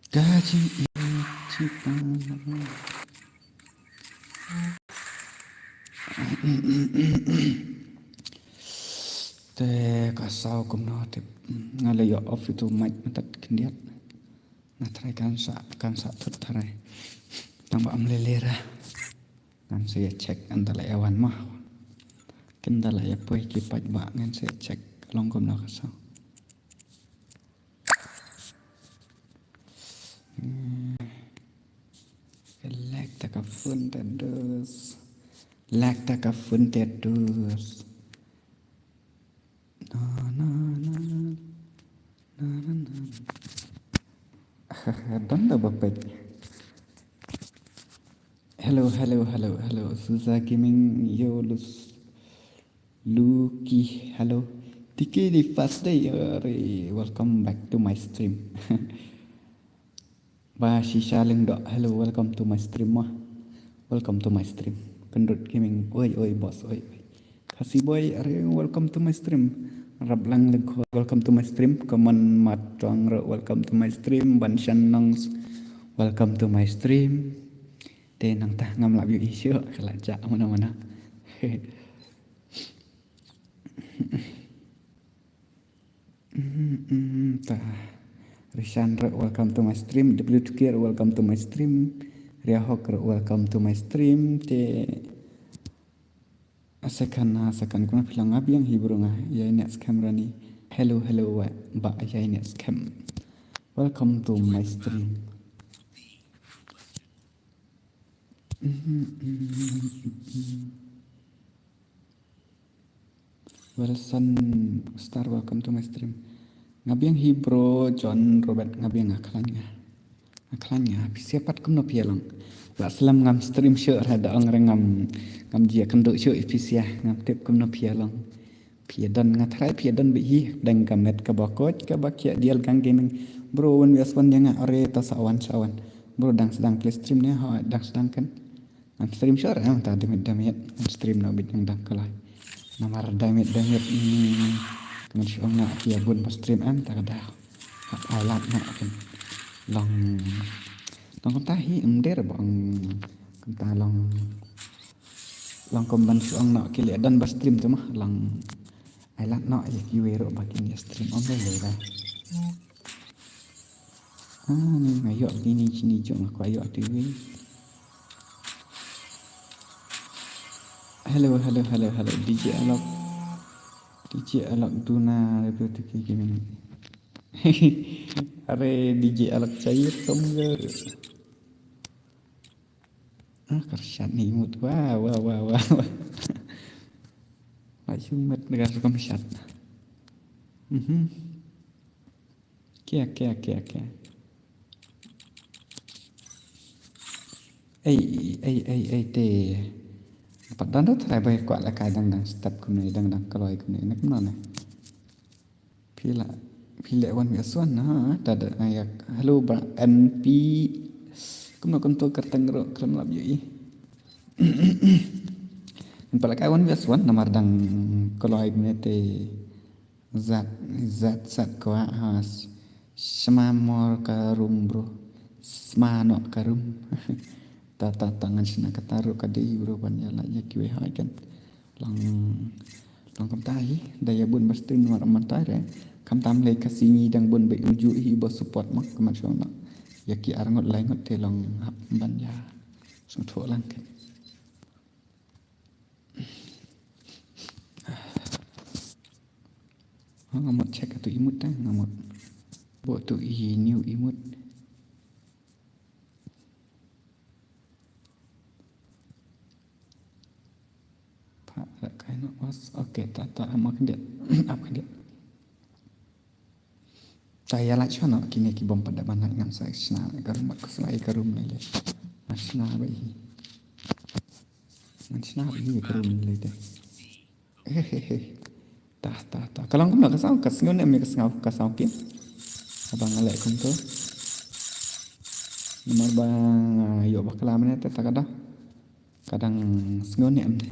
Gaji cita te kasau kumno te ngale yo off itu mic matat kendiat natrai kansa tut tarai tambah amlelera ngan saya cek antara ewan mah kendala ya poi kipat ba ngan saya cek long kumno kasau lag tak fun tedus lag tak fun tedus na na na na na na dan da bapet. Hello Suza Gaming yo Luki hello Tiki di first day welcome back to my stream. Ba Shisha Lengdok hello welcome to my stream mah welcome to my stream Kendut Gaming oi boss oi kasih boy are welcome to my stream Rablang Lengko welcome to my stream Kaman Matang welcome to my stream Ban Shanongs welcome to my stream te nang tah ngam lab yu isyo kelaja mana-mana tah Rishandra welcome to my stream W2K welcome to my stream Riahok welcome to my stream te asakan kuna bilang abi yang hibur ngah ya ini kamera ni hello ba ya ini scam welcome to my stream. Wilson Star welcome to my stream. Ngabiang Hibro John Robert ngabiang aklannya siapat kumno pialang. Wa selam ngam stream show ada orang ngam jia kenduk show ipisia ngam tip kumno pialang. Piadan ngatrai piadan bihi dang gamet ka bakot ka bakia dial gang gaming. Bro wan wiaswan yang are ta sawan bro dang sedang play stream ne ha dang sedang kan ngam stream show ang ta demit stream no bit dang kalai namar demit kemudian si orang nak dia pun pas stream tak ada alat nak kan long tahi emder bang kita long komban si orang nak kili dan pas stream tu mah long alat nak ya kiwero bagi ni stream on deh lah ni ngayok sini jom aku ayok TV. Hello DJ Alok Duna Republik Gaming. Are DJ Alok cair tom ke? Kersyat ni imut. Wah. Macam mat negara suka mesyat. Kia. Te. Padahal tu saya bayar kuat lah kadang step kemana dang kalau kemana nak mana? Pilih wan biasuan ada ayak hello bang NP kemana kontor kertengro kelam lab yui. Empalak wan biasuan namar dang kalau kemana te zat kuat has semamor karum bro semanok karum. Tata tangan sina kataru kadai bro banyak lah ya kiwe hai kan long kam tahi daya bun mesti nomor mentara kam tam lei kasini dang bun be uju hi bo support mak kamat sona ya ki arngot lai ngot te long hap banja sung tho lang kan ngamot cek tu imut ta ngamot bo tu i new imut. Okay, tak makan dia. Apa dia? Saya lah cuma nak kini kibom pada mana ngam saya senang garum aku selai garum ni le. Senang bayi. Senang bayi garum ni le. Tak. Kalau kamu nak kasau kasngon ni kasau kin. Abang alek kum tu. Nomor bang yo bakal mana tak ada. Kadang sengon ni amne.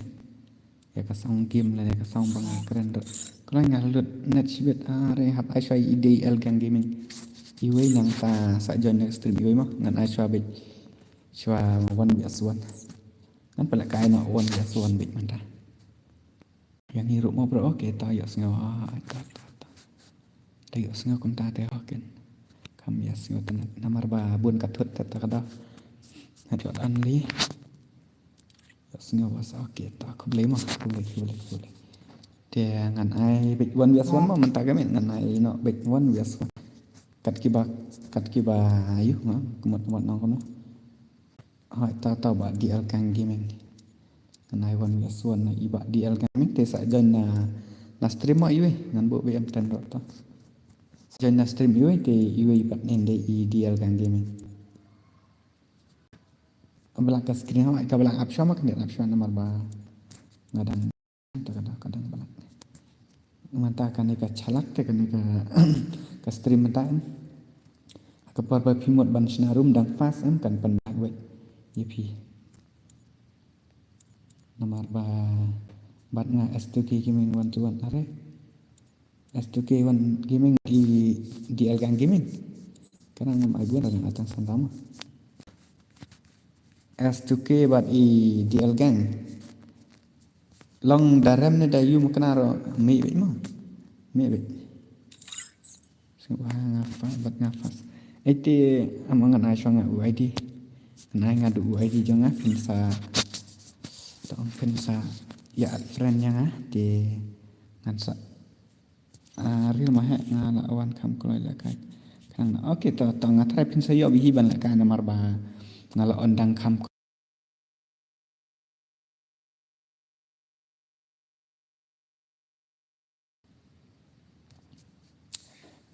Ya kasang game lah ya kasang bang keren tu. Kalau ngalut net sibet are hap aisyah ide el gang gaming. iwe nang ta sa join next stream iwe mah ngan ai chwa one bias one ngan pala kai no one bias one big man ta yang hirup mo bro oke ta yo sngo ta yo sngo kum ta te hoken kam ya sngo tan namar ba bun katut ta kada hat an li yo sngo was oke ta ku ble mo ku ble te ngan ai big one bias one mo man ta ga men ngan ai no big one bias one kat ki ba ayu nga kumot nang kono hai ta ba DL Kang Gaming nai wan bias wan na iba DL Gaming te sa jan na stream mo iwe ngan bo BM ten ro to jan na stream iwe te iwe ibat nende i DL Kang Gaming belang ka screen ho ka belang option mak ni option nomor ba ngadang kadang belang manta kan ka chalak te kan ka stream manta ka par ba phimot ban sna room dang fast em kan pan bak we EP nomor ba bat nga S2K Gaming 121 are S2K 1 Gaming i DL Gang Gaming karena ngam ai buat ada atang santama S2K bat i DL Gang long daram ne dayu maknaro mi mo mi be subha ngafa bat ngafas ite amangan ai swanga UID nai ngadu UID jonga pinsa tong pinsa ya friend nya di ngansa real mah ngala awan kam kolai la kai kan oke to ngatrai pinsa yo bihi ban la kai namar ba ngala ondang kam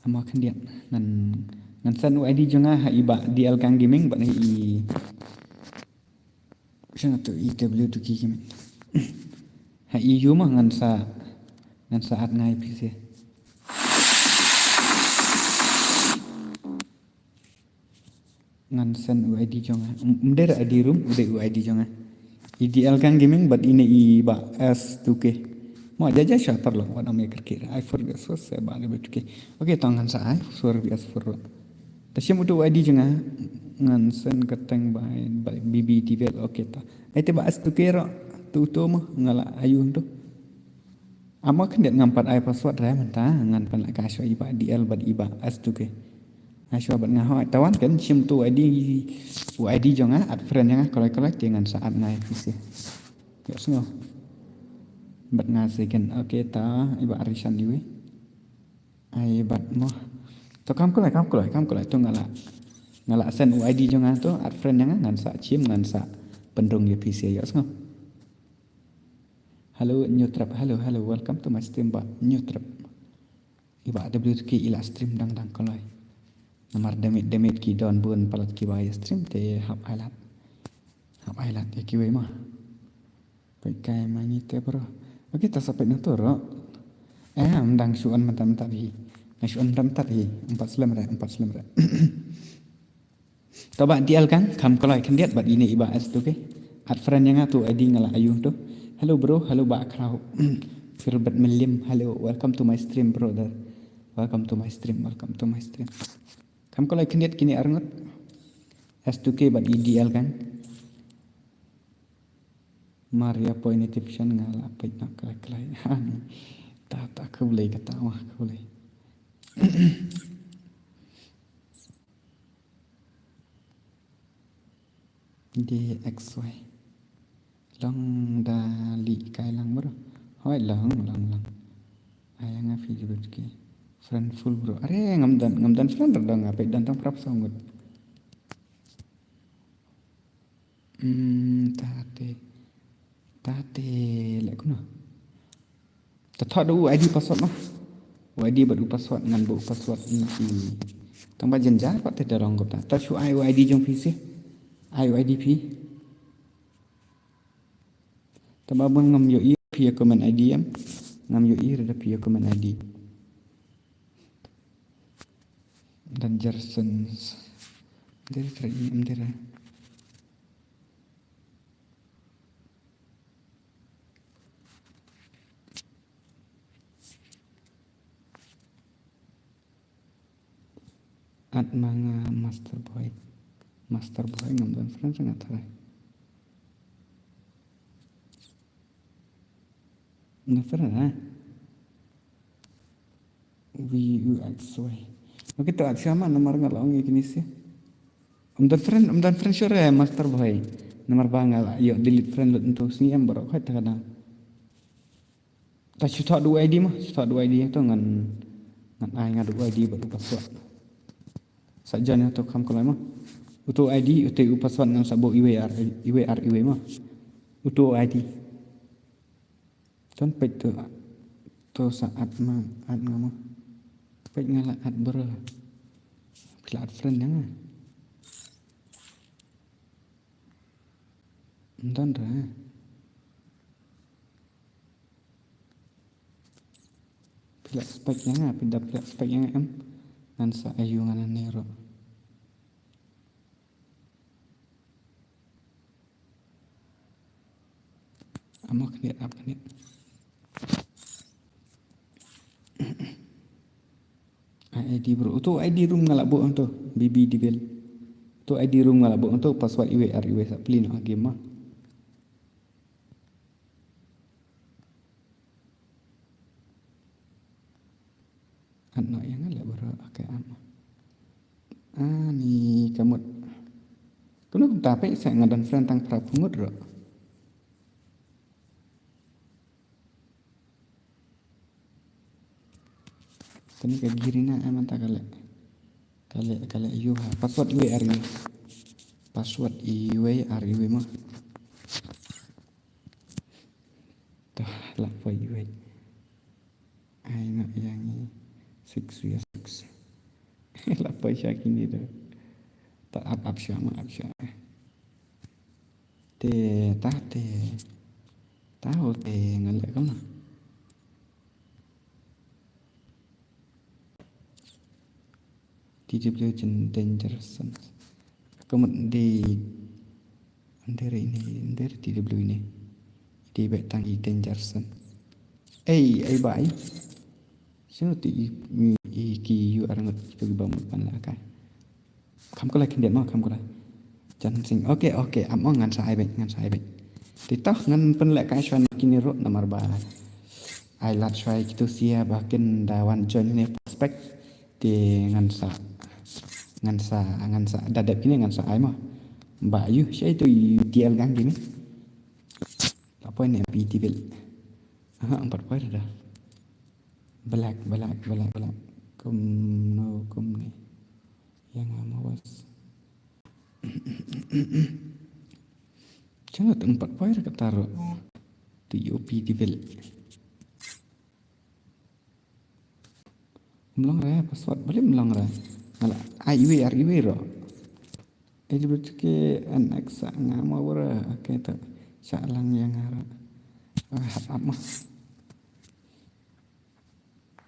ama kendian ngan san UID jonga ha iba DL Kang Gaming ba i sana tu EW2K Gaming ha iu mah ngan saat ngai PC ngan san UID jonga umder ID room ude UID jonga IDL Kang Gaming but ini iba S2K mo jaja shatar lo wana me kerkira I forget so se ba le betke oke tangan sa ai suar bias for tasim udu UID jonga ngan san kateng ba BB devel oke ta ai ba S2K ro tu mah ngala ayun tu ama kan dia ngampat ai password ra manta ngan pan la ka sho iba DL bat iba S2K aswa bat ngaho tawan kan sim tu ID jonga at friend yang kolek dengan saat ngai PC ya sngo bat ngase kan oke ta iba arisan diwe ai bat mo to kam kolek tu ngala sen UID jonga tu at friend yang ngan sa chim ngan sa pendrung ya PC ya sngo halo Newtrap halo welcome to my stream ba Newtrap iba WK ila stream dang kolai nomor demit ki don bun palat ki bay stream te hap highlight ya ki we mah kai mani te bro oke ta sampai nuturo mendang suan mentam tadi suan mentam tadi 4 slam re toba dial kan kam kolai kan diat bat ini iba tu ke at friend yang tu ID ngala ayuh tu hello bro hello ba krau Filbert Milim hello welcome to my stream brother welcome to my stream kam kolai kan diat kini arngot S2K bat IDL kan Maria point notification ngala pait nak kelai ta ke boleh kata wah ke boleh DXY long dali kai lang bro hoi lang ayang video ke friend full bro are ngamdan friend dong apa dan tang prap sangut tate lek kuno ta du ID password mah ID baru password ngan bu password ini tang ba jenjar pak te darong ko ta su ID jong PC IDP taba bang ngam yo i pia comment ID am ngam yo i rada pia comment ID dan Jersons dari tadi am dera at mga master boy ngam dan friend sangat tarai na friend we at soy oke to at sama nomor ngalong ini sih dan friend sure master boy nomor bangal yuk delete friend lot untuk sini em baru khat kadang ta chuta dua ID mah chuta dua ID itu ngan ai ngadu ID baru password saja nih atau kam kalau mah utu ID utu password ngan sabo IWR mah utu ID ton pet to saat mah at ngama pet ngala at ber bila at friend yang Entah pilak speknya pindah pilak speknya em dan sa ayungan nero amak lihat apa nih ID bro itu ID room ngalak bo untuk BB di bel itu ID room ngalak bo untuk password IWR sa pelin game mah anak yang ngalak baru pakai ama ni kamu tapi saya ngadan friend tang prapungut ro tani ka girina aman ta kale ayu password IWR mah tah lah po IWR ai nak yang 6 lah po siya kini dah tak up siya tahu ngalak kamu TW dangerous kemudian dari TW ini di betang dangerous ai bai sino ti ki yu arangot itu bangun panlakai kamu lagi kendian mau kamu lah jangan sing oke among ngan sai bet titoh ngan penlek kai swan kini ro nomor ba ai lat swai gitu sia bahkan dawan join ini prospek di ngan sa dadap ini ngan sa ai mah mbak yu saya itu DL gang gini apa ini PT bel 4 poin dah black kum ni yang awas jangan 4 poin ke taruh di PT bel melang raya password boleh melang raya ngala IWR ro itu betul ke anak sa ngama ora kita salang yang ngara apa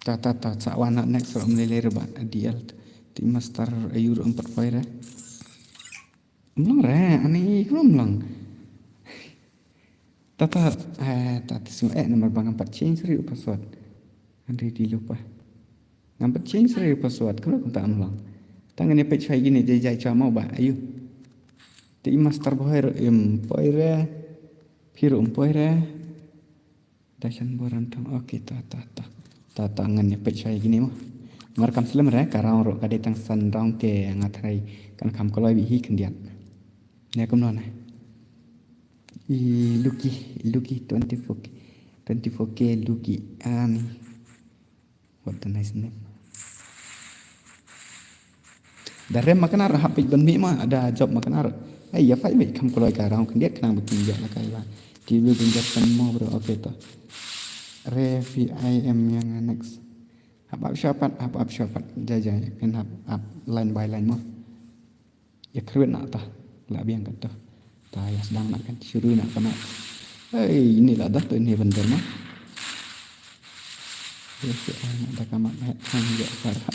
tata sa wana next ro meleler ba DL di master ayur 4 poin melang raya ani ku melang tata semua nomor bank 4 change ri password andi dilupa ngambil change ri password kalau tak melang tangan ni page gini jai mau ba ayu di master boy poin Piro poira dasan borantang oke ta tangan ni page gini mah markam selam re karang ro kadetang sandang ke ngatrai kan kam koloi bi hi kendian ne kom nona Lucky 24K Lucky what the nice name darem makan arah hapik ban mi mah ada job makan arah ya fai be kam koloi karang kendian kenang bikin ja la kai la di benjar semua bro oke to revi IM yang next hap syapat jaja kan hap line by line mah ya keren nak tah lah biang kata tah ya sedang nak kan suruh nak kena ini lah dah tu ini bentar mah ya ada kamat hang ya parah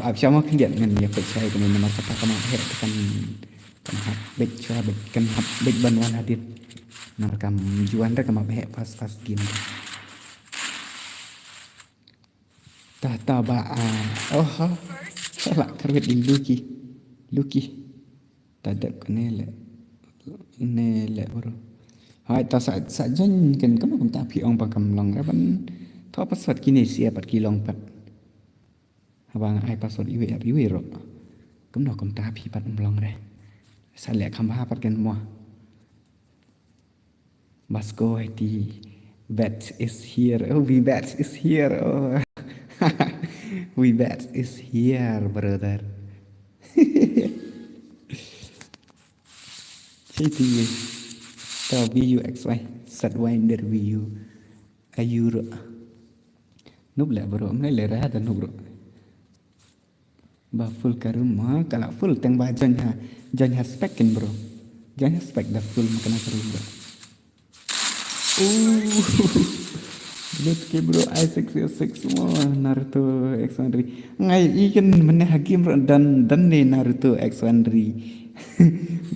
hap syama kan dia dengan ya percaya dengan nama kata kamat kan hap baik cua baik kan hap baik bantuan hadir nakam juan dah kamat pas game tah ba salah kerwet di luki tadap kenele nele bro hai ta sa jen kan kam ta pi ong pa kam long ra ban tho password kini sia pat ki long pat habang ai password iwe ro kam no kam ta pi pat long re sa le kham ha pat ken mo Basko di bat is here. Oh, we bat is here. Oh. We bat is here, brother. Citi. Tao VUXY. Satwinder VU. Ayuro. Núp lại bro. Hôm nay lấy ra ta núp bro. Ba full karum. Kalau full teng ba jangan spekin bro. Jangan spek dah full makan karum bro. Lihat ke bro I6 semua Naruto X1 ngai ikan mana hakim dan ni Naruto X1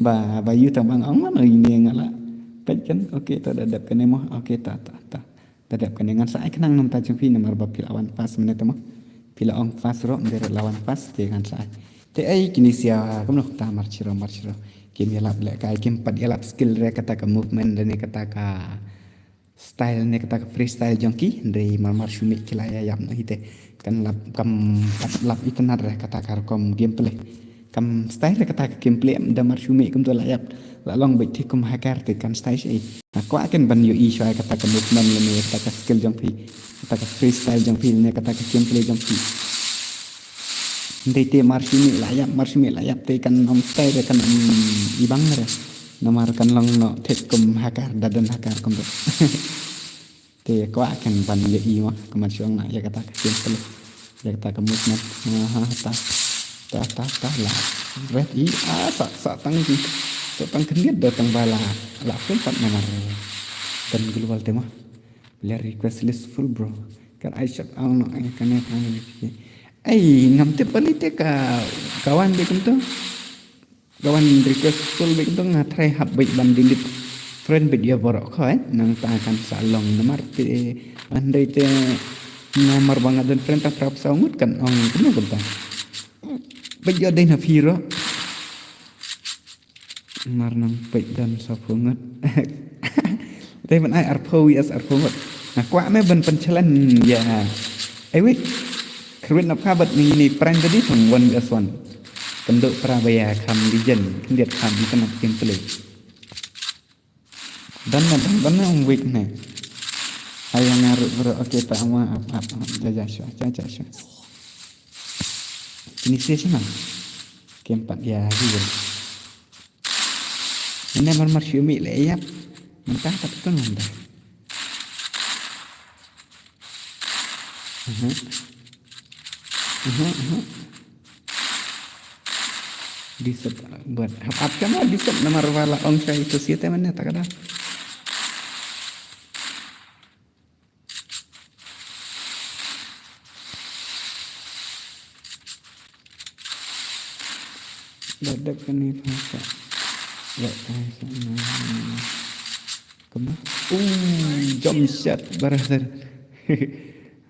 ba yu tambang ang mana ini ngala pet kan okey tak dadap kan emo okey tak dadap kan dengan saya kenang nom tajung pi nomor ba pilawan pas menit mah pila ong pas ro ndere lawan pas dengan saya te ai kini sia kamu nak tamar ciro kimi lap le kai kim pat lap skill re kata ka movement dan kata ka style ni kata freestyle jongki dari marmar shumik kilaya yap no hite kan lap kam lap ikan ada kata kom gameplay kam style kata gameplay da mar shumik kum to layap la long bit thikum hakar te kan style ai na ko akan ban yo issue kata movement ni kata skill jongki kata freestyle jongki ni kata gameplay jongki ndai te mar shumik layap te kan om style kan ibang re nomor kan long no tek kum hakar dadan hakar kum tu te ko akan ban ye i ma kaman syong na ya kata gameplay ya kata movement ta la red i sa tang kendiat datang bala la pun pat nomor dan global tema beli request list full bro kan I shot ang no kan ai ngam te palite ka kawan de kum tu kawan request full baik tu ngatrai hab baik ban delete friend video borok kau nang ta akan salong nomor te andai te nomor banget dan friend tak prap sangut kan ong kena kata baik ada na piro mar nang baik dan sapungat te ban ai arpo wis arpungat nah kwa me ban pencelan ya ai we kerwin apa bat ni friend tadi tong 1 Kenduk Prabaya kam dijen kendiat kam di tengah gameplay dan orang week ne ayah ngaruh bro okey tak maaf jajah ini sih mana keempat ya hidup ini marmar syumi leyap mentah tak tu nanda Disep buat apa kan disep nomor wala ong saya itu sih temannya tak ada dadak kan ni bahasa ya kemana jump shot brother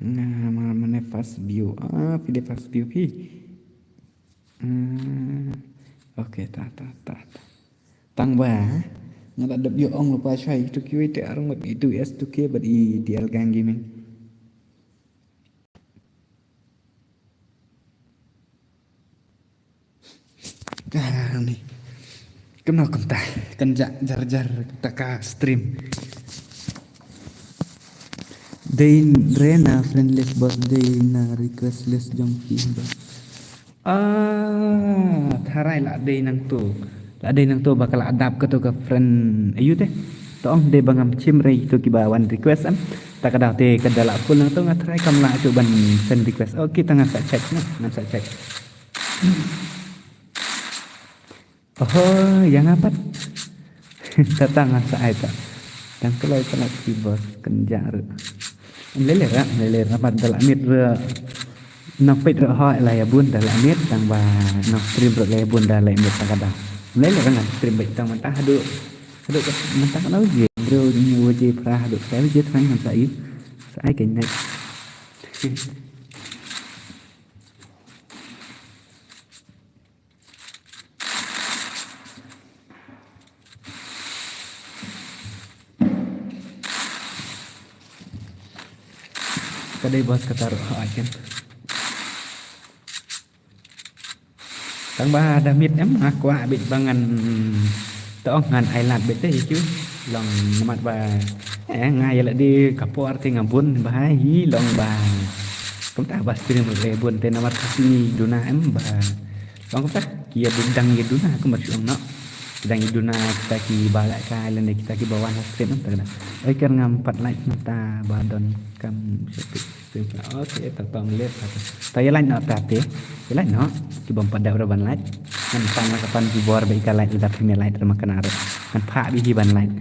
nah mana fast view video fast view Okey, tak. Tang ba, ngada dap yo ong lupa chai tu kiwi te arung mat itu es tu ke bad I DL gang gaming. Ni. Kena konta, kan jar taka stream. Dain rena friendless boss dain request list jong fiba. Tharai la day nang tu bakal adap ke tu ke friend ayu teh tong de bangam chimrei tu kibawan request am tak ada te kedala full nang tu ngatrai kam la tu ban send request okey tengah sa check nah sa check yang apa datang sa aita dan kalau keyboard kenjar lele rapat dalam mit nak pet roh la ya bun dalam mit tang ba nak stream ro la bun dalam mit tak ada lele kan stream baik tang mentah adu mentah lau je bro ni waje prah adu saya je tang kan saya kena Kadai bos kata roh akan. Tang ba damit em aku abis bangan tong ngan island bete chứ lòng mặt ba ngay là đi kapor te ngabun bahai long ba công ta bas stream re bun te namar kasini duna em ba long công ta kia bundang ye duna aku masuk no dang duna kita ki balak ka island kita ki bawan stream em tak oi ker ngam 4 like mata badon kam stream oke tong lihat tay lain no tate lain no ki bom pada berban like kan pan kapan ki bor ba ika like udah premier like termakan arep kan pak biji ban like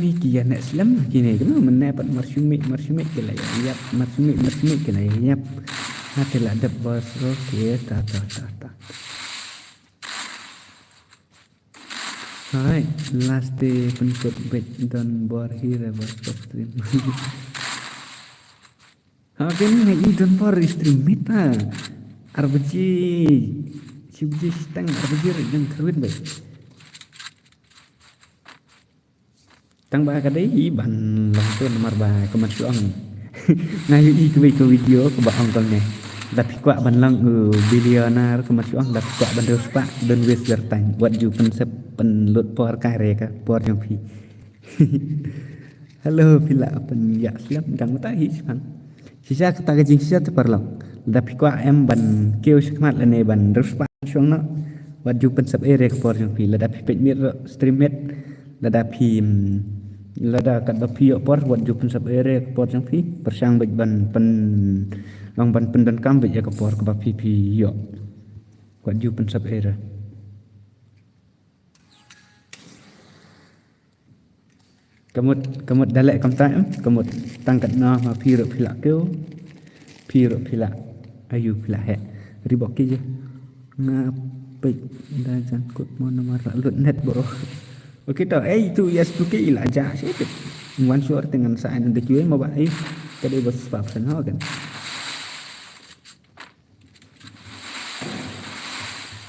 ni kia nak Islam kini kenapa menapat marsumik ke lah ya marsumik ke lah ya hati lah ada bos okey ta hai last day penkut bet don bor hira bos stream ha kan ni don bor stream meta arbaji sibji stang arbaji dan kerwin baik tang ba kadai ban long tu nomor ba kemat suang ngai i ke video ke ba ong ne tapi kwa ban lang billionaire kemat suang tapi kwa ban dos pak dan wes gertang buat ju pensep penlut por kare ka por yang pi halo pila pen ya siap dang ta hi sang sisa kata ke jing sisa te parlang tapi kwa em ban kêu skmat le ne ban dos pak suang no buat ju pensep ere ka por yang pi la tapi pet mit stream met la tapi lada kat bapi por buat jupun sab ere por jang pi persang bej ban pen long ban pen dan kam bej ka por ka bapi pi yo buat jupun sab ere kamut dalek kam ta kamut tangkat na ma pi ro phila keu pi ro phila ayu phila he ribok ki je ngap bej dan jan kut mon nomor lut net bro. Okey tau, itu yes tu ke ilaja sikit. Wan suar dengan saan de cuy mau bai kadai bos sebab sana kan.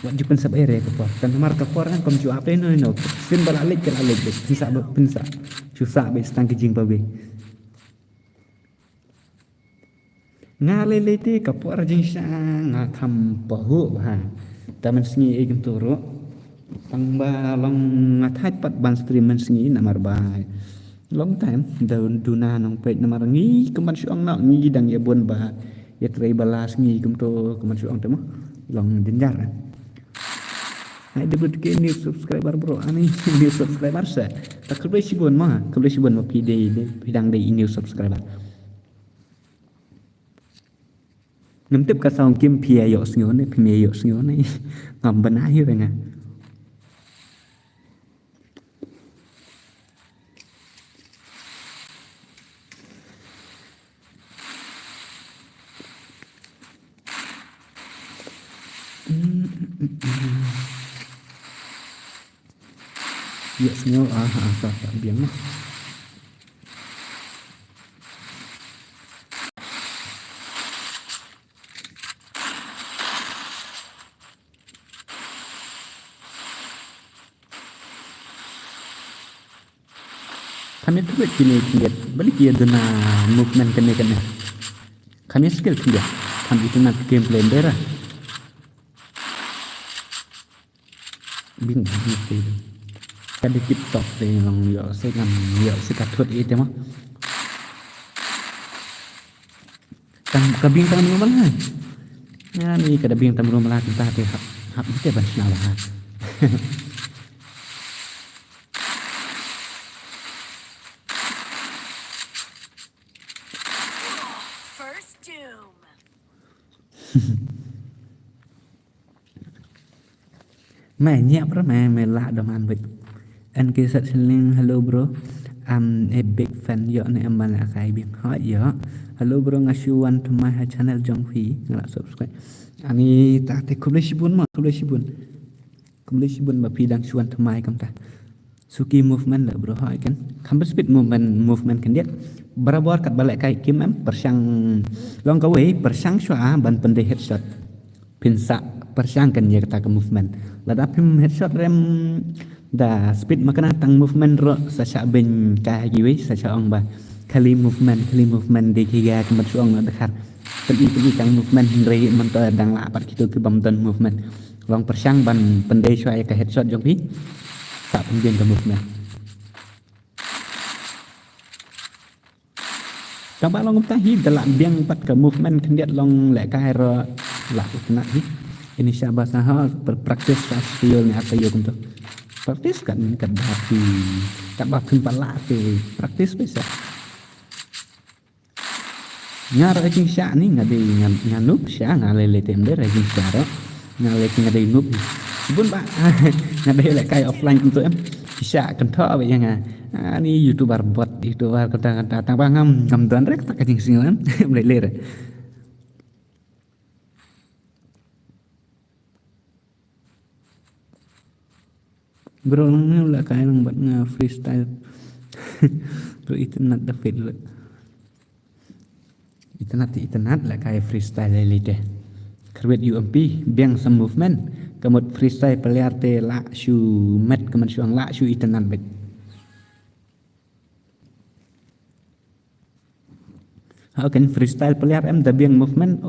Wan jupan sab ere ke por. Kan mar ke por kan kom ju apa no no. Sin balalik ke alik bisa pinsa. Susah be stang ke jing babe. Ngalele te ke por jing sang ngakam pahu ha. Taman sengi e turu. Tang ba long ngathai pat ban stream man sengi namar bai long time daun duna nong pet namar ngi keman suang nak ngi dang ya bon ba ya trei balas ngi kum to keman suang temo long jenjar hai debut ke new subscriber bro ani new subscriber sa tak kebel sibon ma pi de bidang de new subscriber ngam tip ka saung kim pia yo sngo ne pi me yo sngo ne ngam bana hi nga yes no tak biang mah kami tu kini kiat balik dia dona movement kene kami skill kiat kami itu nak gameplay dera bing gitu di TikTok thì lòng nhựa sẽ ngầm nhựa sẽ cắt thuật ít mà tăng kabing tăng rumah lah ya ni kada bing tăng rumah lah kita thì hap kita bersama lah first doom mẹ nhẹ bro mẹ lạ đầm ăn vậy anh kia sẽ link hello bro I'm a big fan yo ne em ban akai biang ha yo hello bro ngasih one to my channel jong phi ngala subscribe ani ta te kublisibun ma phi dang suan to my kam ta suki movement la bro ha kan khambet speed movement kan dia barabar kat balak kai kim em persang long ka wei persang swa ban pendai headshot pinsa persiangkan ya kata ke movement lada pim headshot rem da speed makana tang movement ro sa ben ka giwe sa ong ba kali movement de kiga kemat suang na dekat pergi tang movement re mentor dang la pat gitu ke bamdan movement long persiang ban pendai suai ka headshot jong pi sa pembien ke movement Coba long tahi dalam biang pat ke movement kendiat long lek kai ro lah kena hi Indonesia bahasa ha berpraktis skill ni apa yo kunto praktis kan hati tak bakun pala te praktis bisa nyar ajing sya ni ngade nganup sya ngalele tem de ajing sya ro ngale ngade nup bun ba ngade lek kai offline kunto em sya kan tho ba yang ni youtuber bot youtuber kata tang bangam ngam tuan rek tak ajing singan mulai ler bro nang lah kai nang buat freestyle bro itu nak dapat lu internet lah kai freestyle lele deh kerwet UMP biang some movement kemut freestyle peliar te la shu met kemen suang la shu internet bet kan freestyle peliar em da biang movement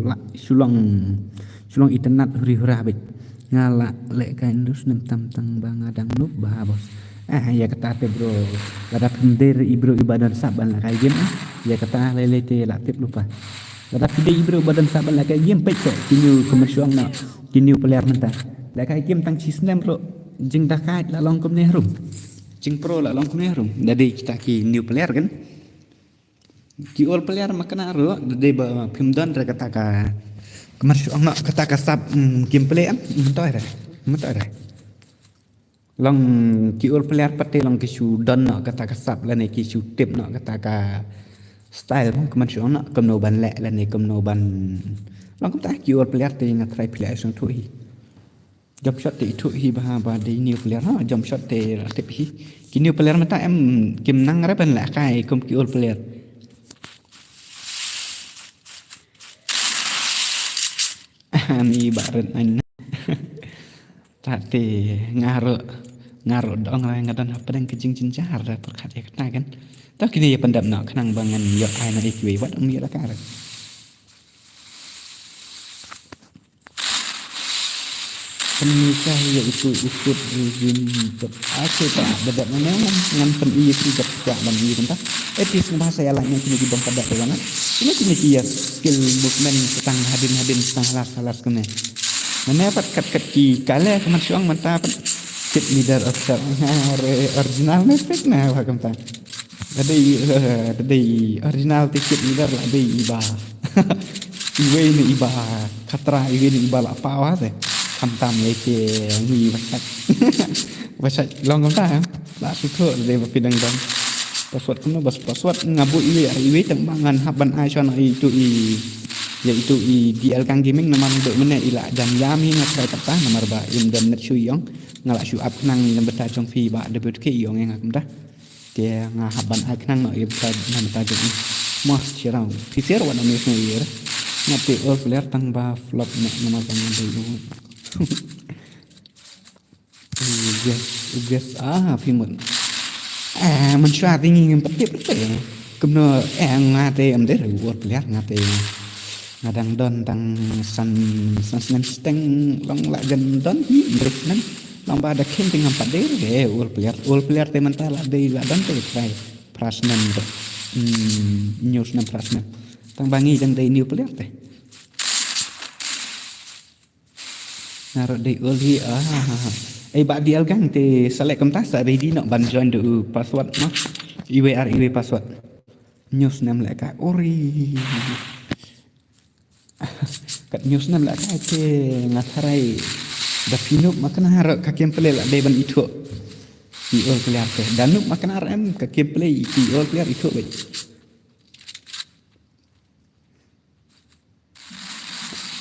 la sulong internet huri-hura bet ngala lek kain dus nem tam tang bangadang nup bah bos ya kata te bro lada pendir ibro ibadan saban lah kai game ya kata lele te la tip lupa lada pendir ibro ibadan saban lah kai game pek kinu komersial na kinu peliar mentah la kai game tang sistem bro jing dah kai la long kum ne rum jing pro la long kum ne rum dadi kita ki new player kan ki old player makana ro dadi ba pimdan ra kata ka komersial nak kata kasap gameplay am mentoy dah long ki ul player pate long ki su don nak kata kasap la ne ki su tip nak kata ka style komersial nak komno ban le la ne komno ban long kata ki ul player te ngat try player song tu hi jump shot te tu hi ba de new player ha jump shot te tip hi ki new player mata em kim nang ra ban la kai kom ki ul player ni barat an tadi ngaruh dong lah ngadan apa dan kejing cincar dah perkat ya kena kan tak kini ya pendam nak kenang bangan yok ai na ikwe wat mi la kar penikah ya itu ikut rezim aku tak bedak memang ngan pen iya tidak tak dan iya entah etis bahasa ya lahnya kini di bangka dak banget ini kini ya skill movement tentang hadin tentang halas kene mana pat kat ki kale keman suang mata pat kit leader of original ne fake na wa kamta dadi original tiket leader la dei iba iwe ni iba khatra iwe ni iba la pawa te kamtam leke ni wasat long kamta la sutho de pidang dang password kuno bas password ngabu iwe tembangan haban ai chon itu yaitu DL Kang Gaming namam do mene ila dan yami ngatrai kata nomor ba im dan net suyong ngala syu up nang lembeta jong fi ba de bet ke yong yang akum dah dia ngahaban ak nang no ibta nam ta jong mah sirau fisir wana mes no yer ngati all player tang ba flop nek nama bangan de yes fimun man sya tingi ngem petip pe kumno ngate am de all player ngate ngadang don tang san steng long la jan don hi drip nan long ba da ken ting ampat de ul player te mental la de la don te try prasnan news nan prasnan tang bangi jang de new player te naro de ul hi ba dial gang te select kam ta sa ready nak ban join do password no iwe password news nam la ka ori kat news nam la ka ke ngatarai da pinup makana har ka gameplay la de ban itu i all player te danup makana ram ka gameplay i all player itu baik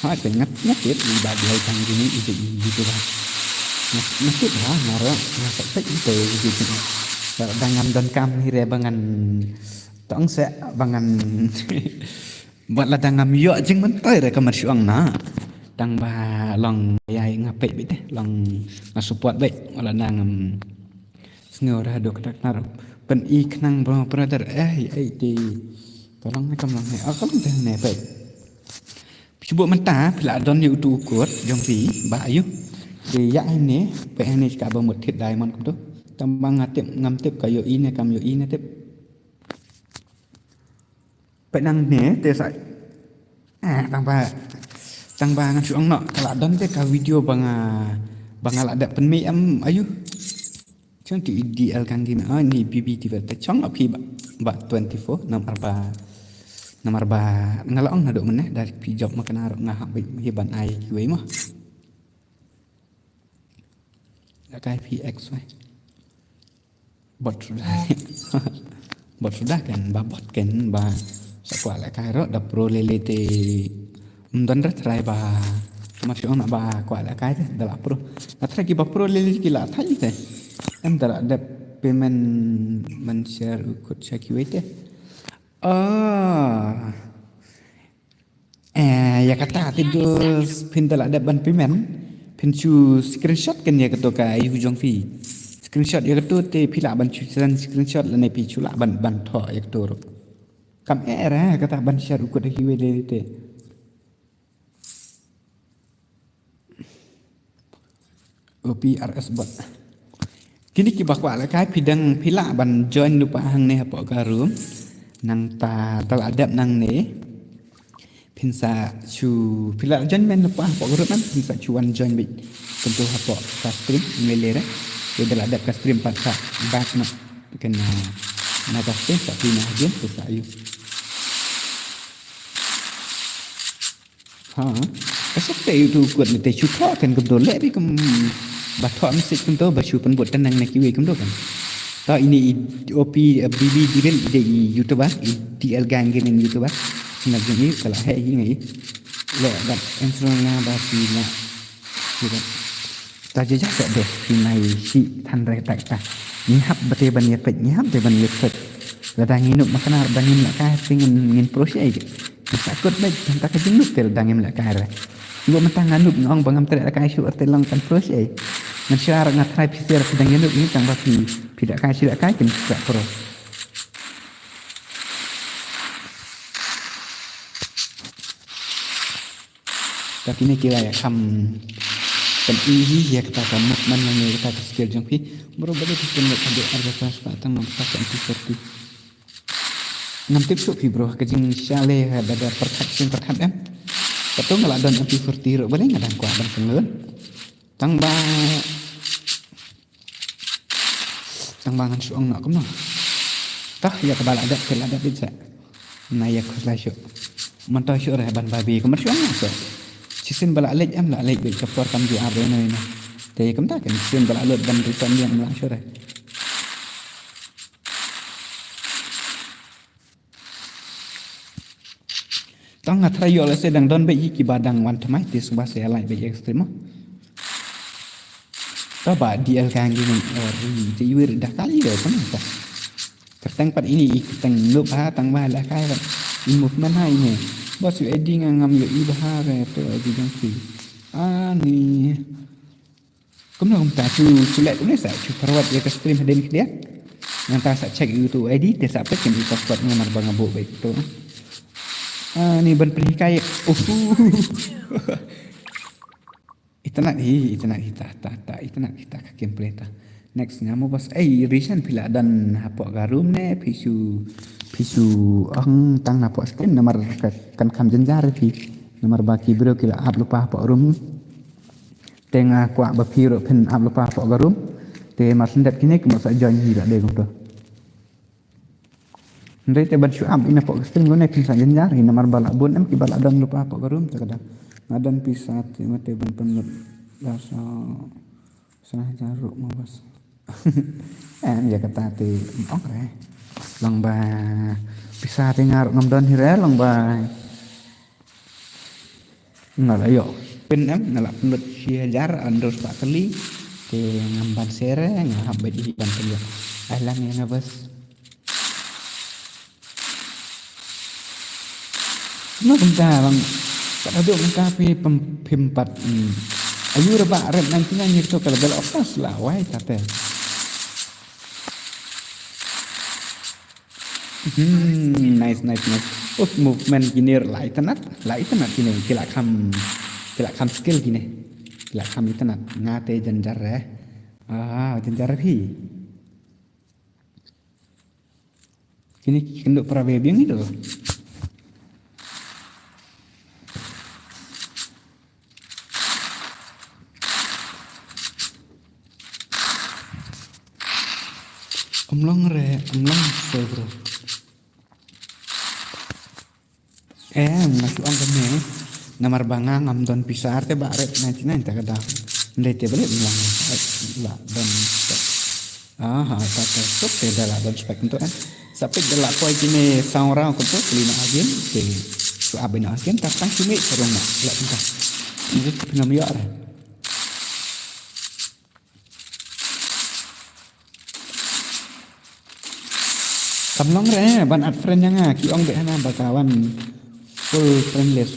ha ngat it di bagian tang gini itu lah ngat ngaro tak itu gitu dengan don kam hire bangan tong se bangan buat ladang ngam yo jeng mentai re kamar syuang na tang ba long yai ngapet bit long support baik wala nang ngora dok tak nar pen I knang bro brother ti tolong ni kam long ne akam teh ne baik cuba mentah pila don yu tu kuat jong fi ba ayu thì ya ini pe ini ka ba một thiết diamond cũng tốt tam bang ngam tiếp ka yo ini kam yo ini tiếp pe nang ne te sai tang ba ngan suang no kala don te ka video bang ala da pen mi am ayu chang ti DL kan din ni BB TV te chong api ba 24 nomor ba ngalong na do meneh dari pi job makan arok ngahak hiban ai kuwi mah cái PX vậy bot sudah kan ba bot kan ba sakwa la kai ro da pro lele te don ra trai ba masih ona ba kwa la kai da la pro na trai ki ba pro lele ki la thai te em da da payment man share ukut shaki wete ya kata tidur pindah ada ban payment pinchu screenshot kan ya keto ka yu jong fi screenshot ya keto te phila ban chu san screenshot la ne pi chu la ban tho ya keto kam era kata ban share ukut hi we te OPRS bot kini ki bakwa la kai pidang phila ban join lupa hang ne hapo garum nang ta tal adap nang ne pinsa chu pila join men lupa hapo garum nan pinsa chu wan join bit tentu hapo ka stream melera dia dah adap ka stream patsa back na kena na ka stream tak pina game tu sayu kasap te itu kuat ni te chu tho kan kum do le bi kum ba tho am sik kum to ba chu pen bot tan nang na ki we kum do kan ta ini OP BB diril de YouTuber DL gang gen YouTuber sina jeni kala he hi ngai le dat entron na ba si na gitu ta je jak de si nai si than re tak ta ni hap bate ban ye pet ni hap de ban ye pet la dangin nuk makana dangin la ka pingin ngin proses takut baik tak kejinuk tel dangin la ka ra gua mentangan nuk ngong bangam tel ka isu telang kan proses ngan syar ngat try pisir sedang nuk ni tang ba pi tidak ka sila ka kin tak pro tapi ni kira ya kam kan ini ya kata kamu mana ni kata skill jong pi berubah di pun ada harga pas patang nampak kan seperti ngam tip su pi bro kajing syale ada percussion perkat em betul nggak ada api vertiro boleh nggak dan kuat dan pengen tang bangan suang nak kemana tak ya kebal ada kel ada bisa naik kelas syuk mentah syuk reh ban babi kemana suang nak Cisin bala alej am la alej be kapor kam ju abe no ina te kam ta kan cisin bala alej ban ritan yang la syore tang ngatrayo le sedang don be ki badang wan thamai ti subas ya lai be ekstrem ta ba DL kang ni ori ti wir dah kali do kan ta kertang pat ini kertang lup ha tang ba la kai ba movement hai ni bos yu eding ngam yu ibah re to di jang fi ni kum na kum ta chu let kum ne sa chu forward ya ka stream den dia yang ta sa check YouTube ID te sa pe kin ta spot ngamar bang abo baik to ni ban pri kai itana kita ka gameplay ta next ngamo bos recent pila dan hapo garum ne pisu ang tang na po stream nomor kan kam jenjar pi nomor baki bro kila up lupa po rum tenga kwa ba piro pen up lupa po garum te mas ndat kini ko sa join hi de ko to ndai te ban shu up ina po stream gone pin sa jenjar hi nomor bala bun em ki bala dan lupa po garum takada ngadan pisat mate ban penut basa sa jaruk mo bas ya kata te ong re lang ba bisa dengar ngomdon hire lang ba ngalayo pin em ngalap penut siajar andos pak kali ke ngamban sere ngahab badi ban kali alang ya ngabas no bentar lang Kadang mereka pempat ayu rebak red nanti nyanyi tu kalau belok pas lah why kata. Nice. Movement gini lai tenat gini kila kam skill gini kila kam tenat ngate jenjar jenjar hi gini kenduk prabebiang itu. Omlong so bro. Masuk ang kami namar banga ngam don pisar te baret nanti tak ada ndai te balik bilang lah don tak sok te dala don spek untuk sampai dala koi kini saurang untuk kelima agen te su abena agen tatang sini serong nak lah entah ini pernah miar kamlong ban ad friend yang ki ong behana bakawan full friendless.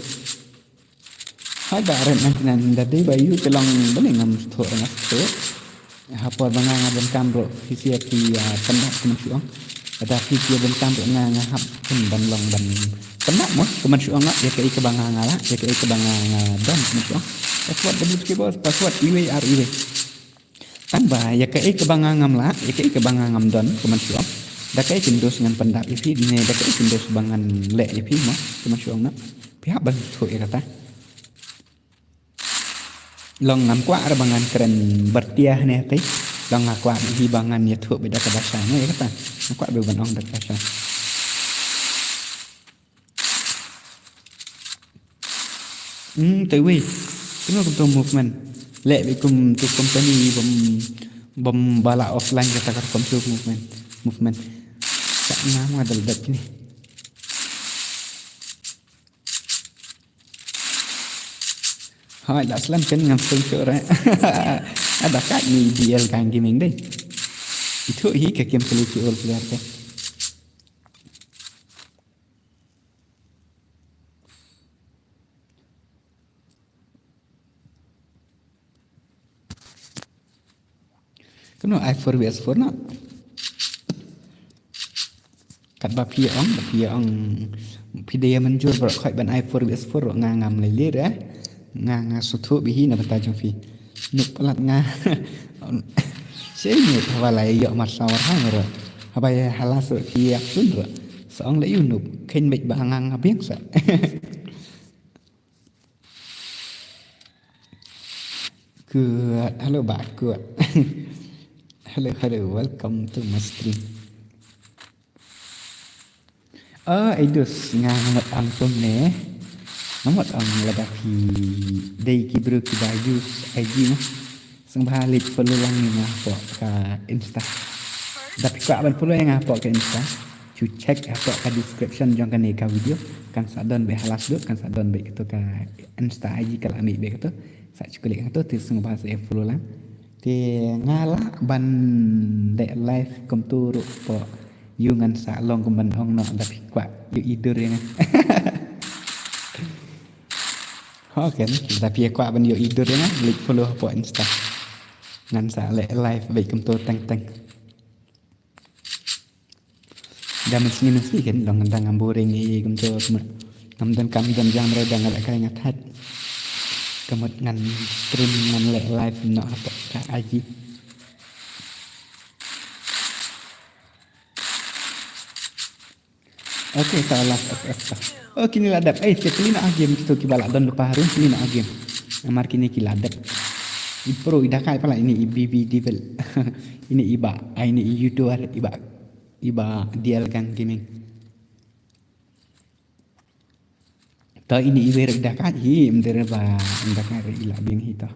Hai baret nanti dari bayu kelang beli ngam sto ngas sto. Hapor banga ngabon kamro sisi api pendak kemensuang. Ada sisi ben kamro ngahap pun ban long ban pendak mo kemensuang ya ke banga ngala ya ke banga don kemensuang. Password WSK bos password IWRIW. Tambah ya ke banga ngamla ya ke banga ngam don kemensuang. Dakai kindos dengan pendak ipi ni dakai kindos bangan le ipi mah cuma syong nak pihak bang tu kata long ngam kwa ada bangan keren bertiah ni teh long ngakwa di bangan ya tu beda kedasanya ya kata ngakwa beban ong dak kasa tewi tengok tu movement le bikum tu company bom bala offline kata kom tu movement tak nama ada ledak ni. Hai, dah selam kan ngam sponsor ada kat ni DL kan gaming deh. Itu ke game peliti all player ke. Kena i4 vs4 nak. Kat bapi ong pidaya menjur berkhoi ban i4 vs4 ngam lelir nga sutu bihi na bata jong fi nuk pelat nga sini walai yo marsawar hang ro abai halas ki aksun ro song le yunuk ken mek bangang abeng sa good hello back good hello welcome to my stream. Idus ngamot ang tumne ngamot ang ladapi day kibro kita use IG mah sang balik follow lang ni mah po ka Insta tapi ko aban follow yang apa ke Insta cu check apa ka description jong kan ka video kan sadon be halas do kan sadon be itu ka Insta IG kala ambil be itu sa cukulik itu tu sang bahasa follow lang ti ngala ban de live kom tu po yungan sa long kumban ong no tapi kwa yu idur yang kan tapi kwa ban yu idur yang like follow po Insta ngan sa le live baik kum to tang dah mesti kan long ndang amboring i kum to ngam dan kam dan jam re dang ada kaya ngatat kemut ngan stream ngan le live no apa ka aji. Okey, salah FF. Oh, kini ladap. Cek lina game kita kibala don lupa harun lina game. Amar kini kiladap. Pro idakai pala ini IBB devil. Ini iba, ini YouTuber iba DL kan gaming. Ta ini iber idakai mdere ba idakai ila bing hita.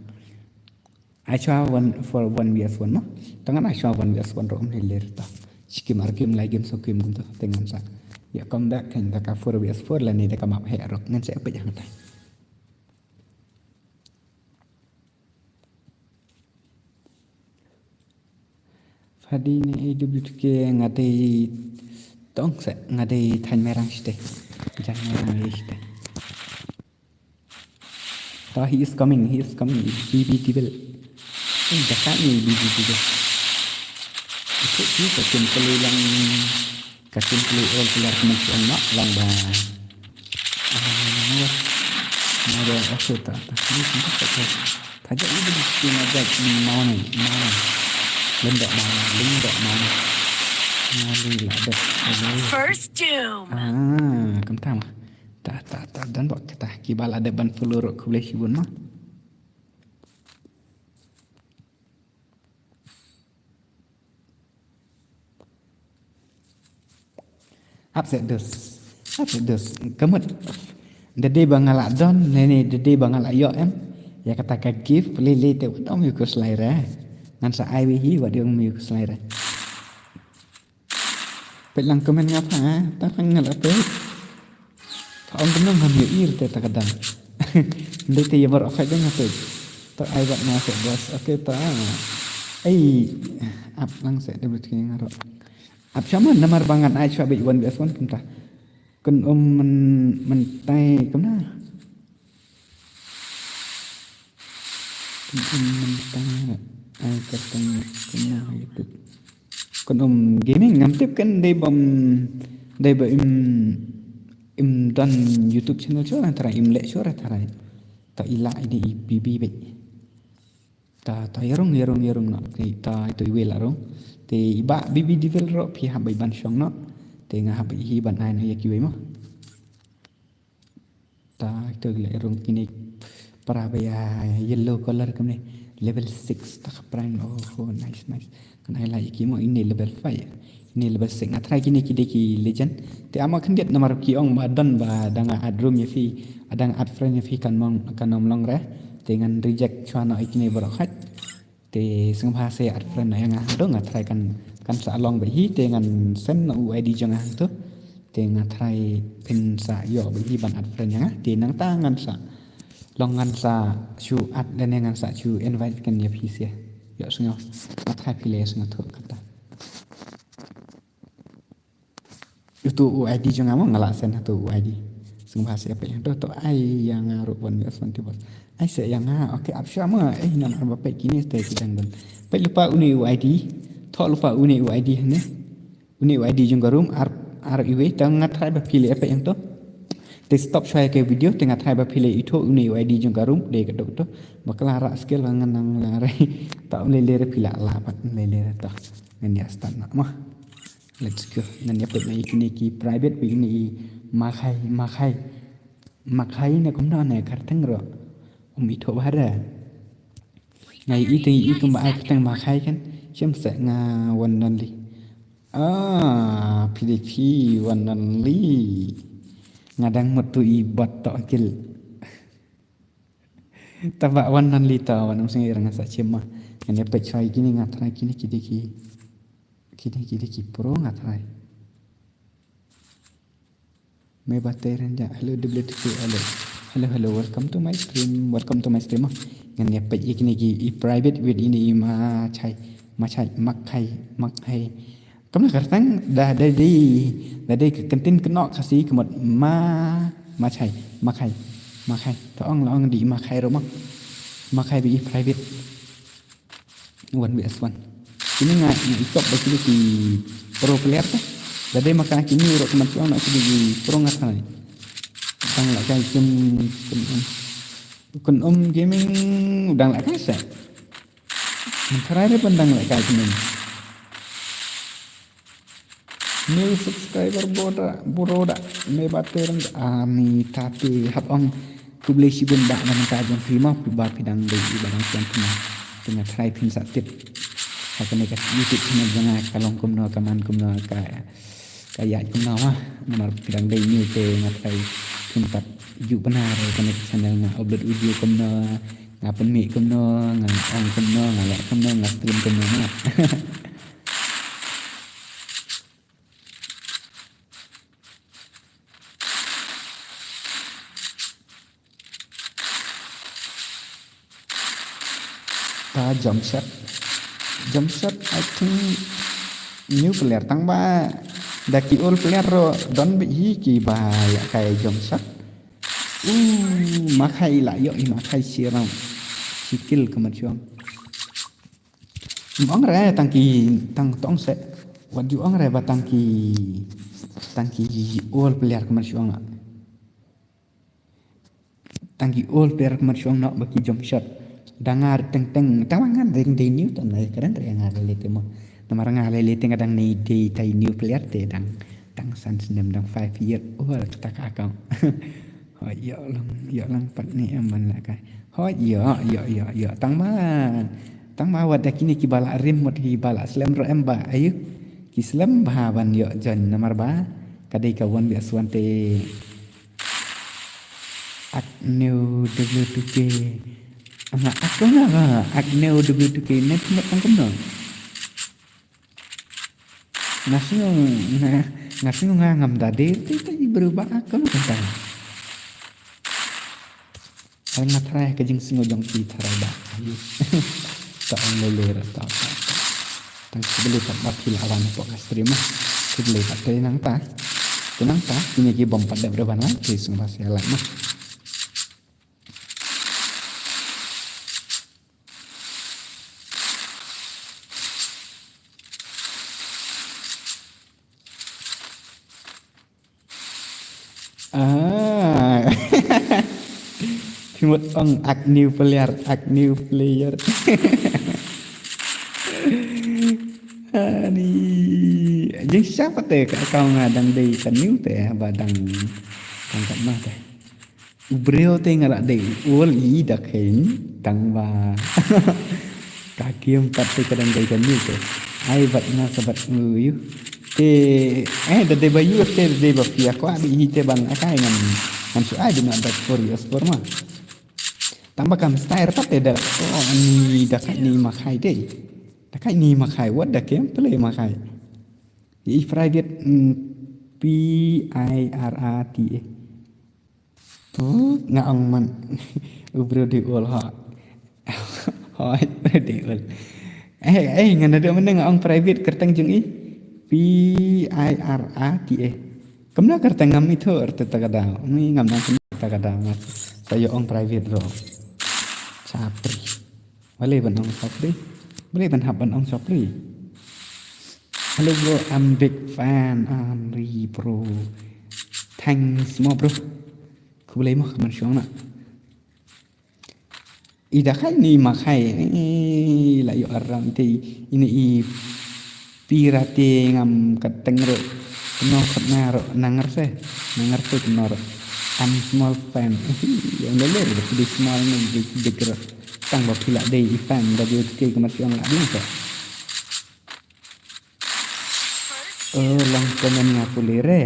Acha 1 for 1 vs 1 no. Tangan acha 1 vs 1 rom heler ta. Sikimar game lagi game so game gunto tengan sa. Ya kom dak kan dak 4 vs 4 lah ni dak map hero ngan saya apa jangan tak. Fadi ni WTK ngadai tong sa ngadai tan merang site. Jangan merang site. He is coming. BB Devil. Dekat ni BB Devil. Ikut ni kakin peluang all keluar kementerian nak lang ba. Ada apa tak? Ini kita tak. Tajak ni dia mesti ada mana. Lendak mana. Mari lah dah. First doom. Kamu tahu mah? Tak dan buat kita kibal ada ban fulur ku boleh hibun mah. Upset dos. Kemut. Dede bangalak don, nene dede bangalak yo em. Ya kata ka give lele te wadom yu ku slaira. Ngan sa ai hi wadom yu ku slaira. Pelang komen ngapa? Tak ngal apa. Ông cũng nông hầm ir te ta kadang. Ndai te yamar afai deng apa. Tak ai buat na se bos. Okey ta. Ap lang se de but kini ngaro. Ap sama namar bangan ai chwa be wan beson kumta. Kun men tai kumna. Kun men tai ai katang kumna itu. Kun gaming ngam tip kan dei ba im dan YouTube channel cho antara im le cho antara ta ila ini bibi be ta yarong no ta itu iwe la rong te iba bibi Devil ro pi ha bai ban shong no te nga ha bai hi ban ai no yakiwe mo ta itu le rong kini para baya yellow color kamne level 6 ta prime oh nice kan ai la yakimo ini level 5 ni level 6 atrai kini ki legend te ama khendiat namar ki ong badan ba danga adrum ya fi adang ad friend ya fi kan nom long re te ngan reject chwana ikini barakhat te sengha se ad friend yang dong atrai kan sa long ba hi te ngan sen uid jang tu te ngatrai pin sa yo ba hi ban ad friend yang te nang tangan sa long ngan sa chu ad dan ngan sa chu invite kan ya fi se yo sengo atrai pile sengo tu kata itu UID jangan mau ngelak sen tu UID sungguh hasil apa yang tu ai yang rupan biasa nanti bos ai se yang okey apa sama nak apa kini stay sedang dan pe lupa uni UID thok lupa uni UID ne uni UID jung garum RUV tengah try ba pilih apa yang tu te stop share ke video tengah try ba pilih itu uni UID jung garum de kedok tu bakal rak skill nganang lare tak lele pilih lah pat lele tu ngan ya start nak mah. Let's go. Nanti apa ni ki private begini makai ni kumna ne karteng ro. Itu bahara. Ngai itu mbak karteng makai kan. Siam se nga wanan li. PDP wanan li. Ngadang metu ibat tok kil. Tabak wanan li ta wanam sing irang sa cema. Nanti apa chai gini ngatra kini Kini pro ngatrai. May bateran ja. Hello WTP hello welcome to my stream. Ngan ya pe kini ki private with ini makai. Kamu kartang dah dari kentin kenok kasih kemot makai. Taong di makai rumah. Makai bi private. One vs one. Ini nggak ikut bagi di pro player tu. Jadi makan kini urut kematian nak di pro nggak ni. Tang lah kan gaming udang lah kan saya. Terakhir pandang lah kan ini. New subscriber bodoh me bateran ami tapi hab ong publish bun dak nan tajam firma ba pidang dari barang yang tengah try pin sakit. Akan dekat YouTube channel jangan kalong kumno kaman kumno kayak kumno mah nomor pidang day new te ngatai tempat ju benar kan channel nga upload video kumno ngapen mi kumno ngang kumno ngalak kumno ngastream kumno mah ta jump shot I think new player tang ba daki old player ro don bi hi ki ba ya kai jump shot makai lah yo makai sirang sikil kemajuan ong re tangki tang tong se wadu ong re tangki all player kemajuan tangki all player kemajuan nak bagi jump shot dangar teng tawangan ding di new tan lai keren re ngar le temo namar ngar le teng kadang ni di tai new player te dang san senem dang 5 year tak akang hỏi yo lang pat ni aman la kai hỏi yo tang ma wada kini ki bala rim mot ki bala slam ro emba ayu ki slam ban yo jan namar ba kadai kawan bi aswante ak new w2k aku na ak new w2k net mot tang kono ngasih ngam dade itu berubah akal kan ay matray ka jing singo jong pi taray ba ta ang lelera ta tang sebeli tak mapil awan po ka stream sebeli tak tenang ta ini ki bom pada berban lan ki sung masih ala mah Pimut ong ak new player ani jing siapa teh kau ngadang dei kan new teh badang tangkat mah teh ubreo teh ngarak dei ul i dak hen tang ba kaki empat teh kadang dei kan new teh ai bat na sabat nguyu dade bayu teh dade bapia ko abi teh bang akai ngan su ai dengan dak for years for mah tambah kam style pat dah ni dakai ni makai deh dakai ni makai what dah kem play makai i private PIRAT tu ngaong man ubro di ul ha hoi di ul ngana ada mana ngaong private kertang jeng i PIRAT kemana kertang ngam itu arti takada ni ngam nang takada saya ong private ro sapri boleh banong sapri boleh banhab banong sapri hello bro I'm big fan Amri bro thanks mo bro ku boleh mah kaman syong nak ida kai ni makai la yo aram ti ini i pirate ngam kateng ro no katna ro nangar se kenor I'm small fan yang leler di small ni di gerak tang ba pila dei fan WTK kemasyon la bilang so lang komen nga pulire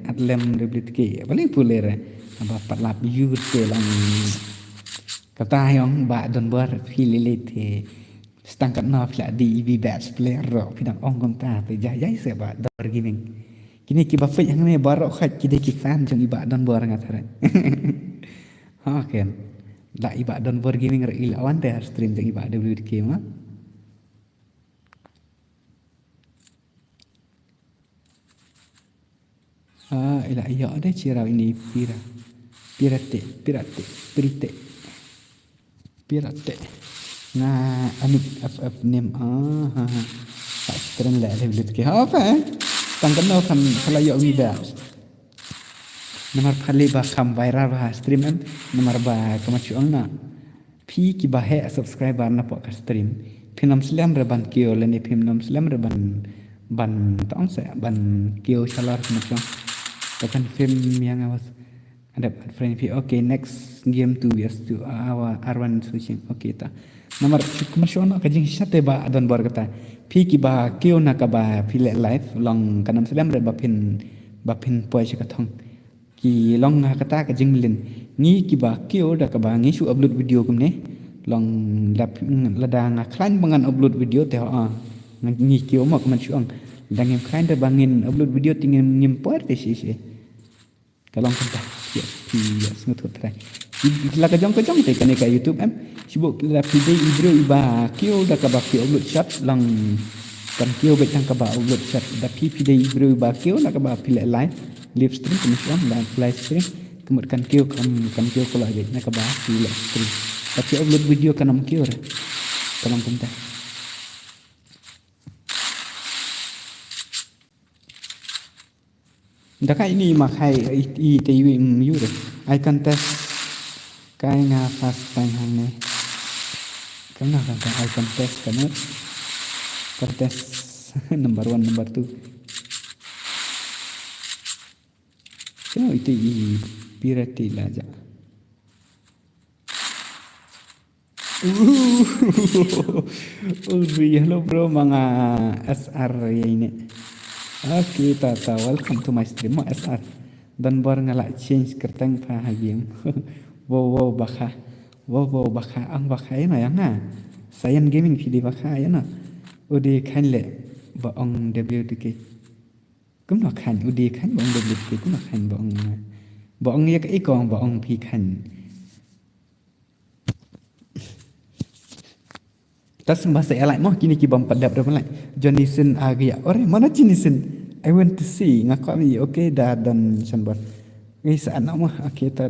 at lem WTK balik pulire aba pat lap yut ke lang kata yang ba don bar pililite stangkat na pila di best player ro pidang ong kom ta te jai se ba dor giving kini ki ba yang ni barok khat ki de ki fan jong iba don bar ngatare ha ken la iba don bar giving re ilawan te stream jong iba WTK ma ila iya ada cirau ini pirate nah anik ff name tak stream la WTK apa tangkan no kan kalau yo vida nomor kali ba kam viral ba stream nomor ba kamachu angna pi ki ba he subscriber na po ka stream pinam slam re ban kio le ni pinam slam re ban tong sa ban kio salar kamachu kan film yang awas ada friend pi okay next game 2 years to our R1 switching okay ta nomor kamachu na ka jing sate ba adon bor kata pi ki ba kio na ka ba pile live long kanam slam re ba pin poi ka thong ki long na kata ka jing milin ni ki ba kio da ka ba ngi su upload video kum ne long lada nga klan bangan upload video te ngi kio ma ka man chuang dangem klan da bangin upload video tingin nyimpor te si kalong kata ya pi ya smooth try la ka jong te kan ka YouTube sibuk la video ibro iba kio da ka ba kio upload shot lang kan kio betang ka ba upload shot da pi video ibro iba kio na ka ba pile live stream kami syam live stream kemudian kêu kan kêu kalau aja nak bahas di stream tapi upload video kan am kêu re kalau kita dah ini makai i TV you re I can test kai nga fast time hang ne kana kan I can test kana test number 1 number 2 Kena itu pirati lah aja. Hello bro, mga SR ini. Okay, tata, welcome to my stream, mga SR. Dan baru ngalak change kerteng pahagim. Wow, baka. Wow, baka. Ang baka yan na yan na. Sayan gaming video baka yan na. Udi kanle, baong WDK. Cũng nó khăn udi khăn bong được lịch cũng nó khăn bong nghe cái con bong phi khăn tas bahasa lại mau kini kibam padap dah malai Jonison agya ore mana Jonison I want to see ngakak ni okay dah dan sanbar guys anak mah okay ta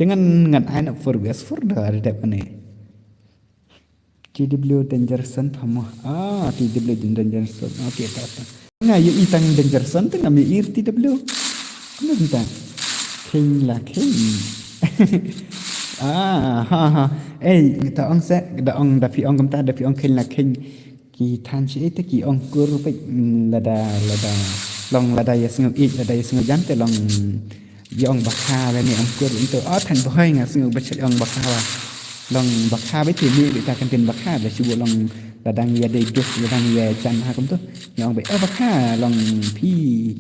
dengan ngan anak for gas for dah ada apa ni TW Dangerson pamah TW Dangerson okay ta nga yung itang Dangerson tu nami TW ano kita king lah king kita ong se da ong da pi ong kamta da pi ong king lah king ki than chi te ki ong kur pe lada long lada ya singu lada ya singu jante long yong bakha le ni ong kur into than boy nga singu ba ong bakha wa long bakha be ti ni ta kan tin bakha da chu long Dadang ya day dus dadang ya chan ha kum tu yang be bakha long pi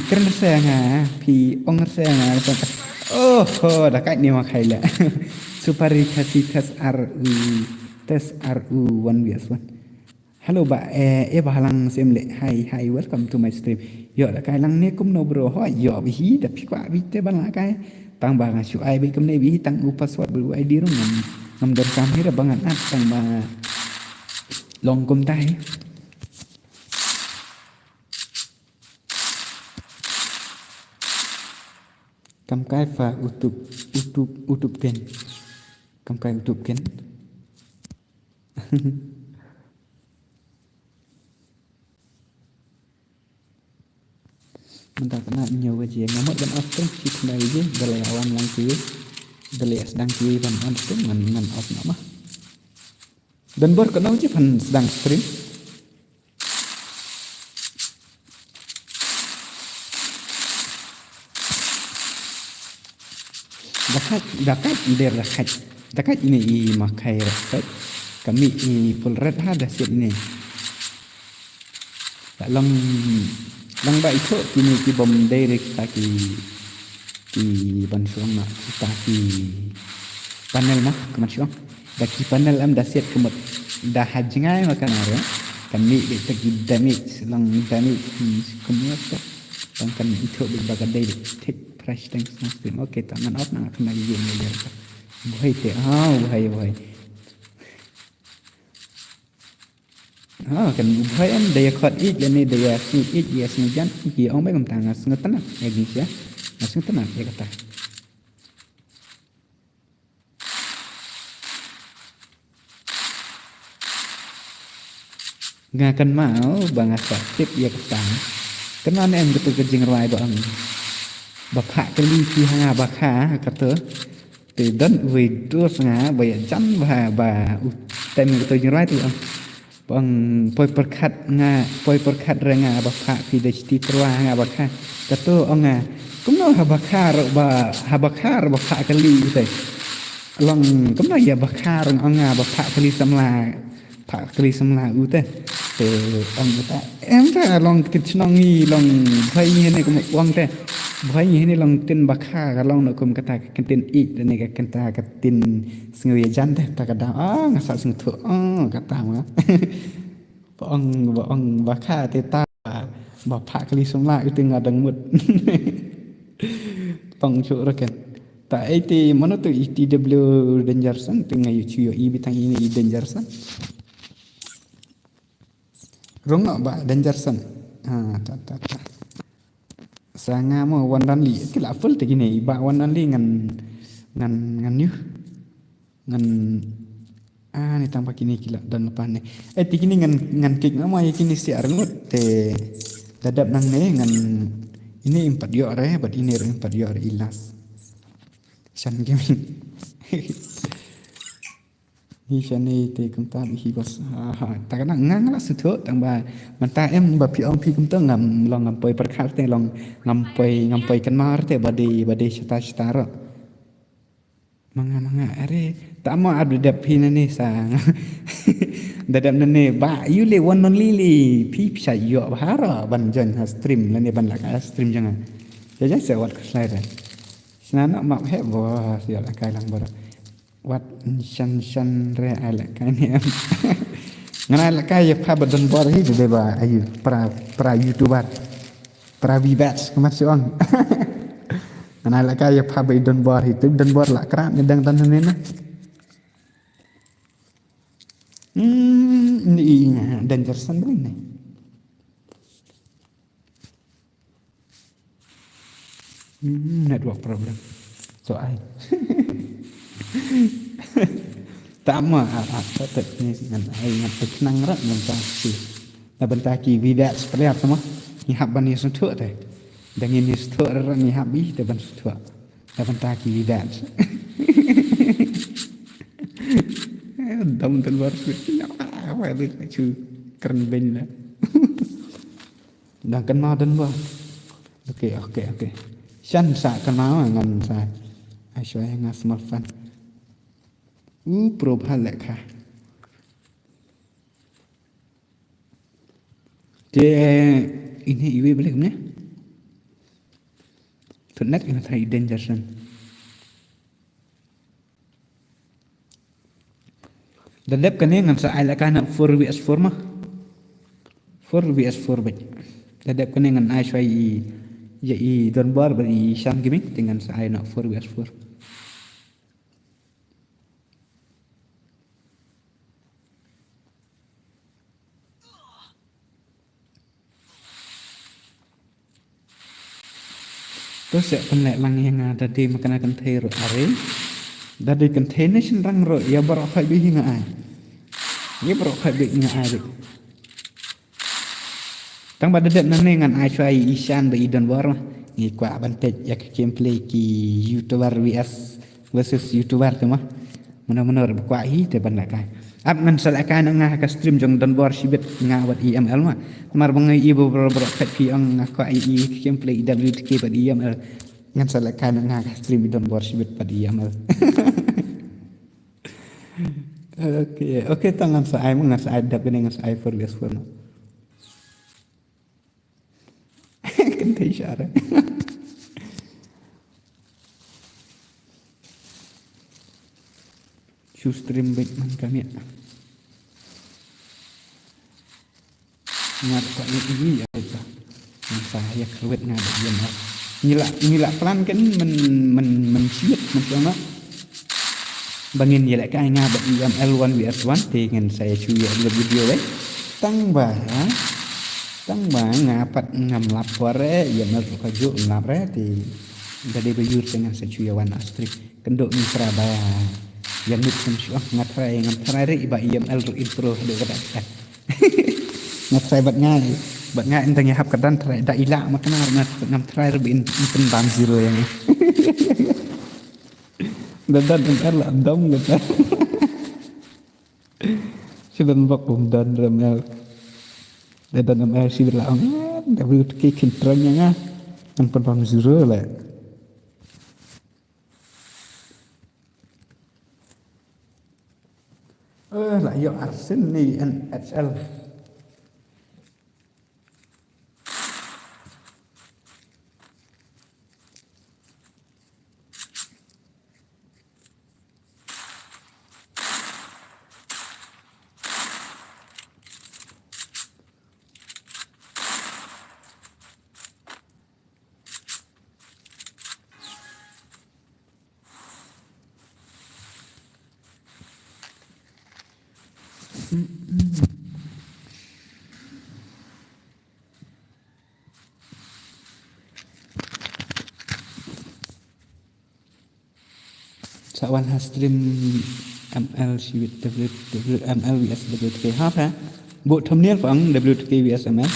keren saya nga pi ong saya nga dah kat ni makai la supari kasih tes RU 1 hello ba bahalang semle hi welcome to my stream yo dah kai lang ni kum no bro ho yo bi da pi kwa bi te ban la kai tang ba nga shu ai bi kum ne bi tang u password bu ID rum ngam dar kam hira bangan at tang ba long kum tai kam kai fa utup ken kam kai utup ken Mentah kena nyawa je ngamuk dan after kita dari je dari awan lang kiri dari sedang kiri ban on stream ngan off nama dan baru kena je pan sedang stream dekat ini i makai rakat kami i full red ada set ini lang ba itu kini ki bom direct ta ki ban suang na ta ki panel mah keman suang da ki panel am da set kemut da hajngai makan are kami kita ki damage lang damage kemut lang kan itu baga direct take fresh thanks stream okay tangan off nang akan lagi game ya boy te boy kan boy am daya khot ik le ni daya sni ik ya sni jan ki ong bai kam tang sni tanah ya gis ya sni tanah ya kata ngakan mau bangasa tip ya kata kenapa em betul kejing rai bang bapak kali ki ha bakha kata te dan we dos nga ba chan ba tem to rai tu bang poi perkhat nga bapak pi de sti trwa nga bakha kata nga kumno ha bakha bapak kali te long kumno ya bakha nga bapak kali samla u te ta em ta long kit nong ni long phai ni ko wang te Buhay ini long tin bakha ka long no kum kata kentin ik dan ka kenta katin sngwe jan teh ta kada ngasa sing thu kata ma bong bakha te ta ba pha kali somla itu ngadang mut tong chu ra ken ta iti mana tu TW Dangerson tu ngai chu yo i bitang ini Dangerson rong ba Dangerson ta Sanga mo wan dan li kila full te gini ba wan dan li ngan yu ngan ni tampak kini kila dan lepan ni ti kini ngan kik nama ya kini si arngut te dadap nang ne ngan ini 4 yo re bat ini re 4 yo re ilas san gaming hi san ni te kum ta hi bos ta kana ngang la su tho tang ba man ta em ba pi ong pi kum ta ngam long ngam poi perkhat te long ngam poi kan mar te bade cita ro manga are ta ma adu dap pi ni sang dadap nane ba you le one only li pi psa yo bahara ban jan ha stream lane ban la stream jangan ya se wat slide sana mak he bo sia la kai lang bara wat shan re ala kai ni ngana la kai ya pa badon bor hi de ba ayu para youtuber para vibats kemas on ngana la kai ya pa badon bor hi tu don bor la kra ngedang tan ne na ni danger sandring ni network problem so ai tama tetap ni ngan ai ngan tenang rat ngan ta si na benta ki vida seperti apa mah ni haban ni sutu teh dengan ni sutu rat ni habi te ban sutu na benta ki vida dom ten baru apa itu cu keren ben lah dan kenal dan bah oke shan sa kenal ngan sa ai ngas smartphone profile lek kah je ini iwi balik ni tunak ini tadi danger san dadap kan ngan sa ai lek kana 4vs4 mah 4vs4 baik dadap kan ngan ai swai ya i don bar bari sham gaming dengan sa ai nak 4vs4 terus ya penlek lang yang ada di makanan container are dari container senrang ro ya barok hai bi hinga ai ya barok hai bi hinga ai tang bada det nang ngan ai chai isan bi don war ni kwa bantet ya gameplay ki youtuber vs versus youtuber tu mah mana kwa hi te ban lakai ap ngan salakan nga ka stream jong don war sibet nga wat IML mah mar bangai ibu bro kat pi ang ko ai gameplay WTK pad IML ngan salakan nga ka stream don war sibet pad IML oke tangan sa ai ngan sa ai dap ngan sa ai for this for no kan te isyara stream baik man kami ngat kok ini ya itu yang saya keluar ngada dia mah nyila pelan kan men siap macam bangin nyila ka ngada IML 1vs1 dengan saya cuy video tang ba ngapat ngam lapor ya mer ko ju lapre ti dari bejur dengan saya cuy wan astri kenduk ni Surabaya yang bukan syuah ngatrai ri ba IML ru intro de kata ngatrai bat ngai entang ya hap kadan trai da ila makna ngam trai ru in ban zero yang dan la dom kata siban bak dan ramel dan ramel si la da bu ke kintranya nga an ban zero la lại do Arsenal NHL Sawan ha stream ML ชีวิต ML vs WTK ฮะฮะบุตรทำเนียบของ WTK vs ML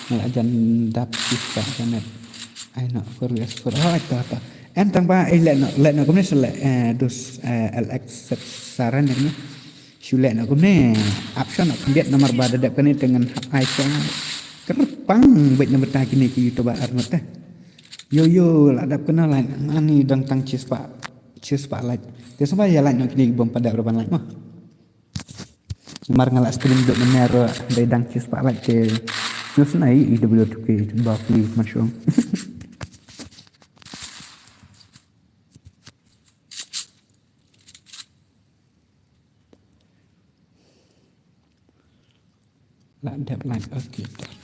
นั่นอาจารย์ดับจิตตะกันเนี่ยไอ้เนาะ for vs for ไอ้ต่อem tăng ba ai lệ nó cũng nên sẽ lệ dus LX saran ini siu lệ nó cũng nên option nó không biết nomor pada dap kan dengan iPhone kerpang baik nomor tag ini ke YouTube arnot yo lah dap kenal lain ani dang tang cheese pak like dia sampai ya lain kini bom pada berapa like mah mar ngalak stream duk mener dari dang cheese pak like ke nus nai IW2K bakli masyong lah dap like okey dah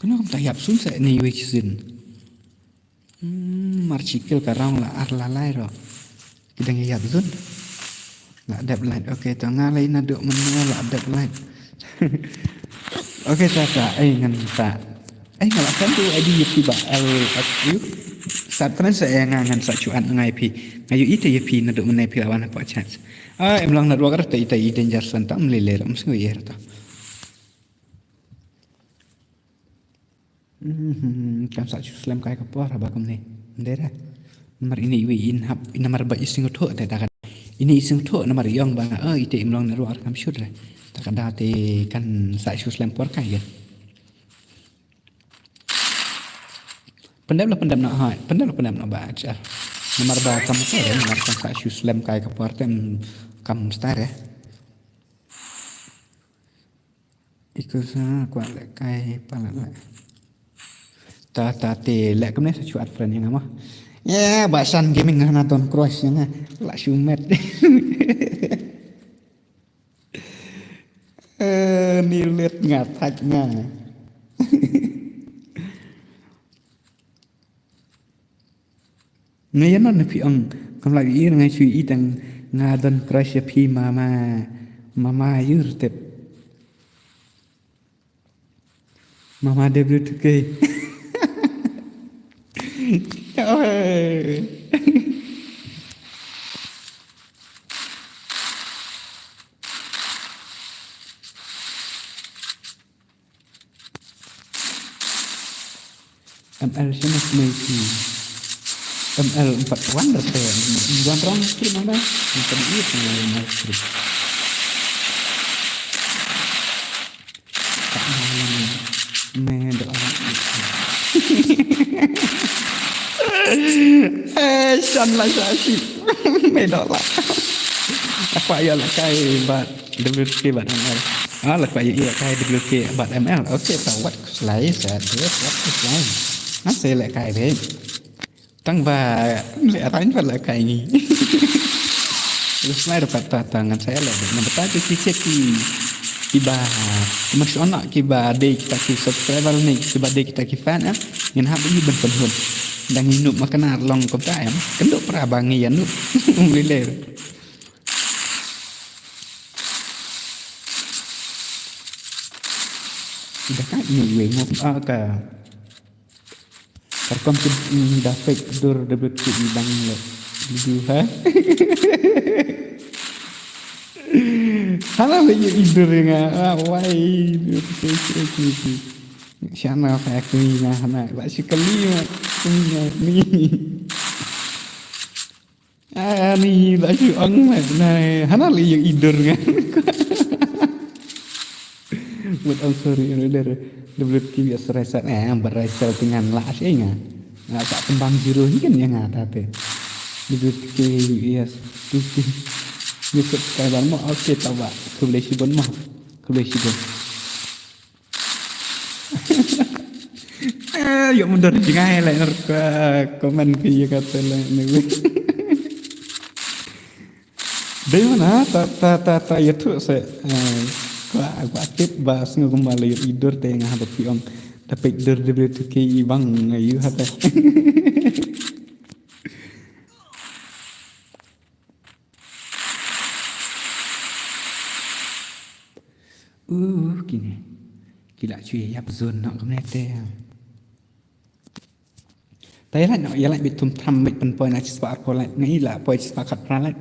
kenapa tak yap sun sa ni which sin marchikil karang la ar la lai ro kidang yap sun la dap like okey to ngalai na duk menua la dap like okey ta ai ngan ta ai ngalak kan tu ID tiba LXU saat kan saya ngan sa cuan ngai pi ngayu ite pi na duk menai pi lawan apa chance em lang na dua kar ta ite danger san ta mlele ram su yer ta kam sa chu slam kai kapor ba kam ne ndera nomor ini wi in hab in nomor ba ising tho ta kan ini ising tho nomor yong ba ite em lang na dua kam shoot le ta kan da te kan sa chu slam por kai ya pendam nak hai pendam nak ba cha nomor ba kam sa nomor kam sa chu slam kai kapor tem kam star ya ikut sa kwa le kai pala le ta te lek kemne sacuat friend yang mah ya bahasan gaming nganaton cross yang la shumet ni lihat ngataknya ngay nó phi ông còn lại ý ngay suy ý tăng nga don crush phi mama yur tep mama WTK ML sini semisi ML 4 wonder ten jangan rong stream mana bukan itu ML stream tak malam medok Sean lah Syashib medok lah aku ayah lah kai bat WK bat ML lah aku ayah kai WK bat ML okey tak what slide saya what slide saya lại kai đấy tăng và lẽ đánh vật lại kai ni slide dapat tangan saya lah nombor tadi cek kiba masyaallah kiba day kita ki subscriber ni kiba day kita ki fan yang hab ini ben dan hidup makan long kom ta em kenduk pra bangi ya nu lele sudah kan ni ngop ka terkom dapat dur WT bang le du ha Salah lagi tidur nga wai siapa fakir na ba si kalima ni ni ba si ang na hana lagi tidur nga buat ang sorry dari WT biasa reset bereset dengan lah sih nggak tak tembang jero ni kan yang ada teh WT yes ni subscriber mo okey tawa kubleshi bon yuk mundur jangan lah komen ke kata lah ni dari mana ta ya tu saya aku aktif bahas kembali tidur tengah ada pion dapat tidur WTK bang ayu hata kini kila cuy ya zon nak kena teh tay lại ya lại bị thum tham bị pen poi na cispa ar poi ngai la poi cispa khat pra lại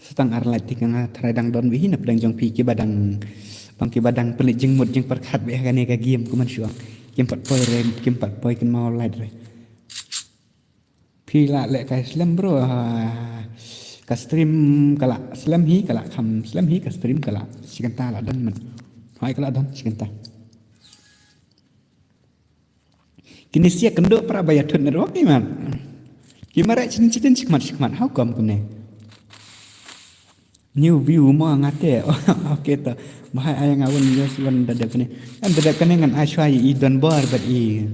setang ar lại tikang thrai dang don wi hinap dang jong pi ki badang bang ki badang pelit jeng mut jeng perkhat be ga ne ga game ku man shuang game pat poi rem game pat poi kan mau lại rồi pi la le kai slam bro ka stream kala slam hi kala kham slam hi ka stream kala sikanta la dan man hai kala dan sikanta kini sia kendo para bayar thun ro ki man kimara chin chin chikmat how come kune new view mo ngate okay ta mahai ayang awon yes wan dadak kene an dadak kene ngan ashwai I don bor but I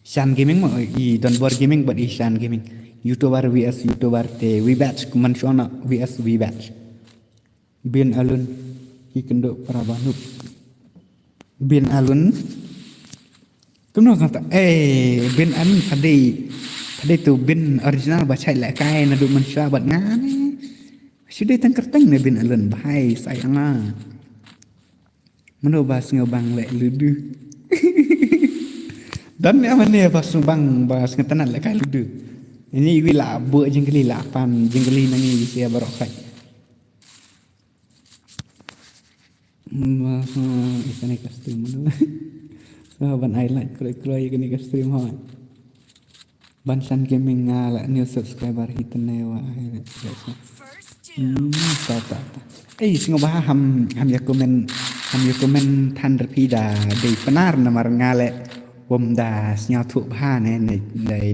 Shan Gaming mo I don bor gaming but I Shan Gaming YouTuber vs YouTuber te we batch kuman shona vs we batch bin alun I kendo para banuk bin alun kumno kata bin alun tadi tu bin original baca lại kai na du man sha bat ngane sudah tangkerteng na bin alun bahai sayanga mano bas ngobang le ludu dan me amane bas bang bas ngetanan le kai ludu ini wila bu jengkeli lapan jengkeli nangi sia barok kai ikane custom mano ban highlight kroy ikane custom ha ban Shan Gaming ngala new subscriber hitne wa First doom. ta singo bah ham ya komen than repida de panar na mar ngale wom da snya thu bha ne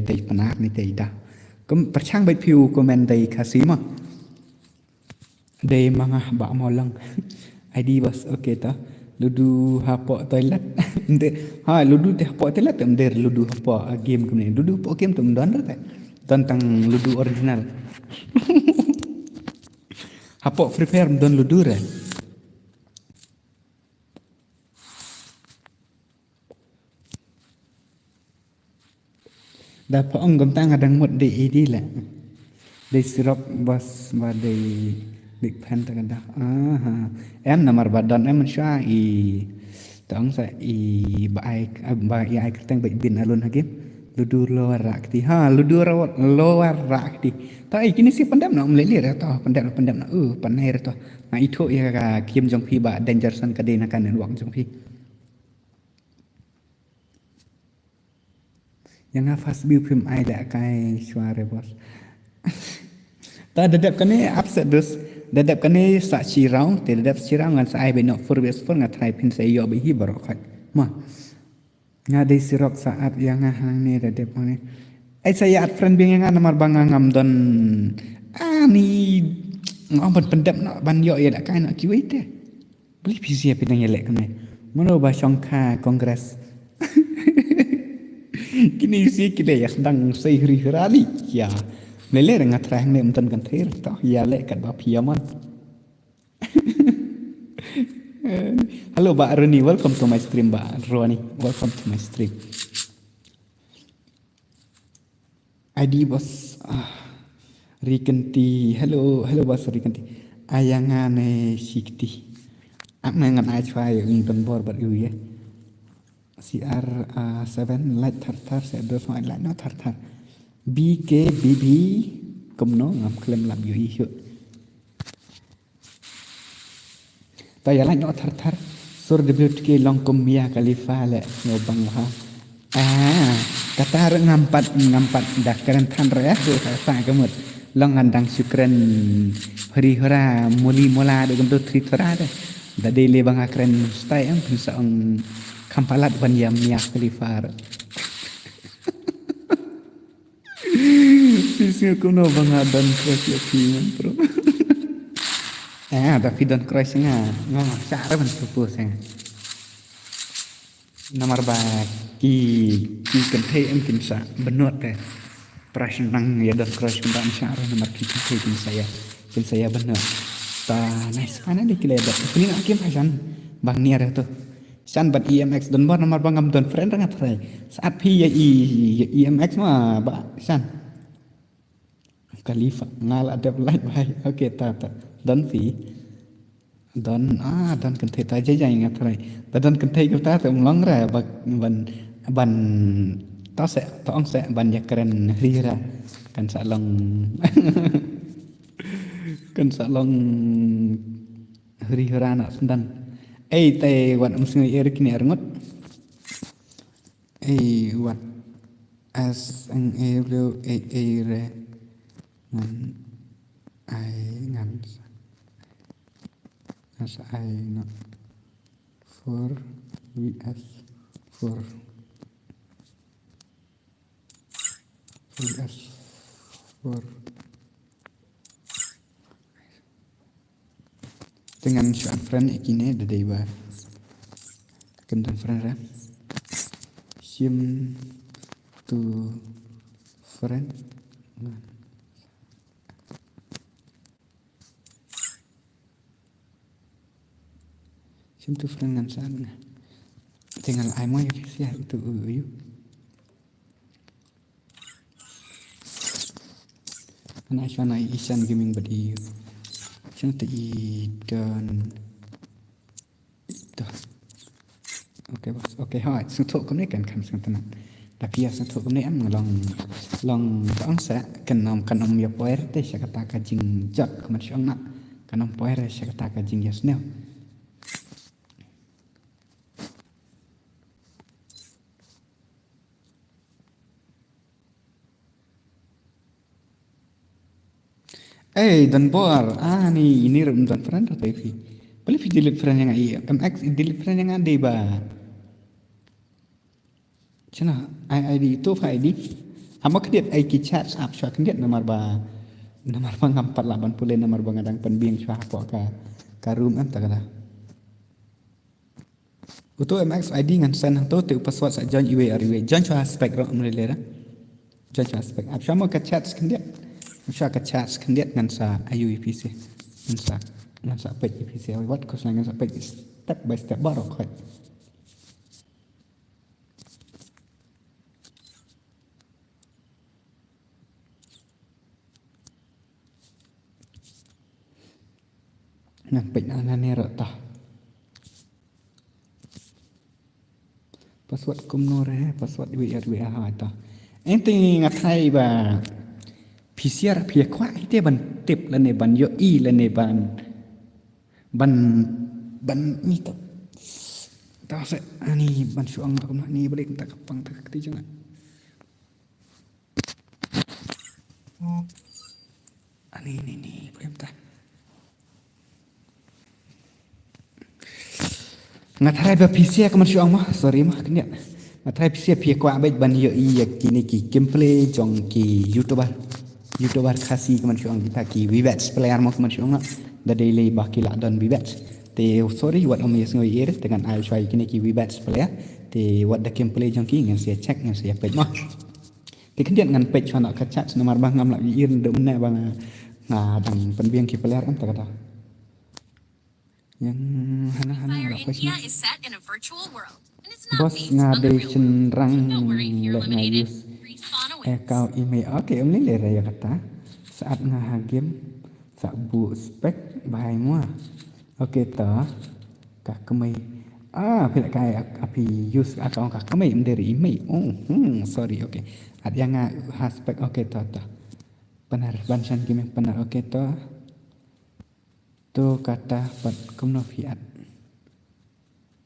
de panar ni de da kum perchang bai piu komen de kasima de manga ba molang ID bas okay ta ludu hapo toilet de ha ludu de hapo toilet tem der ludu hapo game kumne ludu po game tum don ta tentang ludu original hapo free fire don ludu re da po ong gam tang adang mot de idi la de sirop bas ba de big fan ta kada em namar badan em sha I tong sa I ba ai tang ba bin alun hakim ludu lower rakti ha ludu lower rakti ta kini si pandam na umleli re to pandam na panai re to na itu ya ka kim jong pi ba danger san ka de na kan wang jong pi yang fast view film ai da kai suara bos ta dadap kane upset dus dadap kane sa chirau te dadap chirau ngan sa ai be no for bes for ngat trai pin sai yo be hi barok ma nga de sirok saat yang hang ni dadap ne ai saya at friend bing yang namar bangangam don ani ngom pendap no ban yo ya da kai no kiwi te beli pisia pinang yelek kane mono ba songkha kongres kini si kile ya sedang sehri rali ya lele ngat rang ne mten kan ther to ya le kat ba piaman hello ba Roni welcome to my stream ba Roni welcome to my stream ID bos Rikanti hello bos Rikanti ayangane sikti ngan ai chwai ung ton bor bar yu ye CR7 light thar sẽ đưa phải lại nó thar BKBB cùng nó ngầm klem làm gì hiệu ta ya lại nó thar sur WTK long kumia Khalifa le no bang ha kata ngampat dak keren than re ta kemut long andang sukren hari hara muli mola de gam do tri thara de da de le bang akren stai ang bisa ang kampalat ban yam miak Khalifa sisi kuno bang adan crush ya piman bro tapi don crush nga cara ban propose nomor ba ki kenthe em kin sa benot te prashan nang ya don crush kan cara nomor ki kenthe kin saya benot ta nice mana dikile da ini nak kim hasan bang ni ada tu san bat EMX don bar nomor bangam don friend rangat rai saat pi ya EMX mah ba san Khalifa ngal ada light bai okay ta don fi don kan thei ta jai ngat rai ta don kan thei ta ta long ra ban ta sẽ ta ong sẽ ban ya keren ri ra kan sa long kan sa long ri ra na sendan te wat sing erik ni arngot wat as ang re ngan ngan as no for vs for vs for dengan syuan friend ikine de deba kendan friend ra sim to friend sim to friend ngan san tinggal ai mo ya itu yu ana syana isan gaming badi Chẳng tự đơn ok hỏi sự thụ cũng nên cần khám sang tân đặc biệt sự thụ cũng nên em lòng ông sẽ cần ông nhập poer để sẽ kata kajing jat kemat siang nak cần ông poer sẽ kata kajing yes neo dan bor ni ini rum dan friend atau ifi boleh delete friend yang ai mx delete friend yang ada ba cina id itu fa id ama kediat ai ki chat app swa kediat nomor ba ngam 480 nomor ba ngadang penbiang swa apa ka room am ta kata uto mx id ngan san to te password sa join iwe ariwe join swa spec ro amrele ra join swa spec app swa mo ka chat kediat Saya ke chat kendiat ngan sa ayu IPC ngan sa page IPC wat ko sa ngan sa page step by step baru koi ngan page na nero ta password kumnore password WR ha ta ente ngatai ba PCR pia kwa ite ban tip la ne ban yo i la ne ban ni to ta se ani ban suang ko ni balik tak kapang tak ti jangan ani ni boleh tak ngatai ba PCR ko man suang mah sorry mah kenya ngatai PCR pia kwa baik ban yo i kini ki gameplay jong ki YouTuber khasi keman syuang kita ki wibets player mo keman syuang da daily baki la don wibets te sorry what om yes ngoi er dengan ai choi kini ki wibets player te what the gameplay jong ki ngan sia check ngan sia page mo te kendian ngan page chana ka chat nomor bang ngam la ir de mena bang dang penbiang ki player am ta kata yang hana la ko sih bos ngade cenrang le ngayus account email okay om ni le ya kata saat ngah game sak bu spek bahai mua okay ta ka kemai pila kai api use account ka kemai dari email sorry okay ada yang aspek okay ta benar bansan game benar okay ta tu kata pat kumno fiat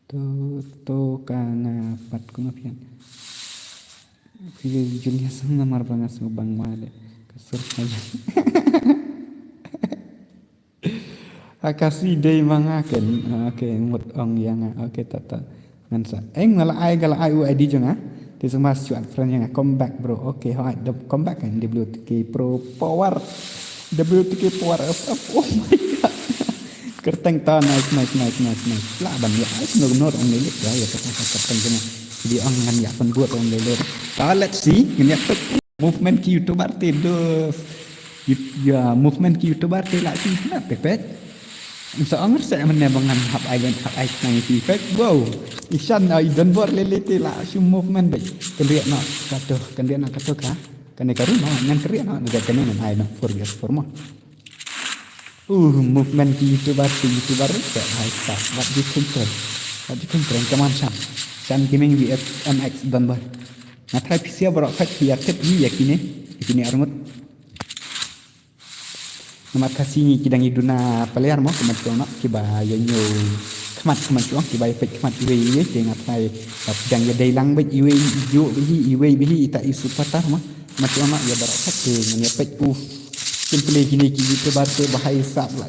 tu kana pat kumno fiat Pilih Julia sama marbangan subang male kasur saja. Akasi day mangaken okay mut ong yang okay tata ngansa ngala ai ID jonga ti semas cuat friend yang come back bro okay hai come back kan WTK Pro Power WTK Power oh my god kerteng ta nice lah ban ya no ong ni ya kata kerteng jonga jadi orang ngan ya buat orang lele. Let's see, ini apa movement ki YouTuber tidur. Ya movement ki YouTuber tidak sih nak pepet. Seorang saya menebangan hab agen hab aik nang ki pepet. Wow, isan ai dan buat lele tidak sih movement baik. Kendiak nak kata kah? Kene karu nak ngan keriak nak negara kene ngan ai nak for more. movement ki YouTuber tak hai tak wat di kunter kaman chan gaming vs MX Donbor ngathai pisia borok khat pia tep ni yakini armut nama kasini kidang iduna player mo kemat kona kiba yanyo kemat chuang kiba pek kemat iwe te ngathai dang ya dailang bet iwe bihi ita isu patah mo macam ya borok khat te ngene pek simple gini kita baca bahasa lah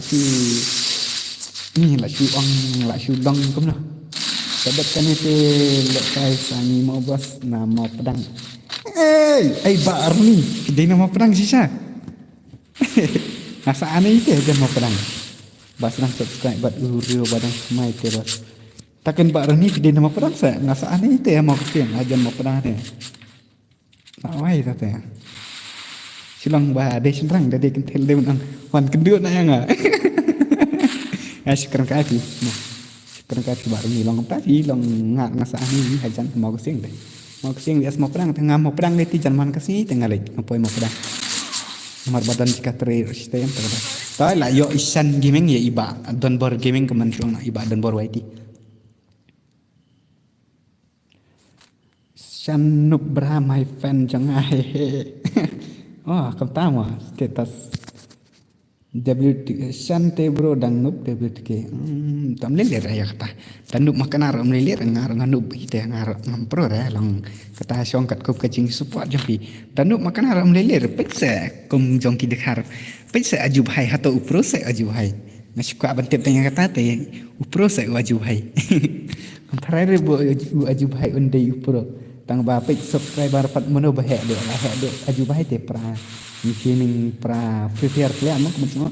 ni lah ong lah dong kum lah sebab kan itu lekai sani mau bos nama pedang bar ni dia nama pedang sisa nasa aneh itu aja mau pedang bas nang subscribe buat uru badang semai terus takkan bar ni dia nama pedang saya nasa aneh itu ya mau kesian aja mau pedang ni tak wai tak ya silang bah ada senang dari kental dia menang wan kendut nak yang sekarang kaki sekarang kaki baru ni long tapi long ngasa ni hajan mau kesing dia semua pedang tengah mau pedang ni ti jangan kasih tengah lagi apa mau pedang nomor badan jika terus yang terus tahu lah yo isan gaming ya iba Donbor gaming kementerian iba Donbor YT Shanuk Brahma fan jangan oh pertama status WTK Shante bro dan noob WTK tam lelir ya kata dan noob makan arang lelir ngar noob itu ngar pro ya lang kata songkat kop kacing support jampi dan noob makan arang lelir peksa kum jongki dekar peksa aju bahai atau upro saya aju bahai nasi kuat bantep tanya kata te upro saya aju bahai antara ribu aju bahai undai upro tang bapik subscriber pat mono bahek do aju bahai te pra gaming pra free fire play amok semua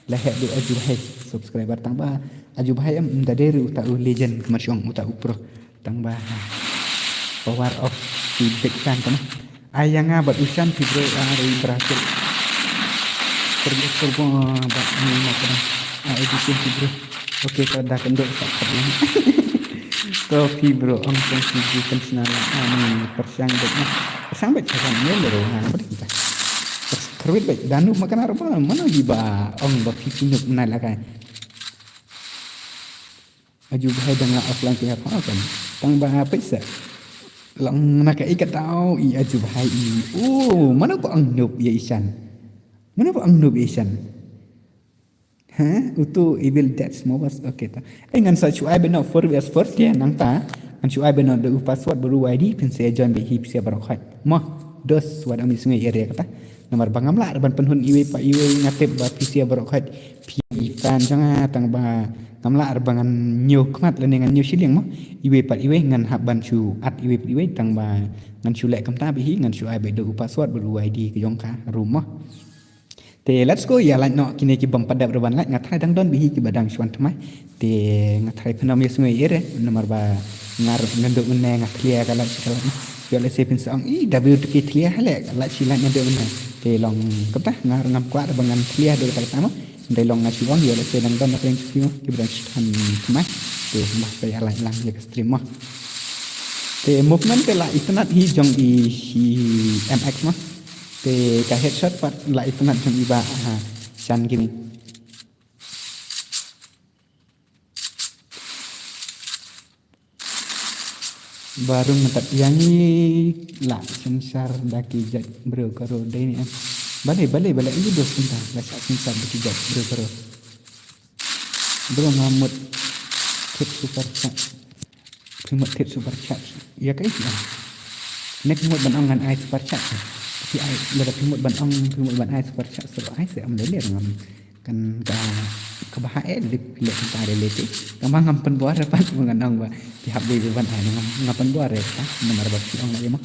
lahek do aju bahai subscriber tang ba aju bahai am daderi uta legend kemasiong uta upro tang ba power of the big fan kan ayanga bat usan fibro ari berhasil pergi serbo ba ni makan edition fibro oke kada kendok tak kadang Kopi bro, om konsumsi kenal ani persang bet jangan nyelero apa kita kerwit bet danu makan apa mana diba om bapi pinuk menalakan aju bahai dengan offline pihak apa kan tang bah pesa lang nak ikat tahu i aju bahai mana po ang noob ya isan mana po ang noob isan Utu evil dead semua was okay ta. Ngan sa chuai beno for vs first ya nang ta. Ngan chuai beno de password baru ID pin saya join be hip sia barok khat. Mo dos wad ami sungai area kata. Nomor bangam la ban penhun iwe pa iwe ngatep ba sia barok khat. Pi fan janga tang ba ngamla bangan nyu kmat le ngan nyu siling mo. Iwe pa iwe ngan hab ban chu at iwe tang ba ngan chu lek kam ta be hi ngan chuai be de password baru ID ke jongka rumah. Te let's go ya like no kini ki bam padap reban like ngathai dang don bihi ki badang swan thamai te ngathai phenom yes ngai ere nomor ba ngar nganduk ne ngaklia kala sikala yo le sepin sang WTK clear hale kala sila nganduk ne te long kapta ngar ngam kwa bangan clear do kala tama dai long ngasi wong yo le se dang don na peng ki badang stan thamai te mas saya like lang ya stream mo te movement te la itnat hi jong i MX mo te ka headshot pat la itu nak jom iba chan gini baru mentat yang ni la sensar daki jat bro karo dai ni balik ini dos tentang la sensar daki jat bro ngamut kit super chat ya kai nek mut banangan ai super chat thì ai là phimut ban ai super chat so ai sẽ am le ngam kan ka bahae le ta le te kamang ngam pen buar pat menganang ba di hab de ban ai ngam ngapan buar ta nomor ba si ong la yema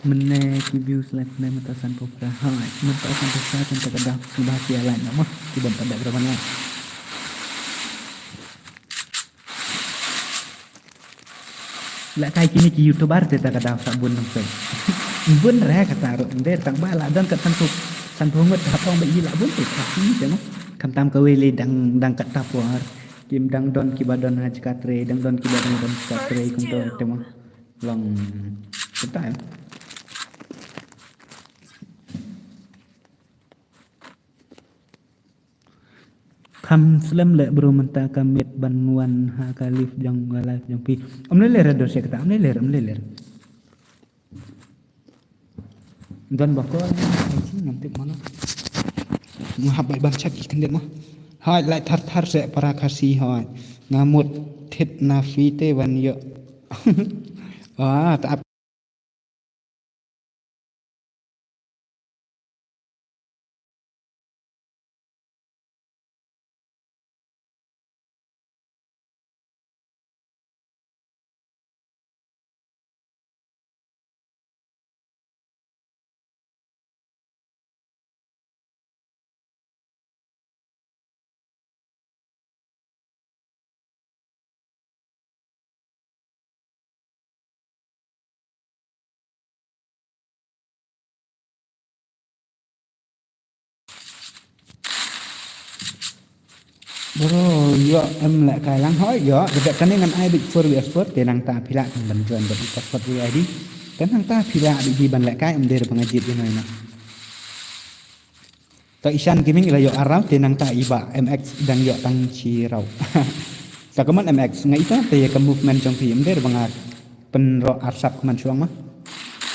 Mene view slide mene matasan popra. Hai, matasan popra kan terkadang sudah sialan nama. Tiba pada geraman lain. Lah kai kini ki youtuber te terkadang sabun nampai. Bun reh kata ro der tang bala dan kat san pungut hapong ba ila bun te tapi jamo. Kam tam ka wele dang kat tapuar. Kim dang don kibadon ha cikatre dang don kibadon don cikatre kum to temo. Long kita ya. Kam slam le bro menta kamit banwan ha kalif jang live jang pi amle ler do sekta amle ler dan bako ai nanti mana ngahap bai baca ki kendet mah hai lai thar se para khasi hai ngamut thit nafi te wan yo ta bro yo em lại cài lăng hỏi yo dekat kan dengan ai big for we expert tenang ta pila kan bantuan bagi passport we ID tenang ta pila di ban lại kai em der pangajit ni na ta isan gaming la yo arau tenang ta iba MX dan yo tang chi rau sakaman MX ngai ta te ka movement trong phi em der banga pen ro arsap man suang mah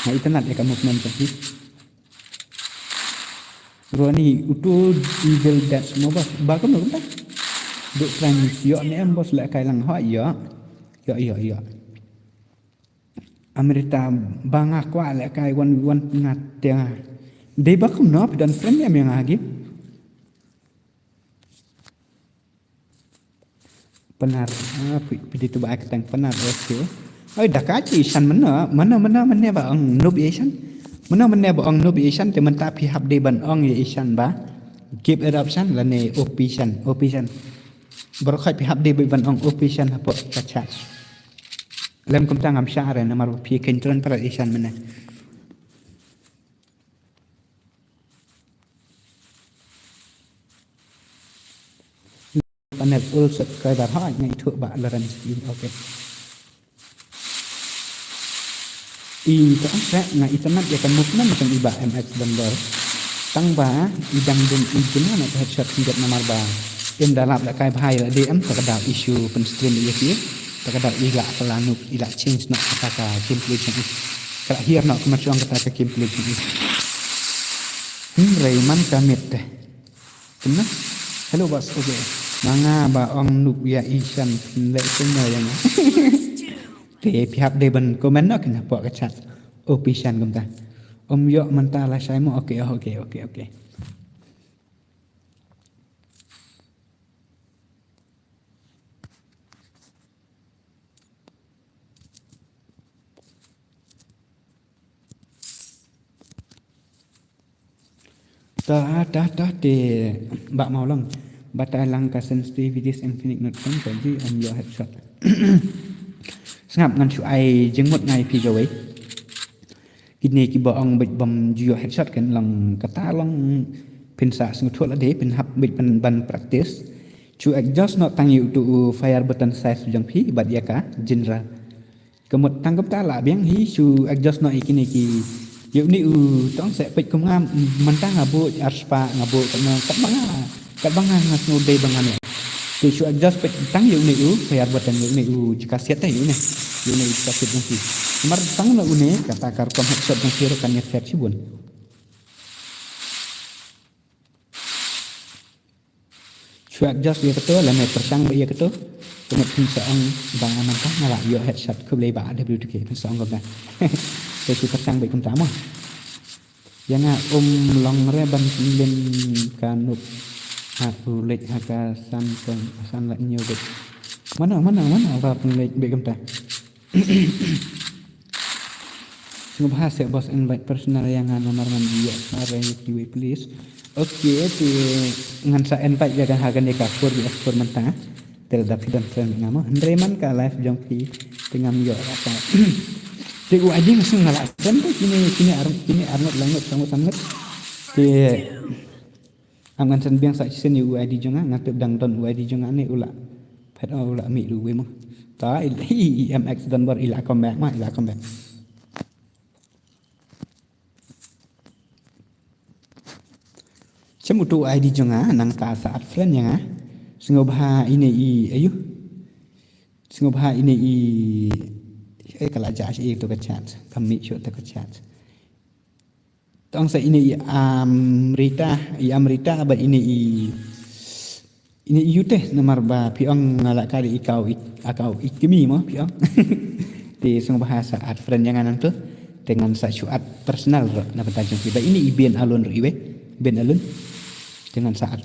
ngai ta nat ka movement trong phi bro ni utu evil dash mo ba ka no ta được làm yo ni em bos lại cài lăng hỏi yo Amerika banga kwa lại cài wan ngat tia de ba kum no dan friend em yang agi benar pidi tu ba tang benar oke oi dakachi san mana ba ang no biasan mana ba ang no biasan te menta pi hab de ban ong ye isan ba keep adoption la ne operation berkhai pihak di ban ong operation apa kaca lem kum tangam syahre namar pi kentron para isan mana panel full subscriber ha ngai thu ba laran screen okay i ta sa ngai internet ya kan movement macam iba MX bandar tang ba idang dum iduna na headshot singkat namar ba em dalam la kai bhai la DM terkadang isu pen stream ia kia terkadang ila pelanuk ila change nak kata gameplay ni kalau here nak kemajuan kata gameplay ni Rayman kamit deh kena hello bos okay manga ba ong nup ya isan le semua yang pihak de ban komen nak kena buat kechat opisan kumta yo mentala saya mau okay dah de bak mau lang batai lang ka sensitivities infinite not kan jadi on your headshot ngap ngan chu ai jengmot ngai pi gawai kini ki ba ong bit bam ju headshot kan lang kata lang pensa sing thua la de pen hap bit ban practice chu adjust not tang you to fire button size jang pi bat ya ka general kemot tangkap ta la biang hi chu adjust not ikini ki yu ni tong se pit kum ngam mentang ngabu arspa ngabu kat banga ngas no de bangan thì chu adjust pit tang yu ni fire button yu ni jika siat yu ni jika siat nanti mar tang na une kata kar kom headshot nang kiro kan net sibun chu adjust ya keto la me persang ya keto kemet pinsang bang amantah ngala yo headshot ku le ba WTK pinsang gom na te su persang bai kum tama yang long reban len kanup aku lek haka san la nyo bet mana ba penlek bai kum ta Singapura saya bos invite personal yang nomor dia are you please. Okay, thì ngăn sa invite dia kan hagan deka for mentah. Tel dapat dan friend ngamo. Ndreman ka live jong pi tengam yo apa. Ti u aji ngasung ngala kan kini arnot langot sangat. Ti angan san biang sa sen u id jonga ngatep dang don u id jonga ne ula. Pet ula mi lu we mo. Ta mx dan bar ila comeback ma ila comeback. Cuma tu ID jonga nang ta saat friend yang Singapura ini ayu Singapura ini kalau jah itu kecat kami shoot kecat tong saya ini Amerika abad ini teh nomor ba piong ngalak kali ikau ikimi mo piong di Singapura saat friend yang nang tu dengan saat personal nak bertajam kita ini ben alun riwe ben alun dengan saat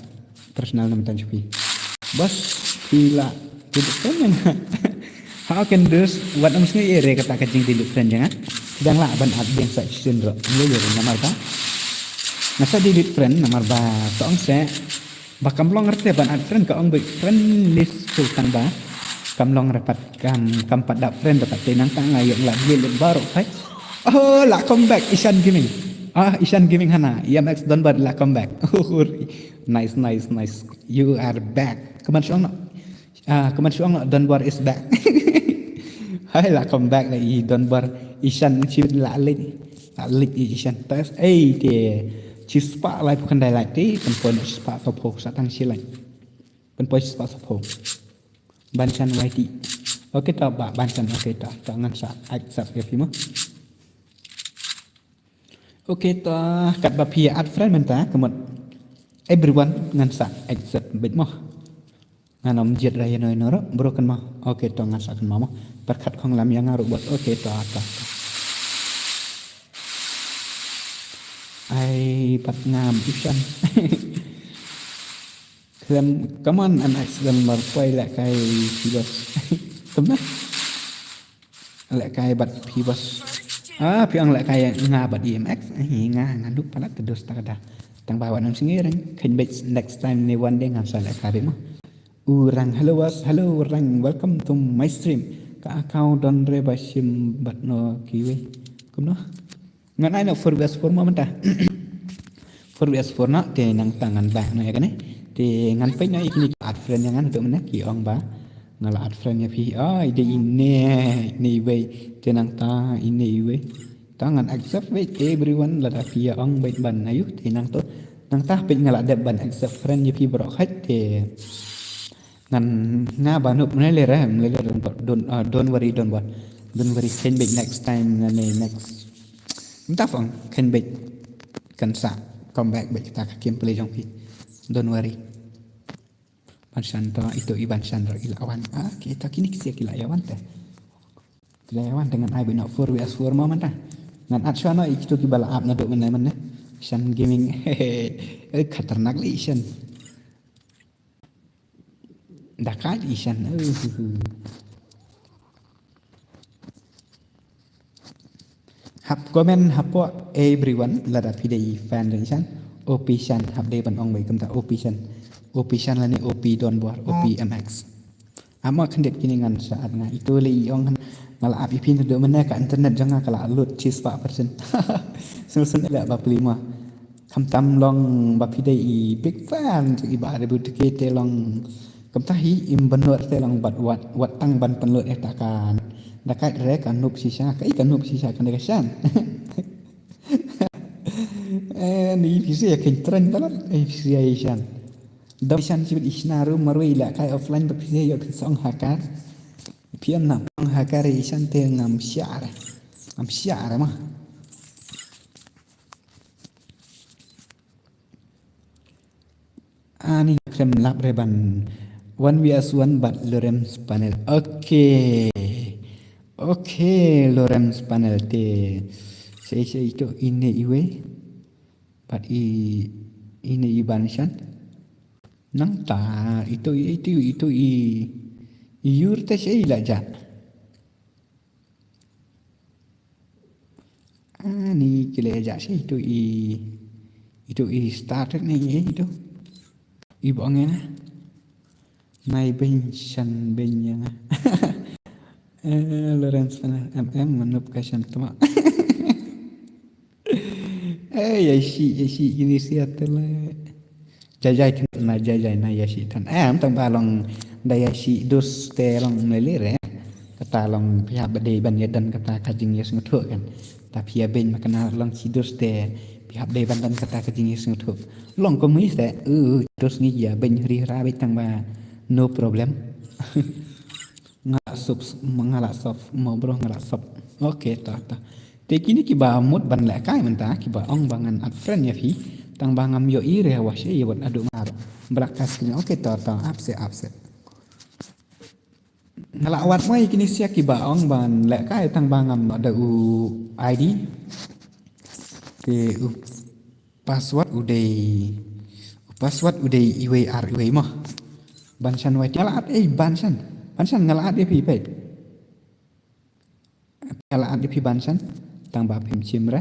personal nak bertajam bos gila tidak kan how can this what am sini ere kata kacing tidak friend jangan sedang lah ban ad yang saya sendro mulai dari nomor ba masa delete friend nomor ba tong saya bakam long ngerti ban ad friend ka ong friend list sultan ba kam long rapat kam pada friend dapat tenang tang ayat lah dia baru hai oh lah come back Ishan Gaming hana EMX don bad lah come back nice you are back Kaman syong Dunbar is back. Hai lah come back lagi Dunbar Ishan chip lalik Ishan tes dia cispa lai bukan dai lai ti penpon cispa sopo satang silai penpon cispa sopo bancan YT oke tak ba bancan oke tak tangan sa accept ya fimo oke tak kat ba pia ad friend menta kemot everyone ngan sa accept bet mo nganom jet raya noy noro broken mah oke to ngasakan mama berkat kong lam yang ngaru bos oke to apa ai pat ngam Ishan come on anak sedang berpuai lek kai pibos kemana lek kai bat pibos piang lek kai ngabat EMX nganduk palat terus tak ada tang bawa nam singireng kan next time ni one day ngam sa lek kai mah Urang hello orang welcome to my stream ka account don rebashim but no kiwi kumno nganai no for best for moment for best for na te nang tangan ba no ya kan te ngan pe no ikni ad friend yang tu mana ki ong ba ngala ad friend ya pi ide ini we te nang ta ini we tangan accept we everyone la pi ong bait ban ayu te nang to nang ta pe ngala deb ban accept friend ya pi bro khat te ngan nga banup mele don't worry can be next time next entah fong can be kan sa come back kita game play jong pi don't worry pansan to itu iban sandro ilawan kita kini kilayawan teh kilayawan dengan ai bina 4vs4 moment dah ngan atsana itu kibala up na do mana Ishan Gaming khatarnak li Ishan Dakat Ishan hap komen hapo everyone lada pidai fan dari Ishan OP Ishan hap day ban ong bai kamta OP Ishan lani OP don buat OP MX ama kandet kini ngan saat nga itu li ong ngala api pin tu mana ka internet jangan kala load cheese 4% sun la ba lima kam tam long ba pidai big fan iba ada butuh long Kamtahi imbanur telang bat wat tang ban penlut etakan dakat rek anup sisa kai kanup sisa kan dekan ni visi ya kentren talat visi Ishan Ishan sibit isnaru marui la kai offline ba visi yo song hakar pian nam hakar Ishan te ngam syara mah ani krem lap reban 1vs1 but Lorentz panel. Okay, Lorentz panel te. Saya itu ini iwe, but ini ibanshan. Nang ta itu iur te saya ilaja. Ni kile aja sih itu started nih itu ibu angin nai bensan benyang Lawrence mana menup kasan tuma ya si ini siapa lah jajai kena jajai na ya si tan tang balong daya si dos te long melir kata long pihak badai ban dan kata kajing ya sengutuk kan tapi ya ben makana long si dos te pihak badai ban dan kata kajing ya sengutuk long komunis te dos ni ya ben ri ra tang ba no problem ngalak sop mengalak sop mau bro ngalak sop oke ta te kini kiba mut ban la kai menta kiba ong bangan at friend ya fi tang bangam yo ire wa she yo adu mar brakas kini oke ta upset ngalak wat mai kini sia kiba ong ban la kai tang bangam ada u id te u password uday iwr iwe mah bansan wa ngalaat bansan ngalaat dia pi pe ngalaat dia pi bansan tang ba phim chim ra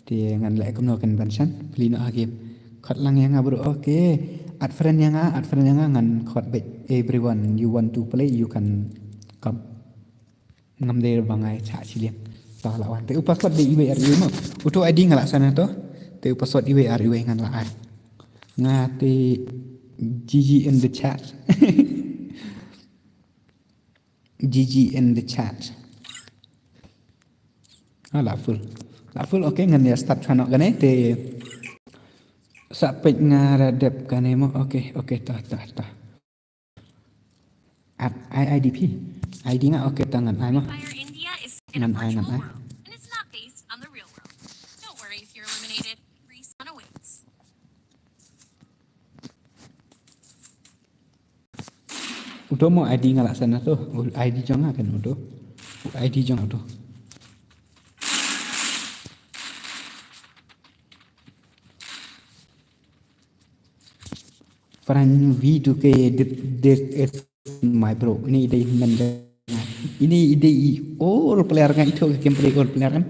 ti ngan le kum no kan bansan plino agim khot lang yang abru oke at friend yang ngan khot be everyone you want to play you can come ngam de bangai cha chiliam ta lawan te upasot de iwr iwe mah uto id ngalak sana to te upasot iwr iwe ngan laat ngati GG in the chat GG in the chat full oke ngan ya start channel gane te sapet ngaradep gane mo oke ta at IDP ID nga oke tangan ai mo Empire India is in a ngan ai virtual world, and it's not based on the real world. Don't worry if you're eliminated. Respawn awaits. udo mo ID ngalak sana tu ID jong kan udo ID jong udo Fran video ke this is my bro ini ide all player kan itu game play all player kan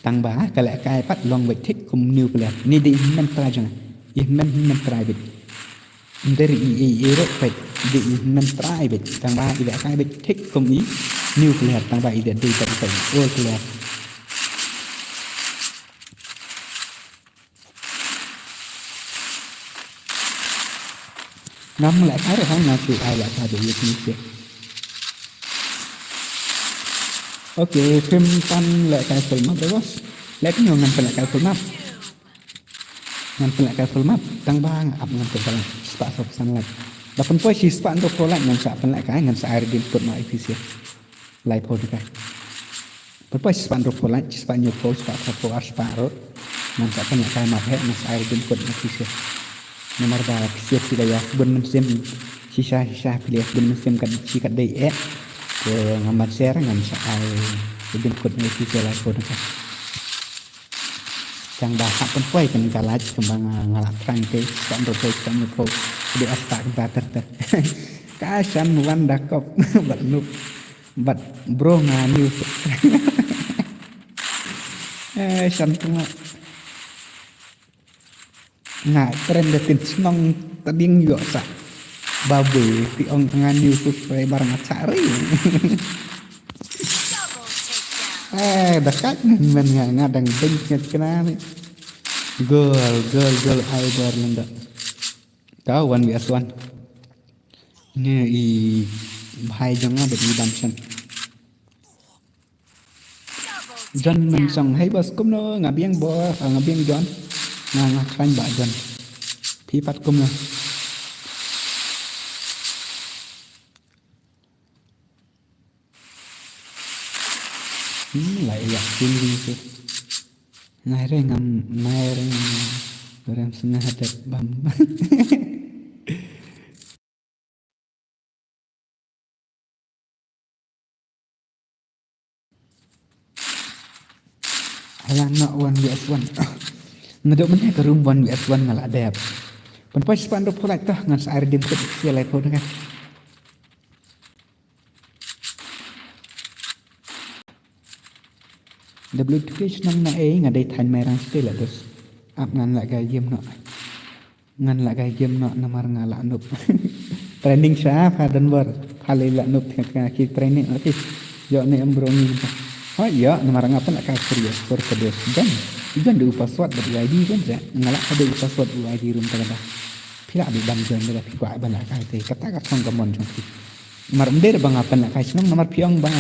tang ba kala kai pat long wait take kum new player ini ide men prajang men private dari ro pet di men private tang ba ide kai bet take kum ni new player tang ba ide di pat all player ngam lại cái rồi không nào chịu ai lại thay đổi như thế ok phim tan lại cái film map bos lại cái nhiều ngàn phần lại cái film map tăng ba up ngàn phần lại start of sunlight và phần cuối si start untuk pro lại ngàn sa phần lại cái ngàn sa air input mà efisien lại pro juga phần cuối start untuk pro lại start new pro start pro start ngàn sa phần lại cái mà hết ngàn sa air input efisien nomor ba siap sila ya bun mesim sisa pilih bun mesim kat sikat dai ke ngambat share ngam saai bun kod ni sisa la ko dekat yang bahak pun poi kan kalaj kembang ngalak trang te kan roto kan ko di astak bater ter kasan wanda kop bat nup bat bro ngani santung ngại tren datin senong tading yo sa babe ti ong tangan new supaya barang acari Double takedown. dekat men ngadang bengket kena ni girl idol nenda tahu 1vs1 ni i bhai jangan ada di bansen Double John men takedown. song hey bos kum no ngabiang bo ngabiang John ngakran ba John pi pat kum no lại gặp chuyên viên chứ ngày rồi ngầm mai rồi rồi em xin hạt đẹp bấm alang nak 1vs1 ngedok mana ke room 1vs1 ngalak đẹp penpas span do polite tah ngan sa air dim kut sia lai po dengan W2K senang nak ngadai than merang still lah terus up ngan lak gay game nak ngan lak gay game nak namar ngalak nup trending siapa dan ber kali lak nup tengah ki training okey yo ni ambro ni oh iya namar ngapa nak kau serius for kedus dan di password dari ID kan ja ngalak ada password ID room kada pila di dan jon dah pikwa bana kai te kata ka song kamon jong ki mar mder bang apa nak kai senang namar piong bang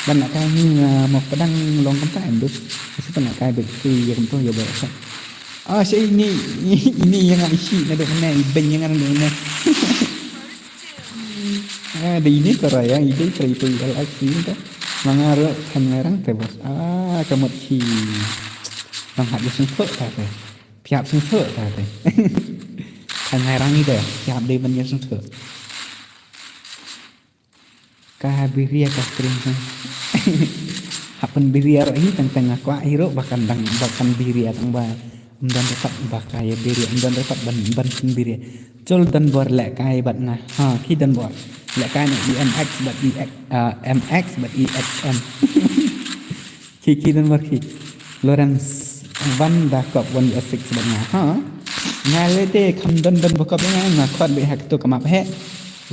dan nak kai ni mau kadang long kan time dus itu nak kai bersih yang tu ya berasa saya ini yang isi ada mana iben yang ada mana ada ini teraya ide itu LXI itu mengaruh kamerang tebos kamu ci menghat di sengkok tadi pihak sengkok tadi kamerang ini deh pihak di banyak sengkok kabiria kastring hapen biria ini tentang aku akhirnya bahkan biria tentang dan dapat bakai biri dan dapat ban biria col dan bor lek kai bat ngah ki dan bor lek kai ni MX bat MX bat EXM ki dan bor ki Lawrence van da kop 1 6 bat ngah ngale te kham dan bokop ngah khot be hak tu kamap he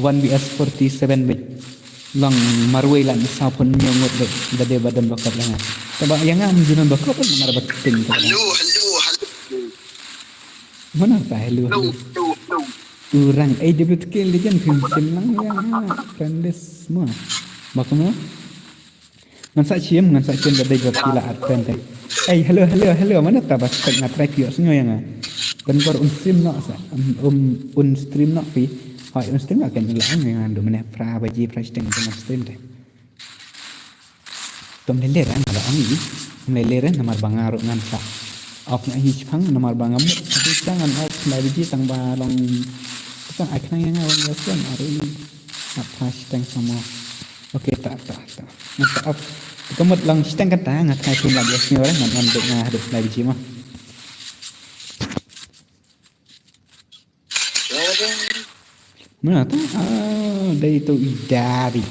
1 47 bit long marway lan sa pon nyongot de de badan bokop ngah tabak yang am jinan bokop mar bat ting mana tak hello orang AWTK legend film lang yang friendless semua bakal ngan sa ciem badai job pila at friend hello mana tak bas tak ngatrai pio semua yang dan baru stream nak sa stream nak pi hai stream nak kan lang yang ando mana fra baji price teng stream deh tom leleran ada ami leleran namar bangaru ngan sa of na hipang namar bangam tapi jangan off lagi tang balong kan akhirnya yang awan yasan hari ini apa tang sama okey tak maaf kemut lang stang kata ngat kai pun lagi sini orang ngan dek ngah hadap lagi mah mana tu dari itu dari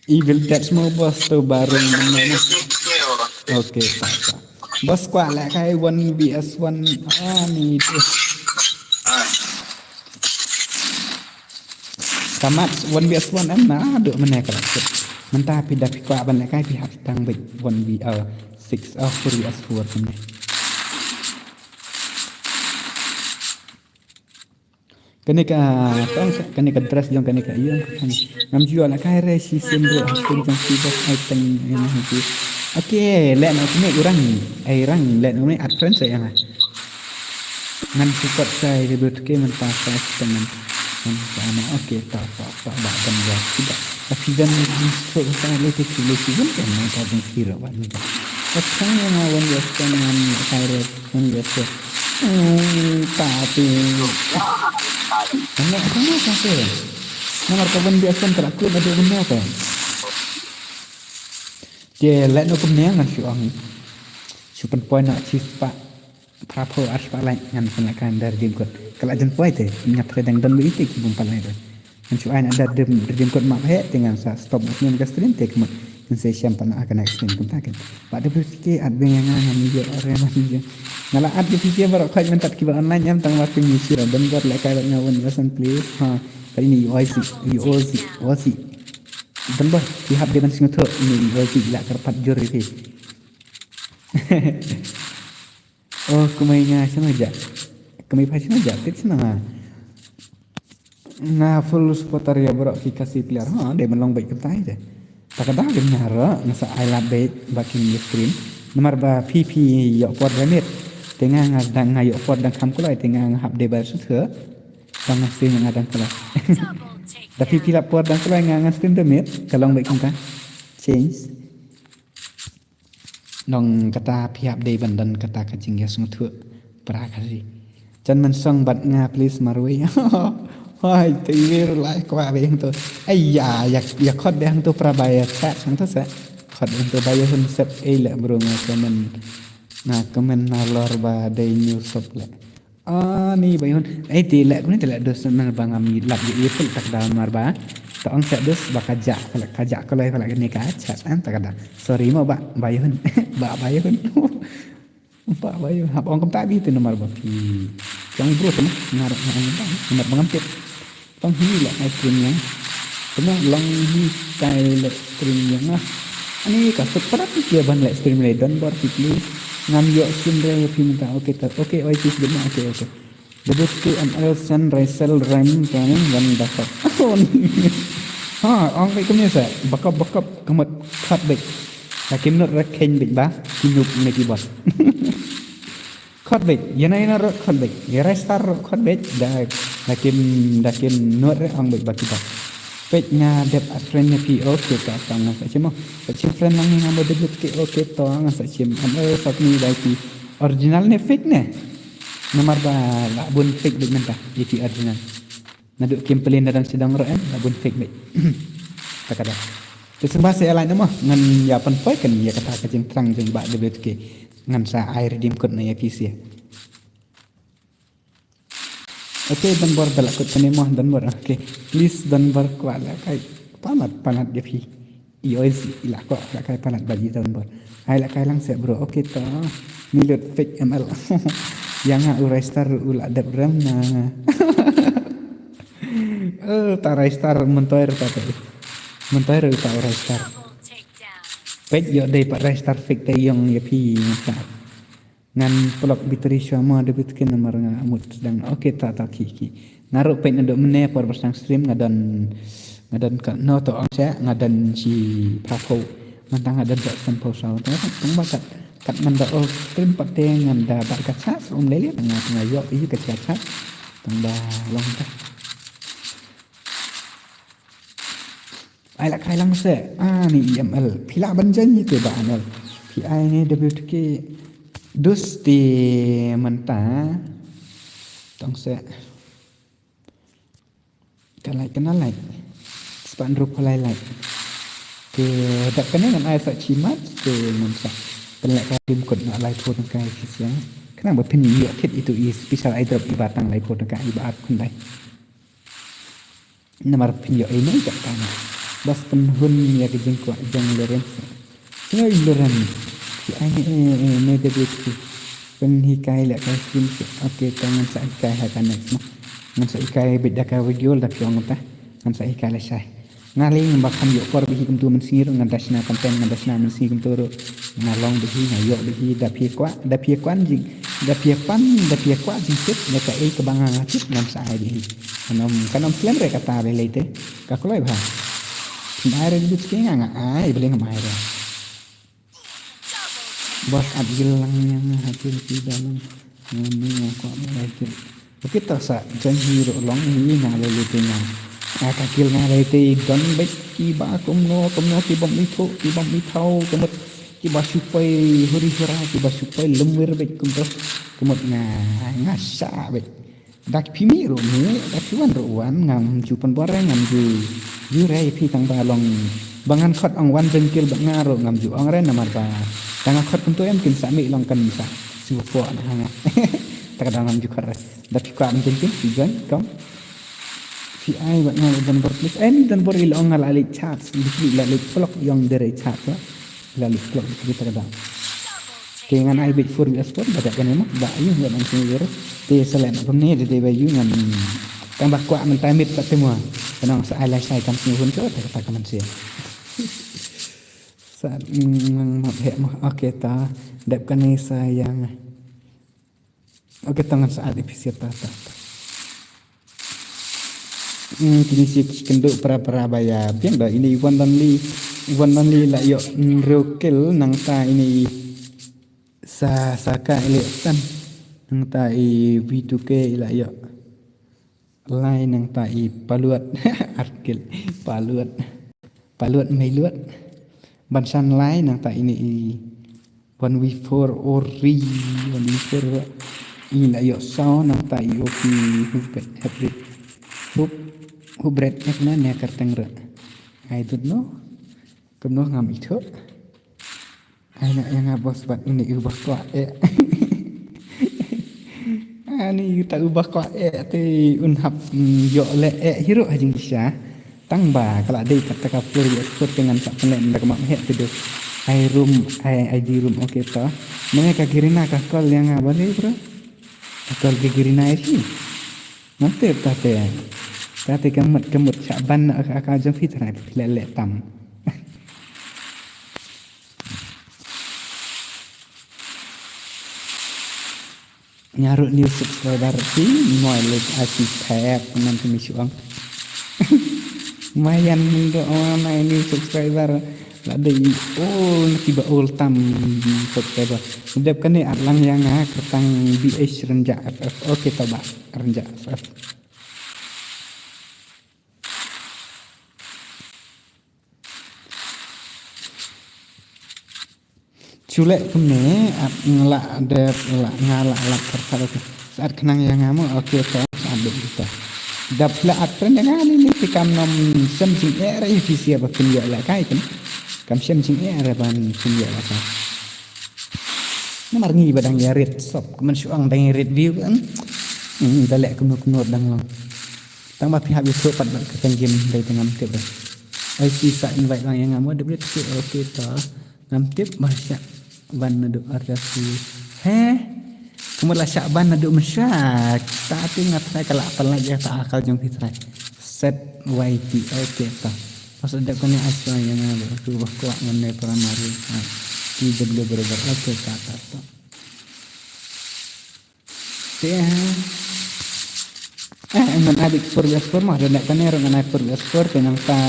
Evil Dead semua bos tu bareng mana. Okey, tak. Bos kuat lah kai 1vs1 ni tu. Tamat 1vs1 mana duk mana kalau. Mentah pindah kuat ban kai pihak tang baik 1v6 4vs4 ni. Kene ka dress jong kene ka iyo ngam jual nak kai re si sembro aku jong si bos item yang itu okey let nak ni orang let ni ad friend saya ngan support saya di BTK mentah saya teman sama okey tak dan ya tidak tapi dan untuk saya letih pun kan tak ada kira apa ni sekarang yang awan ya dengan kai re pun biasa tapi Anak kamu apa? Nomor kawan biasa terakur ada benda apa? Dia let no kemenangan si orang. Super point nak sifat prapo aspa lain yang penakan dari game code. Kalau jen point tu ingat kadang dan begitu kibum palai tu. Yang cuai ada game code map he dengan sa stop motion ke stream take mod. Yang saya siapa nak akan extend kontak kan. Pada berfikir ad yang dia orang macam Ngala ad di video baru kau mentat kibar online yang tang waktu misi dan buat lekai ngawan lesson please kali ini OZ dan bah pihak dengan singoto ini OZ lah kerpat jor itu oh kumainya sana aja kumai pasien aja tit sana nah full supporter ya baru kasih player dia melong baik ketai je tak ada benar ngasa I love bait bakin screen nomor ba PP ya pot remit tengah ngadang ngayo pot dan kam kulai tengah ngahap de bar suthe bang stream ngadang kulai tapi pila pot dan kulai ngang stream demit kalong baik kan change nong kata pihak de bandan kata kajing ya suthe prakasi jan man song bat nga please marwe hai tiwir lai kwa beng tu ya khot beng tu prabaya chat sang tu sa khot beng tu bayar hun sep le bro nga komen Nah, kemen nalor ba day new sop le. Ni bayun. Tilak kuni tilak dos nar bang ami lap ye pul tak da mar ba. Tong sa dos ba kajak kalau ni kacak tak ada. Sorry mo ba bayun. Ba bayun. Ba bayun. Hap ong kam tabi tu nomor ba pi. Yang bro tu ngarap ngarap ngarap bangampit. Tong hi la ice cream yang. Tengah long hi style stream yang ah. Ani kasut perat dia ban like stream le don bar fitli ngam yo sim re fi minta oke oi tis dema oke debut ke ml sun raisel ram kan dan dapat ong kai kumnya sa bakap kemat khat bek lakim not rakhen bek ba kinup ne ki bot khat bek yana ro khat bek ya star khat bek da lakim not re ong bek baki ba page nga dep at friend na pi okay ka tang sa chimo page friend lang nga mo debut ke okay to nga sa chim sa ni dai pi original ne fake ne nomor ba la bun fake big menta iti original naduk kimplin dan sedang ro la bun fake big takada ke semba se lain mo ngan ya pan poi kan ya kata ka jing trang jing ba debut ke ngan sa ai redeem code na ya pi sia. Okay, dan bar balak kot ni mah dan bar. Okay, please dan bar kuala kai palat dia pi. Ios ilah kok kai palat bagi dan bar. Hai la kai lang se bro. Okay to. Milut fake ML. Yang urai star ula adap ram na. Tarai star mentoir ta tu. Mentoir ta urai star. Fake yo dei pa rai star fake te yang ya pi sa. Ngan pelok biteri syama debut ke nomor ngamut dan okay tak ki naruh page ndok mene por bersang stream ngadan ka no to ang sa ngadan si prapo mantang ngadan dak sampo saw tang bakat kat manda all stream pate nganda bak kaca lele tengah yo i kaca tang ba long ta ai la kai lang se ni ML pila banjan itu ba anal pi ai ni debut ke dus di mentah tong se kenal like span rup like ke dak kena nan ai sa chimat ke mensa penlek kadim kod nak like photo kai siang kena ba pin yo kit itu is special ai drop ibatang like photo kai ibat kun dai nomor pin yo ini jak kan bas penhun ya ke jengko jeng leren ngai leren si ini debut pen hikai la kai film okay tangan sa hikai ha kan next ngan sa hikai beda ka video da pyong ta ngan sa hikai la sai ngali ngam yo por bi kum tu men sir ngan dasna konten ngan dasna men sir kum tu ngalong bi na yo bi da pie kwan jing da pie kwa jing tip da ka e ka banga tip ngan sa ai bi kanom film re kata be lete ka kolai ba mai re bi skin nga ai beli ngamai re bos adil lang yang hasil di dalam ini kok mereka kita sa janji long ini ngale lutenya kakil ngale te don bek ki ba kumno ki bom mitau kemut ki ba supai huri hura ki ba supai lemwir bek kemut ngasa bek dak pimi ro ni dak wan ngam jupan boreng ngam ju rai pi tang balong bangan khot ang wan jengkil bak ngaro ngam ju ang re namar ba tanga khot untuk em kin sami long kan sa supo na hanga takadangam ju khot dak ka am jengkil sigan kom fi ai bak ngalo dan bor please dan bor ilong ngal ali chat bi la li plok yang dere chat la li plok bi takadang kengan ai bit for sport badak kan emang ba yu ngan sing yer te selen kom ne de bayu ngan tambah kwa men tamit ka semua kanang sa ai la sai kam sing hun cho ta kaman sia saat oke ta dep kan sayang oke tangan saat episode ta kini si kenduk para baya pian ba ini one only la yo rokel nang ta ini sa ka elesan nang ta i V2K la yo lain nang ta i paluat arkel paluat meluat bansan lain nang tak ini 1v4 ori 1v4 ila yo sao nang tak yopi hubret ekna ne karteng re I don't know kumno ngam itu Anak yang abos buat ini ubah kuat Ani tak ubah kuat ti unhap yo le hiro hajing kisah tang ba kalau ada kata ka floor ya sport dengan tak penen dak mak he tu ai room ai ID room oke to mereka kirina ka kol yang abale bro kol ke kirina sih nanti tate kemut syaban ka jam fitrai lele tam nyaruk new subscriber ti moi lek asi tab nanti misuang lumayan untuk orang ini subscriber lah dari tiba tam subscriber sedap kan ni atlang yang kertang BH renjak FF oke toba renjak FF culek kene ngelak ada ngalak kertas saat kenang yang ngamu oke to ambil kita dapla atren yang ini tikam nom semjing era visi apa pun ya lah kai kan kam semjing era ban pun ya lah kai nomor ngi badang ya red sop kemen suang dang red view kan dalek kuno dang long tang ba pihak itu pat ke game dari tengam tip ai sisa invite lang yang ngamu ada oke to ngam tip masya ban nado arasi kemudian syaban nado mesyak tapi ngatai kalau apa lagi tak akal jong fitrai set YT oke ta pas ada kone aswa yang ada tu bahwa ngene pramari tidak boleh berubah oke kata to ya ngan adik for mah ada kane ngan for tenang ta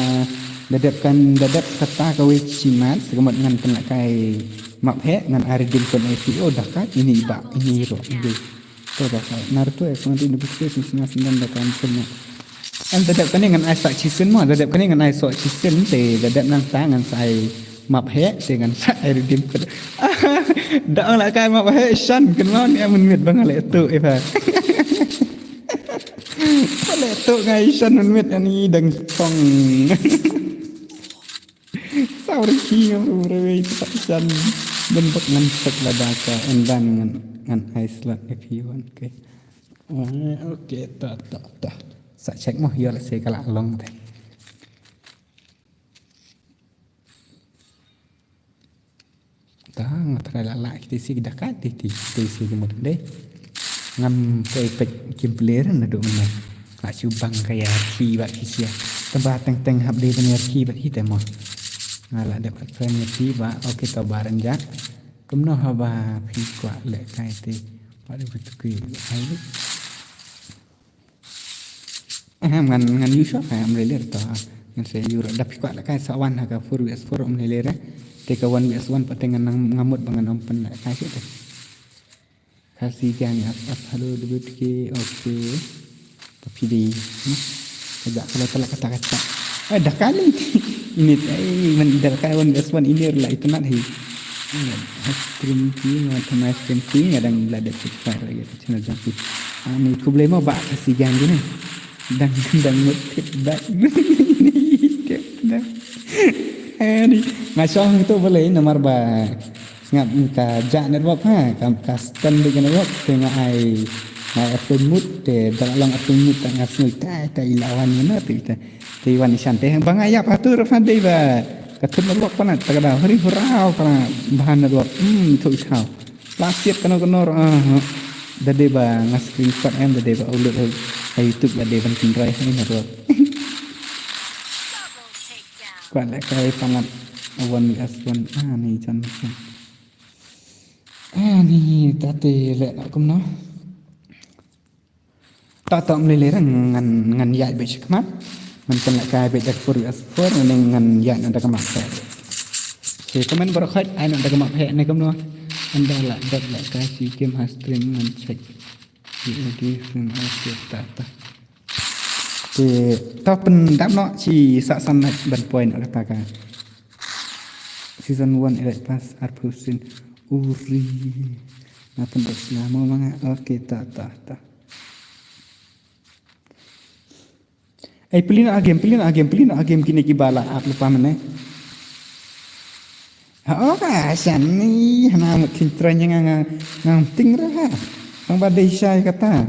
dadap kata kawe cimat kemudian kena kai map ngan aridin kon IPO dakat ini ba ini ro ide to dakat narto nanti di buku singa singan dakan punya dadap kan ngan ai sak cisen mo dadap kan ngan ai sok cisen te dadap nang tangan sai map dengan sa aridin kon dak la kai map shan kenon ya menmit bangale tu eva le tu ngai shan menmit ani dang song sauri kiyo rewe tak shan bentuk ngan set ladaka endan ngan Iceland F1 oke ta sa cek mo yo se kala long te ta ngatra la ti si dakat ti si kemut de ngam pe kim player na do men la subang kaya ki ba kisia tempat teng hab de bener ki ba hitemo ngala dapat friend tiba oke to bareng jak kumno haba phi kwa le kai te padu betukui ai ngan yusuf am le to ngan se yura dapi kwa le kai sawan ha ka fur wes for om le re te ka wan wes wan patengan ngamut bangan om pen le kai te kasih gang halo betukui oke tapi di tidak kalau kata-kata dah kali ini mendal kawan gaswan ini lah itu nak hi stream ki macam stream ki kadang belada cepat lagi channel jampi ni problema ba kasih gang ni dan motif back ni ngasong itu boleh nomor ba ngap ka ja network kam custom dengan network tengah ai apa mood te dalam apa mood tak ngasoi ta ilawan mana ti wan isan teh bang ayap atur fande ba katun lok pana tagada hari hurau pana bahan lok tu ikau lasiat kano dade ba ngas screenshot dade ba ulur YouTube dade ban tinrai ni lok kuat lek kai pangat awan aswan ni jan ni tate lek akum no tak melele ngan ya be sikmatมันเป็นละกายไปจากฟูริอัสฟอร์ในงานยานันตกรรมแพทย์คือคอมเมนต์บริษัทไอ้นันตกรรมแพทย์ในกำลังอันใดละดัดละกายสีเกมหาสตรีมเงินเช็คดีซึ่งอาเซียตาคือถ้าเป็นดับเนาะชีสะสมในบันปอยน์อะไรตากาซีซั่น1 เอเลปัสอาร์พูซินอูรีน่าเป็นเด็กลามมั้งโอเคตาpelina game kini kibala lupa mana Oh, kasan ni hana mak kintran yang ngang ting dah. Ang badai syai kata.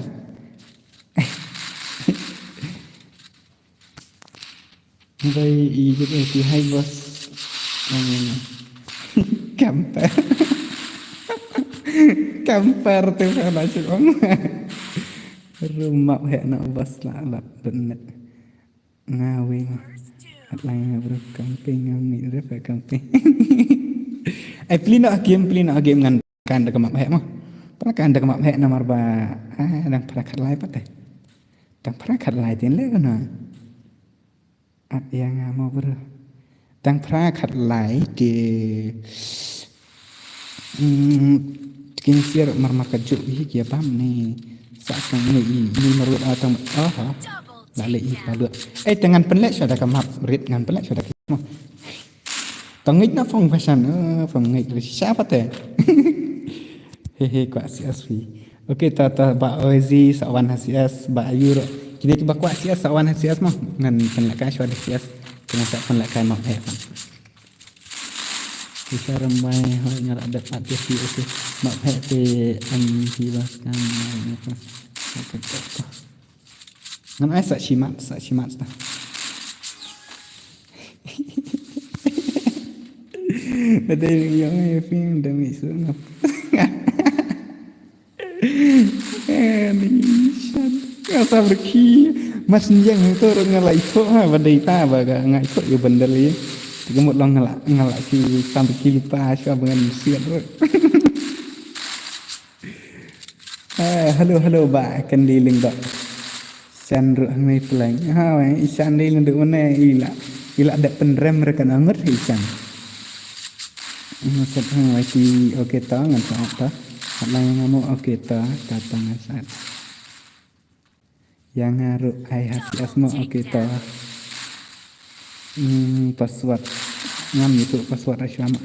Bayi i jadi ti hai bos. Kamper. Kamper tu kalau cakap. Rumah hek nak bos lah benet. Ngawing. At lang bro camping ngami re pa camping. Ai pelina game ngan kan da kamap hek mah. Pernah kan da kamap hek nomor ba dang pernah kat lai pat. Dang pernah kat lai tin le kana. At yang mau bro. Dang pernah kat lai di kin siar mar kajuk hi kia pam ni. Sa sang ni marut atang ha. Double Lali i takedown. palu. Tangan penlek sudah kamap rit ngan penlek sudah mah. Tengik na phong fashion phong ngik siapa teh? Hehe kuat CSV. Okey ta ba ozi sawan hasias ba ayur. Kini tu ba kuat sias sawan hasias mah ngan penlekan sudah sias dengan sak penlekan mah eh. Bisa ramai hal ngar ada patih di okey. Mak pek te an hilaskan. Ngan ai sak simat dah. Ada yang film demi sunap. Nishan. Kau sabar ki. Mas njang itu orang ngelak itu badai ta baga ngai itu yo bandel ye. Tiga mut long ngelak si sampai ki lupa siapa dengan siat. Halo ba kan di ling dok. San ru ngai pelang. Ha isan di ling dok mana ila ada penrem mereka nangut isan. Maksud IT okey ta ngan ta. Kalau yang ngamu okey ta datang saat. Yang ngaru ai asma okey ta. Password ngam itu password asyama.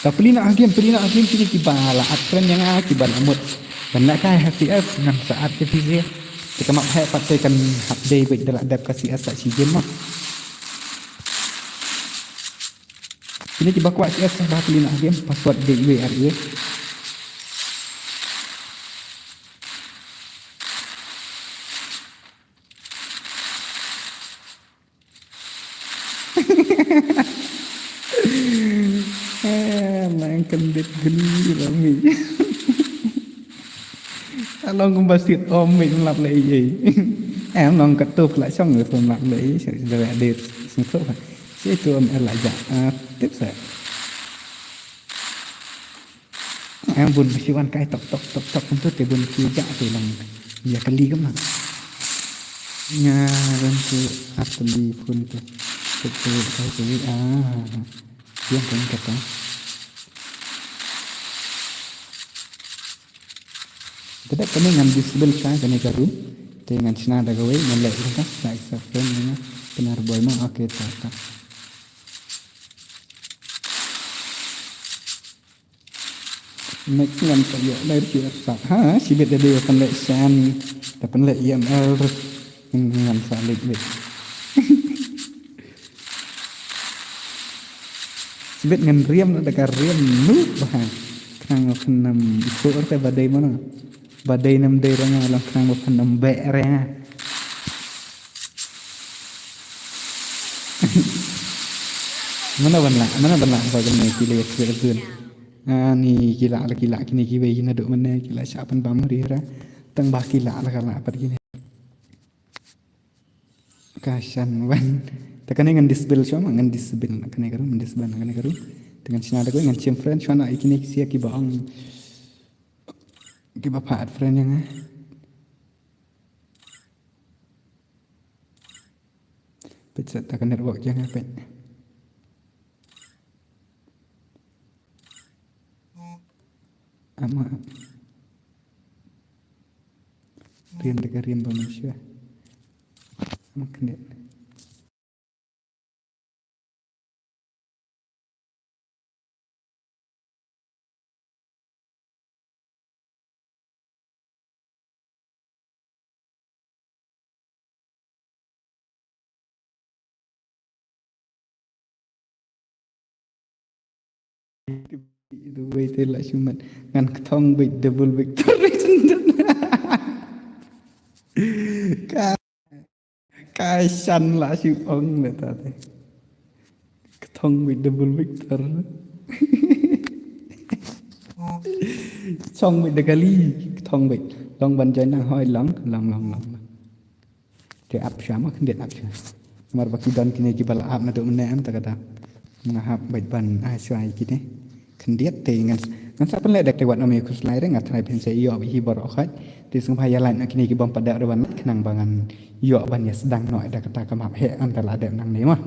Tapi nak game kini kibala atren yang akibat amut. Benak kai HCS ngam saat ke fizik. Jika mak hai pataikan update baik dalam dap kasih asat si game mah. Ini tiba kuat CS dah beli nak game password DWRE. Main kendit geni lami. Long cũng bớt xịt ôm mình lặp lại gì. Em long cắt tụp lại xong người phần lặp lại sẽ lại để xuống khớp phải. Sẽ tụi em lại dạ tiếp sẽ. Em buồn khi ăn cái tọc không tốt cái buồn khi dạ thì lòng ya kali kan lah. Nya dan tu apa di pun tu. Betul yang kan kata. Tidak kena ngam disable saya kena garu. Dengan cina ada gawe ngelak kita like subscribe ni benar boy mah okey tak. Maximum saya dari kira sak. Ha, si bet ada penlek san, penlek IML dengan salik bet. Si bet ngan riam ada riam nu bah. Kang kenam itu orte badai mana? Badai nam daerahnya alam kang kenam beernya. Mana benar bagaimana kila kira ni kila kini kibai kina duk mana kila siapan pamri ra tang bah kila lah kalau apa gini kasan wan tekan dengan disable cuma dengan disable kena karu mendisable kena karu dengan cina ada dengan cim friend cuma ikini sia kibang kibah part friend yang pecah tekan network jangan apa ama riam dekat riam manusia makan itu itu lah cuma ngan ketong big double victory ka kaisan lah si ong le ta te ketong big double victor xong bị được gali thong bị long ban chơi năng hơi lắng lòng lòng lòng thì áp sáng mà không điện áp sáng mà baki don kini kibal áp na do mena am ta kata ngahap bait ban ai suai kini kendiat te ngan sa penle dak te wat ame kus lai ngat trai pen se yo hi bor okhat ti sung phaya lai kini ki bom pada rewan kenang bangan yo ban ya sedang noi dak kata kamap he antara adem nang ne mah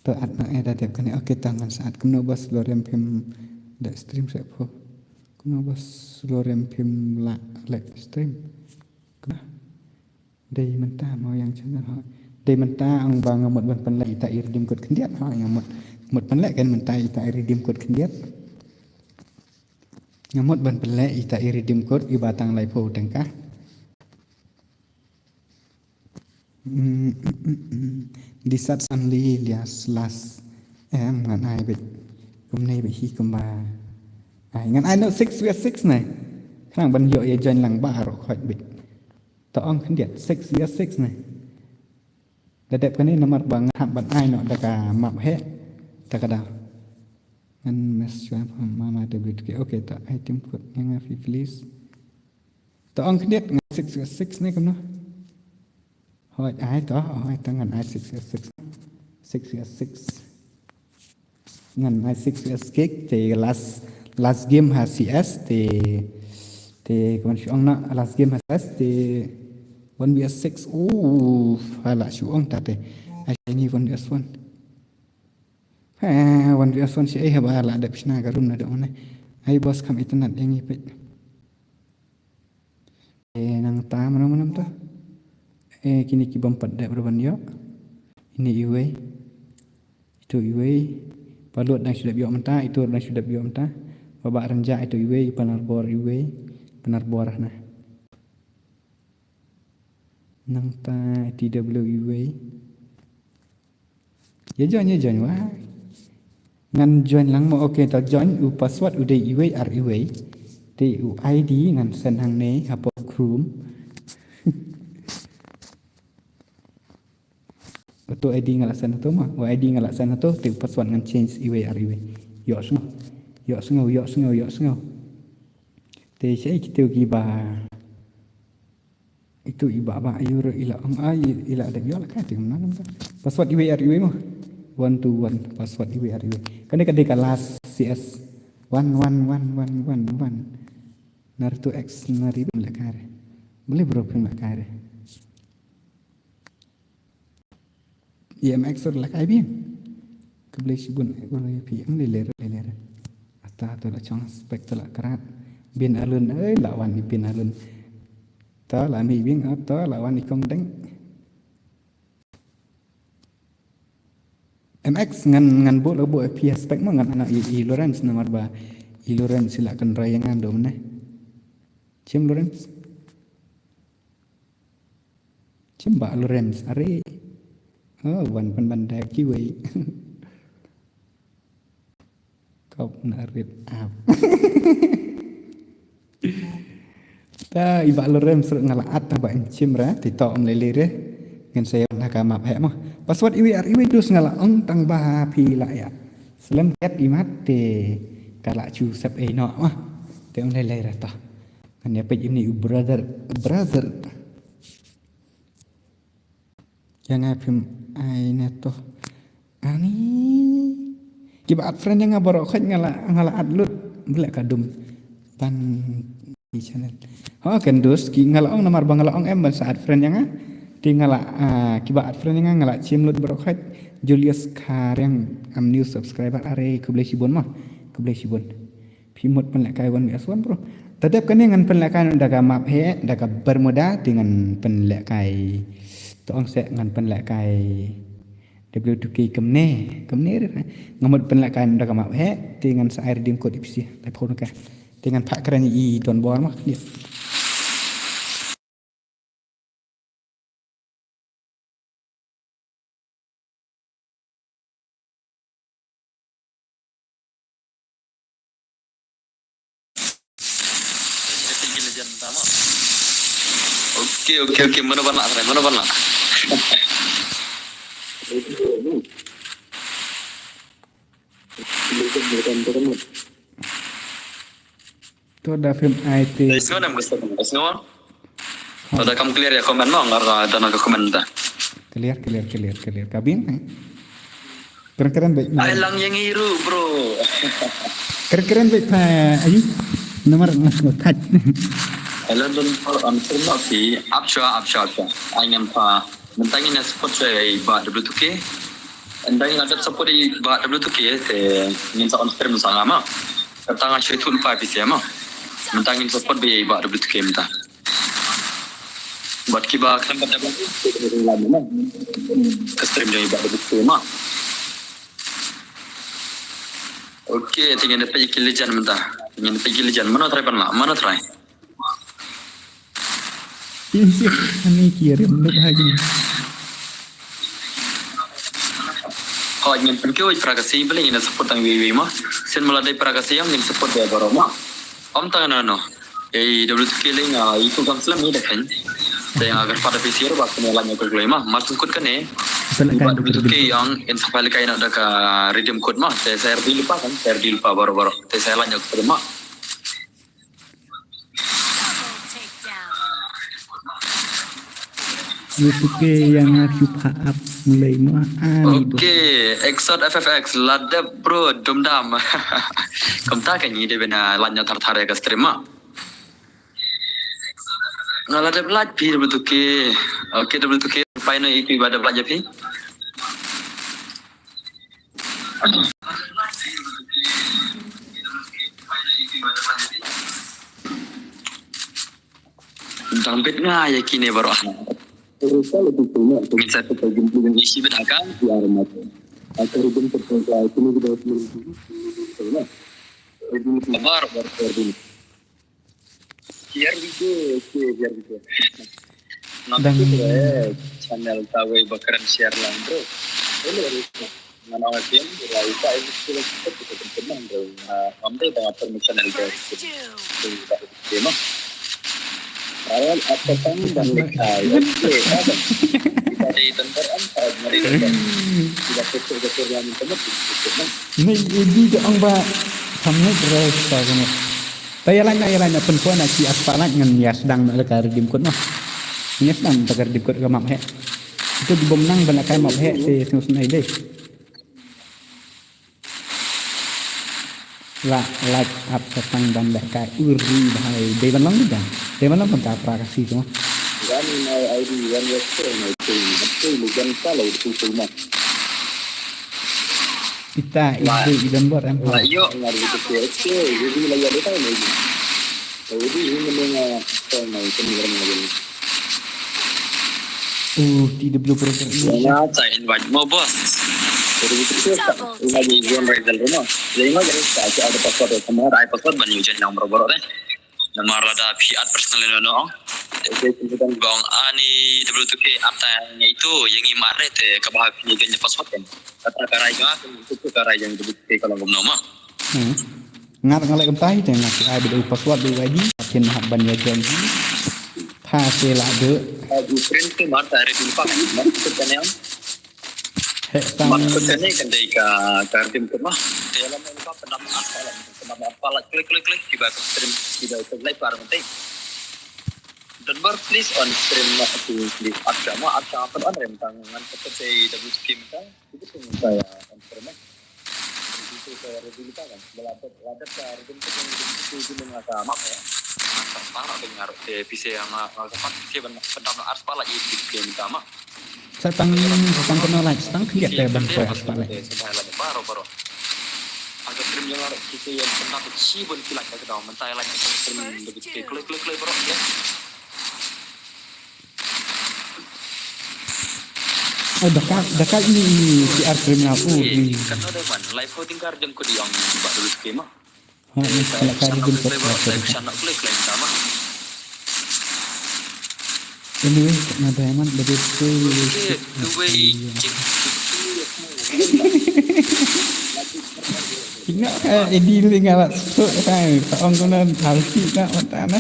to at na ada dep kini oke tangan saat kemno bas lorem pem dak stream se po kemno bas lorem pem la live stream kena đây mình ta mau yang channel họ đây mình ta ang bang một ban pan lại tại redeem code kendiat ha yang một pan lại kan mình tại redeem code kendiat yang một ban pan lại tại redeem code ibatang lai po tengkah di sat sanli lias las em ngan ai bị hôm nay bị hi cầm ba ai ngan ai no 6 vs 6 này khang ban yo ye join lang ba ro khoi bị ta ong kendiat 6 vs 6 này dadep kan ni nomor bang hab ban ai no daka map he takada kan mes chua mama wtk okay ta item code yang afi please ta ong kendiat 6 vs 6 này kam no hoi ai to hoi tangan ai 6 vs 6 6 vs 6 ngan ai 6 vs 6 te last game ha cs te kaman siong na last game ha cs te 1 vs 6 hala siong ta te ai ni 1 vs 1 ha 1 vs 1 si ai ha ba la da pishna garum na do ne ai bos kam internet yang ipet nang ta manam ta kini ki bampat da berban yo ini iwe itu iwe palut dan sudah biok mentah itu dan sudah biok mentah babak renjak itu iwe penar bor nah nang ta tw iwe ya join wah ngan join lang mo okay ta join u password udah iwe ar iwe ti u id ngan sen hang ne apa chrome Betul ID ngalasan tu mah, ID ngalasan tu tu password ngan change iwe ar iwe. Yo sengau. Te saya kita gi ba itu iba ba euro ila ang ai ila ada yo la ka tu mana password iwe ar iwe mah. 121 password iwe ar iwe. Kan dia kelas CS 11111 Naruto X nari boleh kare. Boleh problem la kare. EMX or like IBM kebelah sibun boleh PM leler atau la chong spek la kerat bin alun lawan ni bin alun ta la mi bing atau lawan ni kong deng MX ngan bo lo bo PS spek mo ngan anak I Lawrence nomor ba I Lawrence silakan rayangan do meneh Cim Lawrence Cim ba Lawrence are wan ban kiwi kau narit ap ta iba lorem sur ngalaat ta ba encim ra ti to om lelere ngan saya nak map he mah password iwi dus ngalaong tang ba pi la ya selem ket imat te kala chu sep e no mah te om lelere ta kan ya pej ini brother yang apim ai neto ani kibat friend yang ngaborok khat ngala adlut belak kadum ban di channel kan dus ki ngalaong namar bang ngalaong em ban saat friend yang ti ngala kibat friend yang ngala chimlut borok khat Julius Kar yang am new subscriber are kublai sibon pimut penlakai wan biaswan bro tetap kan dengan penlakai daga map he daga bermuda dengan penlakai tong se ngan penlakai W2K kemne ngamut penlakai daga map he dengan sa air dim kod ipsi telefon ka dengan pak keren I don bor mah legend pertama. Oke, mana bana. Tu ada film IT. Isngo nam gusto ko. Isngo. Pada kamu clear ya komen no ngar tanah ke komen ta. Clear. Kabin. Keren baik. Ay lang yang iru, bro. Keren baik Pak. Ayo. Nomor touch. Hello don terima kasih. Absha. Aingam pa. Mentangin na support saya ba W2K. Andang ada support di ba W2K te ngin sa on stream sa ngama. Katanga syaitul pa bisa ma. Mentangin support bi ba W2K minta. Buat kiba kenapa dapat ke stream jadi ba W2K ma. Oke, tinggal dapat ikil lejan minta. Tinggal dapat ikil lejan. Mana try pan ma? Mana try? Ini kirim lagi. Kau ingin pergi prakasi, boleh ingin support ang wiwi mah. Sen meladai prakasi yang ingin support dia baru mah. Om tangan ano. W2K lain itu kan selam ni dah kan. Saya agar pada PC baru bakal nyalanya kerja mah. Masuk kod kan W2K yang sampai lekai nak ada redeem code mah. Saya lupa kan. Saya lupa baru. Saya lanya kerja mah. W2K yang super up mulai mah. Oke, Exod FFX ladap bro, dum-dam. Kamu tak kan ini dia bina lanya tar-tar ke stream mah. Ngaladap lagi W2K. Oke, W2K final itu ibadah belajar pi. Dampit nga yakini baru terus kalau itu bisa kita jumpa dengan isi berdagang di arah atau rubin tertentu ini juga baru biar gitu nanti channel tahu bakaran share lang bro mana lagi yang kita itu kita teman bro nanti dengan channel bro tema awal apa tang dan lekai kita di tempat saat mereka tidak betul yang tempat Ni ini ke ang ba samne dress ta kan. Tayalanya perempuan nak si aspalan ngan ya sedang nak lekar dim kod noh. Ni sedang lekar dim kod ke map he. Itu di bomnang bana kai map he se sunai deh. Like up setang dan lekar uri bahai dewan lang juga. Dewan lang pantah prakasi tu. One my ID, one website, my thing. Betul, bukan salah itu semua. Kita itu idan buat em. Yo, ngaruh itu sih. Jadi mulai ada tahu nih. Jadi ini memang sama itu lagi. Tidak belum program. Ya, saya invite mau bos. Jadi itu lagi game result rumah. Jadi mah jadi ada password sama ada password banyak jadi nomor baru deh. Nomor ada fiat personal no. Jadi bang ani W2K aptanya itu yang imare teh kebahagiaan ganya password kan. Kata karainya itu karainya W2K kalau ngomong nama. Ngalai kentai teh ngasih ada password di lagi. Akin ban ya janji. Pasel ada. Di print tu mar tare di pak. Maksudnya yang maksudnya kan dari kartim tu mah. Dalam mereka penama apalah klik di bawah stream tidak itu live barang penting. Dan baru please on stream nak di agama apa on rem tangan seperti W2K kita itu pun saya on stream itu saya review kan belajar kartim itu dengan agama ya. Parah dengar PC yang tempat PC penama aspal lagi di game utama. Setang kenal lagi, setang lihat ya bang saya aspal lagi. Baru. Agak stream yang kita yang pernah beci pun kilat ke dalam mentai lagi stream begitu klik bro ya. Oh dekat ini PR kriminal di. Kan ada man live voting card yang kau diang buat dulu skema. Ini kalau kali jemput saya bisa nak klik lain sama. Anyway, nada eman begitu. The way Ingat Edi lu ngawat so kan orang kena halsi nak mana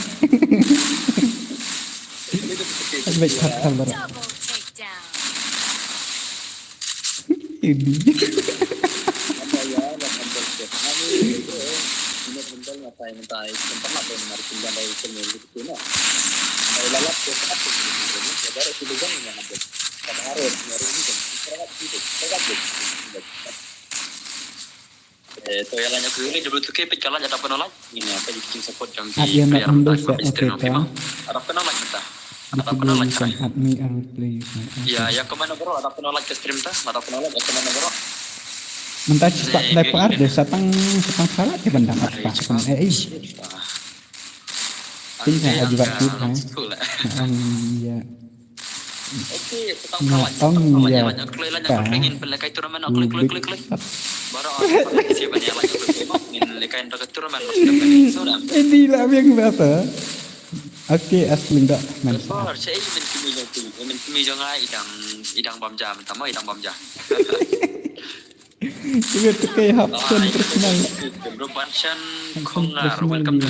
baik kata bar Double takedown. Edi Apa ya, lapan belas. Ini betul ngapain mentai tempat apa yang menarik tinggal dari pemilik itu nak. Kalau lalap ke satu ini, jadi itu juga yang ada. Pada hari nyari ini kan, terangkat itu, to yang lainnya kiri dulu tuh kayak pecah ada penolak ini apa jadi support yang di Adrian nak ambil set ada penolak kita ada Betul penolak bukan admi play ya yang kemana bro ada penolak ke stream tah ada penolak ke kemana bro mentah cepat dapat ada satang salah dia benda apa kan tinggal aja waktu kan ya oke petang salah ya banyak kelailannya pengen pelekai turnamen klik baru siapa yang lagi ingin lekain dekat turnamen sudah ini lah yang berapa oke asli enggak betul saya ingin kami jangan idang bamja pertama idang bamja itu tuh kayak hapson personal Rubansan kongar welcome to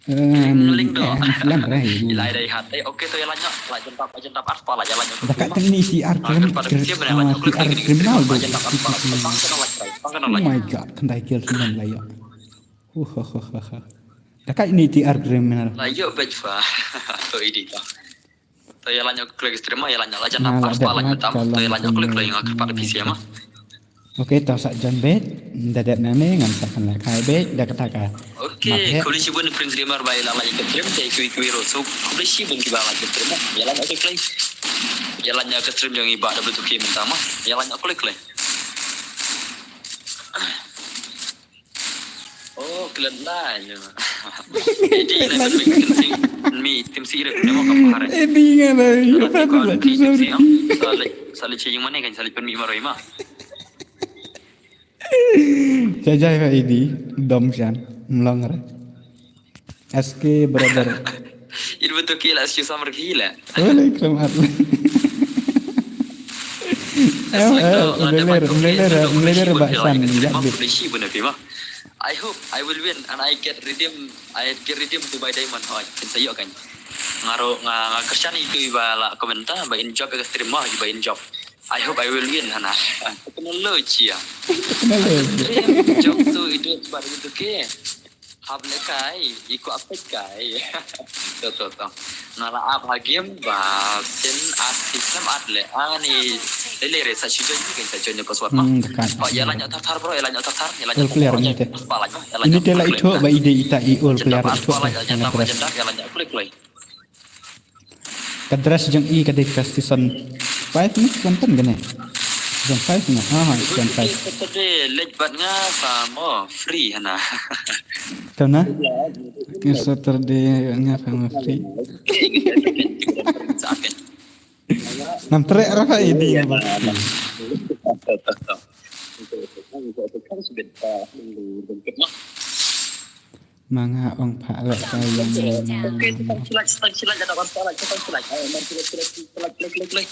link dong ilai dari hati oke tuh yang lanjut jentap aspal aja lanjut dekat kan ini si Arkem kriminal oh my god kendai kill sembilan lah ya dekat ini TR kriminal lah yuk bejfa tuh ini tuh yang lanjut klik stream ya lanjut aja jentap aspal aja tuh yang lanjut klik yang aku pakai PC mah oke tahu sak John bet dadat nane ngantarkan lah kai bet dah katakan oke kulisi pun prince streamer baik lah lagi stream saya kui so kulisi pun kita lagi stream jalan oke klik jalannya ke stream yang ibadah betul kim pertama jalannya klik oh kalian lah ya jadi lebih penting mi tim sirip ni mau kemarin ini kan saling cing mana kan saling penmi maroi mah jajai Pak Idi dom kan melonggar SK brother ini betul kila sih sama gila boleh kelamat udah bahasan ya I hope I will win and I get redeem to buy diamond hoy saya kan ngaruh kerjaan itu bala komentar bain job ke stream mah bain job I hope I will win hana kena loci ya job tu itu baru itu ke hable kai ikut apa kai betul ngala apa game ba tin sistem adle ani lele sa sujo ni kan sajo ni paswat mah oh ya lanjut tar bro ya lanjut tar ya lanjut clear ni teh ini tela itu ba ide ita iul clear itu klik kadras jeng i kadek season 5 ni konten gane season 5 ni season 5 today late batnya sama free hana tahu na ke Saturday nya sama free nam trek rafa ini ya bang manga ong pak lek sayang stang silat ada kan salah stang silat klik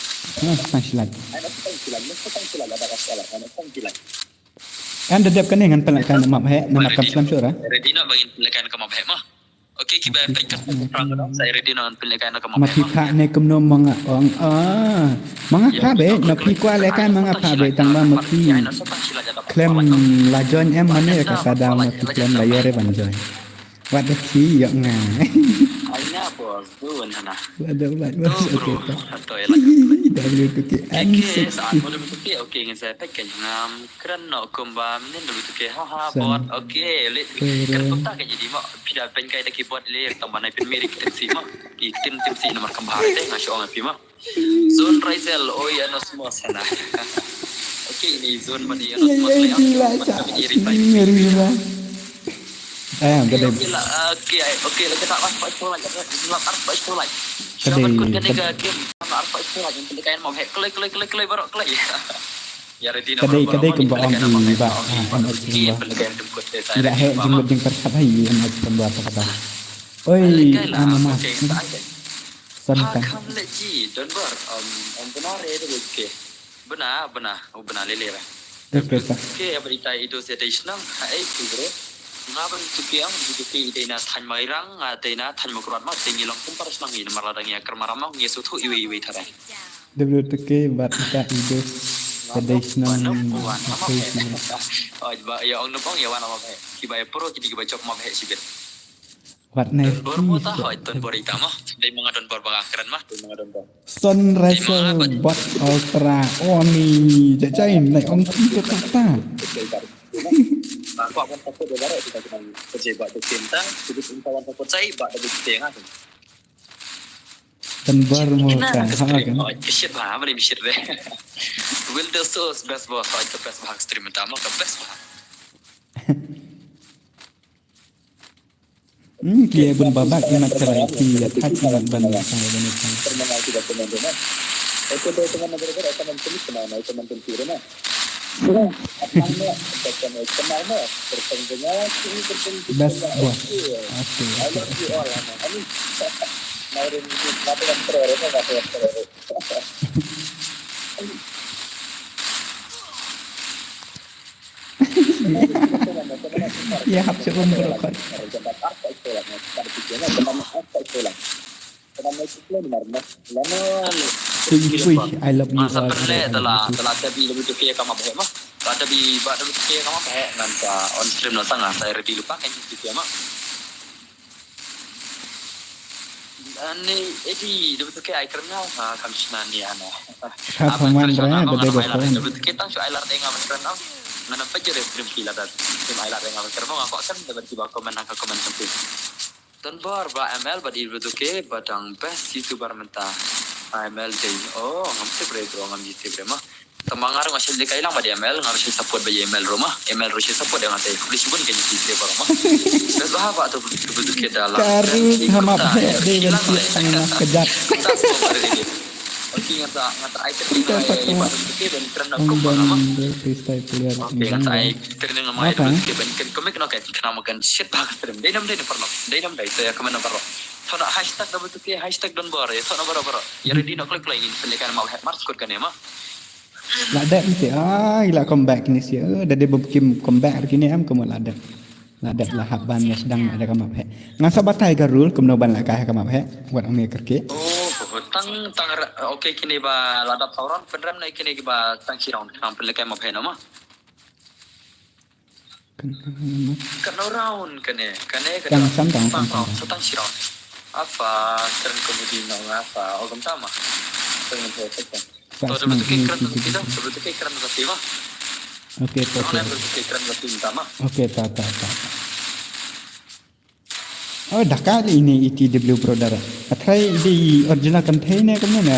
stang silat stang silat ada kan salah stang silat kan dedap kan dengan pelakan map he nama kapsam syura ready nak bagi pelakan ke map he mah okey kita pekat saya ready nak pelakan ke map he mati pak ne kumno manga ong manga pa be no pi kwa lekan manga pa be tang ba mati klem lajon em mane ka sada mati klem layore banjoy what the key ya nga aina bos tuan hana ada buat okey atau elak W tu ke okey saat mau dulu tu okey ngin saya pakai ngam kerana kumbam ni dulu tu ke haha bot okey kan tak ke jadi mak tidak penkai dak keyboard le tambah naik mirik tensi mak tim si nomor kembar deh ngasih orang api mak zone Rizal oh ya no semua sana okey ini zone mana ya no semua le gede okey lagi tak apa itu lagi gelap apa itu lagi siapa kun ketiga game apa itu lagi pelikan mau hack klik baru klik ya ready kadai kembang di ba tidak hack jemput jeng persabai anak pembuat kata oi ama santan lagi don bar benar itu okey benar lele Oke, Pak. Oke, berita itu saya senang. Hai, bro. Ngaban tu piang itu ki ide na tan mairang ate na tan makrat ma tinggi lang pun paras nang ini maladang ya kermaramang yesu tu iwe tarai. Dulu teke bat ka ido sedesnam Apa apa itu. Oh, ya ang nupang ya wana mabe. Kiba pro kini kiba chok mabe sibir. Wat na Don bor mo ta hoy don bor ita mo. Dai mga don bor baga keren mah, dai mga don bor. Sunrise bot ultra oni jajain nai ong tu kata. Aku akan takut dia barat kita kena kerja buat tu cinta, jadi kawan takut saya buat ada bukti yang ada. Dan baru mau kan ha kan. Oh, shit bah, mana shit deh. Will the source best boss, the best bahag stream utama ke best bahag. Kia bun babak imat cerai kia hati ban ban saya ban itu. Termenal tidak teman-teman. Itu teman negara akan menulis kemana itu menentu mana. Best boss. Oke. Ya hap sebelum berokok. Wih, I love you Masa all. perle telah tapi lebih tu kaya kamu bahaya mah. Tapi buat lebih kaya kamu bahaya nanti on stream nasa nggak saya ready lupa kan gitu ya mah. Ani edi lebih tu kaya kerana kami senani ana. Kapan raya ada beberapa. Lebih tu kita so ailar dengan kerana mana pajer stream kila dan stream ailar dengan kerana aku akan dapat tiba komen angka komen sampai. Dan ba ML ba di lebih tu kaya badang best YouTuber mentah. ML day. Oh, ngamti bre bro, ngamti bre mah. Tamangar ngasih dia kailang ba di ML, ngarus support ba ML rumah. ML rush support yang ngatay. Kulis pun kayaknya di bro mah. Terus bahapa tu betul kita dalam. Karus sama bahaya dia benci tengah kejat. Oke, ngata item ini ibarat itu dan keren aku mah. Freestyle player. Oke, ngata item dengan mai itu ben kami kena kayak kena makan shit banget terus. Dia pernah. Dia saya kemana pernah. Thona hashtag dapat tu hashtag don bor ya. Thona bor. Ya ready nak klik lagi selekan mau hat mark kan ya mah. Lah dak mesti ila comeback ni sia. Dah dia berkim comeback hari ni am kamu lah dak. Lah dak lah haban yang sedang ada kamap he. Ngasa batai garul kamu ban lah kah kamap he. Buat ame kerke. Oh, tang oke kini ba ladap sauran beneran naik kini ba tang siraun kampel kayak mau he nama. Kena round kene Tang santang. Tang siraun. Apa keren komedi nama apa ogam tama dengan saya Todo betul kita betul keren berarti mah Oke orang betul keren berarti tama oke ta oh dah kali ini ITW Pro dara atrai di original container kamu na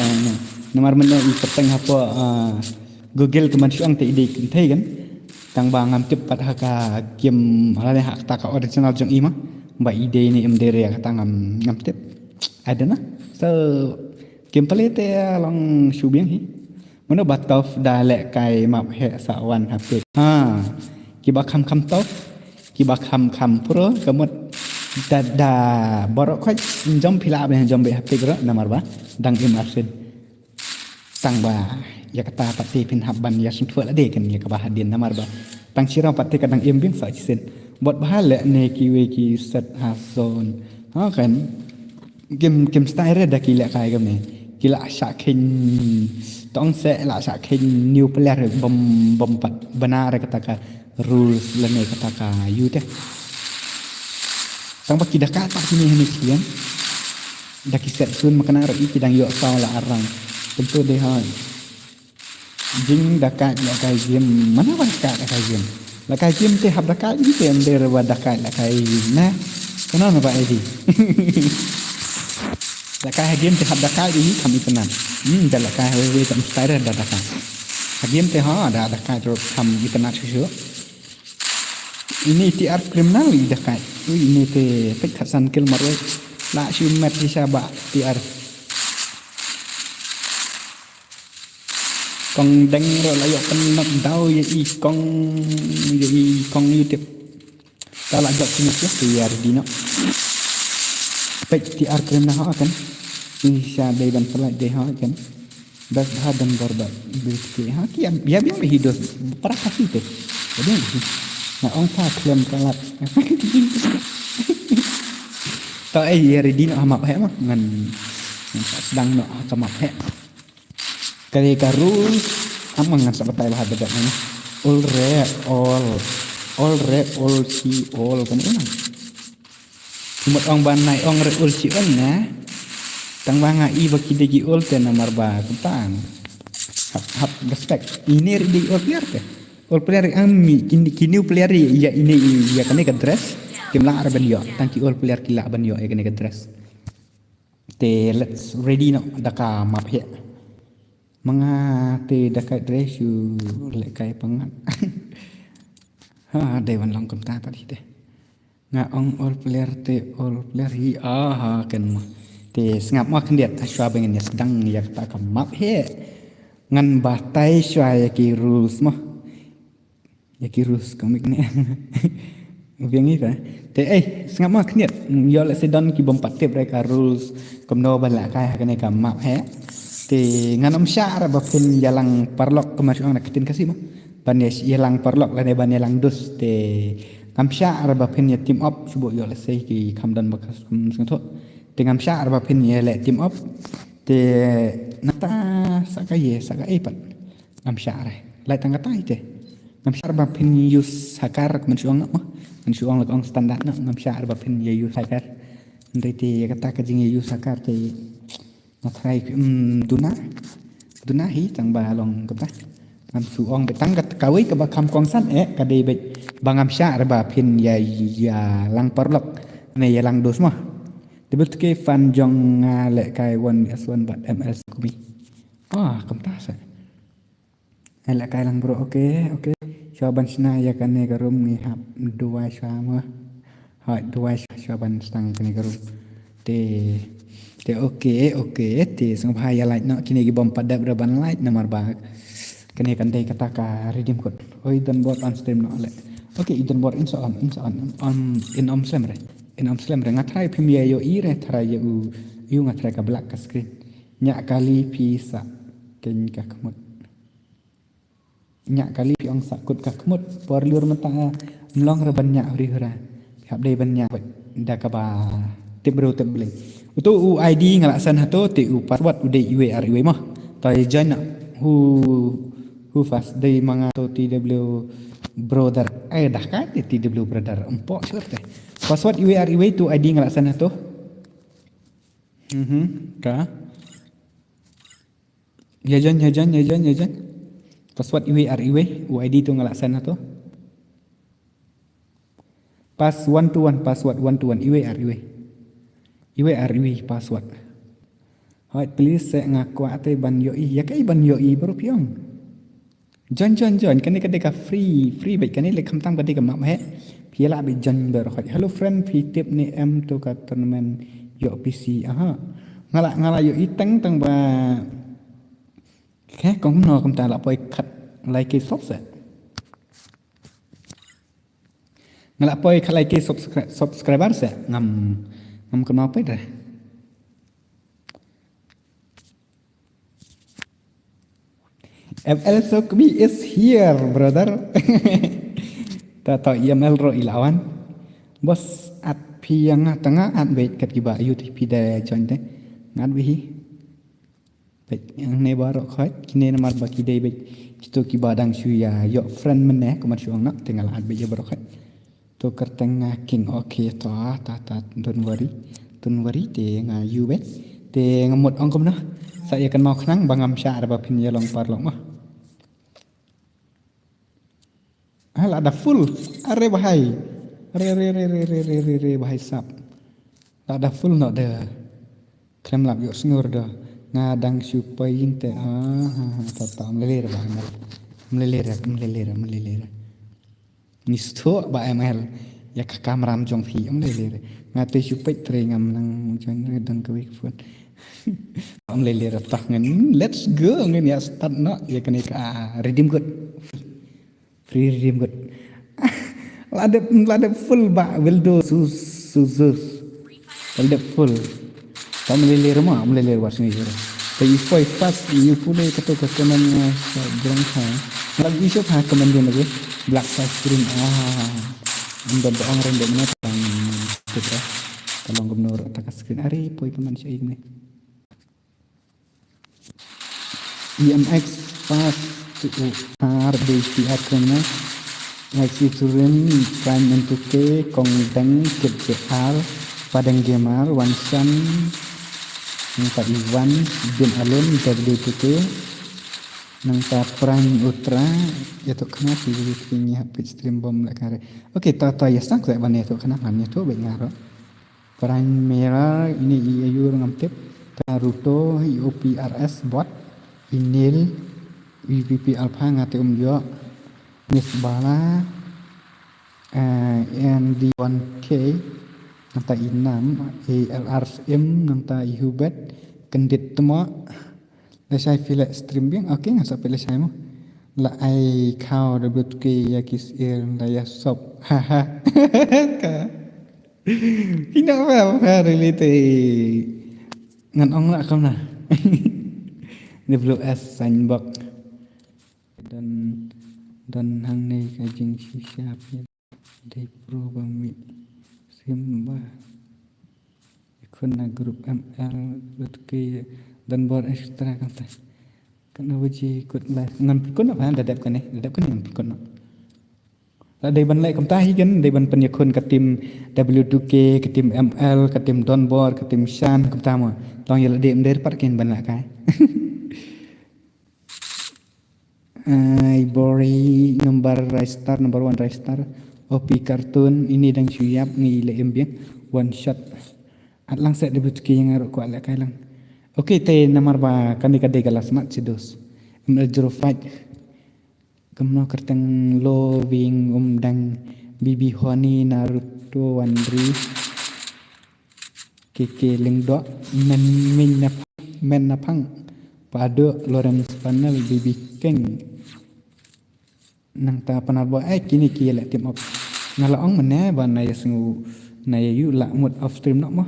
nomor mana i peteng apa Google kemajuan te ide container kan tang bangam cepat haka game ala hak ta ka original jong ima ba ide ni mdere ka tangam ngam tip ada na so gameplay te long shubiang hi mana bat kau dah lek kai map he sawan hapik kiba kham tau kiba kham pro kamut dada borok khoj jom phila be jom be hapik ro namar ba dang im arsid sang ba ya kata pati pin habban ya sun thua la de kan ya ka ba hadin namar ba tang sira pati kadang im bin sa sen bot ba le ne kiwe ki set hason kan game style dah kila kai game ni kila syakin tong se la syakin new player bom pat benar kata ka rules lene kata ka you teh tang baki dah kata sini ni kian dah kiset sun makana ro iki dang yo sa la arang tentu deh ha jing dakat la kai game mana ba dakat la kai game la kai game teh hab dakat ni tem der wa dakat la kai na kana ba idi Lakah game teh hab dakai ini kami tenan. Dah lakah we tam style dah dakai. Game teh dah dakai terus kami tenan susu. Ini TR kriminal ini dakai. Ini teh pek khasan kill marwe. La shumet bisa ba TR. Kong deng ro la yo penak dau ye i kong YouTube. Ta la jok sini TR dino. Pek TR kriminal kan. Bisa dari ban pelat deh kan das badan borba biski ha ki ya biang hidos para kasih teh jadi na ong fa klem kalat ta ai ready no map he mah ngan sedang no ka map he kali karus am ngan sabatai lah beda ni all si all kan ini cuma ong banai ong re all si on na tang banga i baki degi all te nomor ba kentang hap respect ini di all player ami kini player ya ini ya kene ke dress kim lang arban yo tangki all player kila ban yo kene ke dress te let's ready no daka map he mga te daka dress you le kai pangat ha dewan long kom ta pa di te nga ong all player hi kan ma te ngap ma kendiat aswa bengen ya sedang ya ta kam map he ngan batai swa ya ki rules ma ya ki rules komik ni biang ni pa te ngap ma kendiat yo le sedon ki bompat te mereka rules kom no bala kai kene kam map he te ngan om syar ba pin jalang parlok kemasuk nak ketin kasih ma banes yalang parlok lane ban yalang dus te kamsha arba pin ya team up subo yo le sei ki kamdan bakas sungto te kamsha arba pin ya le team up te nata saka pat kamsha are lai tang kata ite kamsha arba pin use hakar mensuang ma mensuang ong standar na kamsha arba pin ya use hakar ndai te kata ka jing ya use hakar te natrai duna hi tang ba long kata ngam suong betang kat kawai ke bakam kongsan kadai bet bangam sya arba pin ya lang parlok ne ya lang dos mah debut ke fan jong ngale kai one s1 bat ml kumi kam ta sa ele kai lang bro oke jawaban sna ya kan ne garum ni hap dua sama dua jawaban stang kan ne garum te oke te song bahaya light no kini gi bom pada berban light nomor bag kene kan dai kata ka redeem code dan bot on stream no le dan bot in om slam re ngatrai pimia yo ire trai yo ngatrai ka black ka screen nya kali pisa ken ka kemut nya kali pi ong sakut ka kemut por liur mata mlong re banyak huri hura hab dai banyak da ka ba tibro teble itu id ngalaksan hato te password udai iwe mah tai join who fast day mga to TW brother dah kan TW brother empok sure password iwe tu ID ngalaksan tu ka jajan password iwe ID tu ngalaksan tu pass 1 to 1 password 1 to 1 iwe password hoi please saya ngaku ate ban yoi ya kai ban yoi bro piong John kan ni ka free baik kan ni le khamtam ka ka map he piala bi John ber khoi hello friend pi tip ni em to ka tournament yo PC ngala yo itang tang ba ke kong no kam ta la poi khat lai ke sop se ngala poi khat lai ke subscriber se ngam ka ma pai dah ML Sokbi is here, brother. Tato ML ro ilawan. Bos at piang tengah at bait kat kiba yut pida join te. Ngat bihi. Bait yang ne baro khoi kine namar baki dei bait kitu kiba dang suya yo friend mene kumar suang nak tinggal at bait baro khoi. To kerteng king okay to ta don't worry te nga you bet. Te ngamut ongkom nah. Saya kan mau kenang bangam sya arba pin yelong parlok mah. Ada full are bahai re bahai sap ada full no de krem lap yo sngur de ngadang supain te tata melelera bangal melelera ni sto ba ml ya ka kamram jong phi melelera ngate supai trengam nang jan redang kawik fun melelera tangan let's go ngin ya start no ya kene ka redeem good free redeem good lada full ba will do sus lada full ta melelera ma melelera wasni jero Tapi foi pas you pula kata kekenan berang ha. Lagi isu ha kemen lagi black ice cream Anda doang rendek mana tang kita. Kalau gubernur takas screen ari poi keman siya ini. EMX pas tu RDPR kena Next iturin prime untuk ke kongdeng KPR padang gemar wansan nang Iwan bin Alun WTK nang prime ultra itu kena pilihnya pitch stream bom lek kare. Okey ta ya sang saya bane tu kena hamnya tu baik ngaro. Prime merah ini IAU ngam tip Taruto UPRS bot Inil VVP Alpha ngate yo Nisbala ND1K nanta inam ALRM nanta Ihubet kendit temo la sai file stream biang okey ngasa pele sai mo la ai khao WK yakis ir la ya sop haha ina apa relate ngan ong la kam na WS Sandbox dan hang nei kajing siap ya dai pro bami simba ikon na grup ML ke dan bor ekstra kata kena uji ikut lah ngan kun apa dadap kan yang kun la dai ban lai kam tahi kan dai ban penyekun ke tim W2K ke tim ML ke tim Donbor ke tim Shan kam tama tong ya dem der pat ken ban la kai Ivory number 1 Ristar OP kartun ini dan siap ngile embiang one shot at lang set debut ki yang arok ko ala kai lang okey te nomor ba kan dikade galas mat sidos ML05 kemno kerteng lo wing dang bibi honi Naruto Wandri keke lingdo men napang pado Lawrence panel bibi keng nang ta panarbo kini ki la tim op ngalaong mene ban na yasu na yu la mode off stream nok mo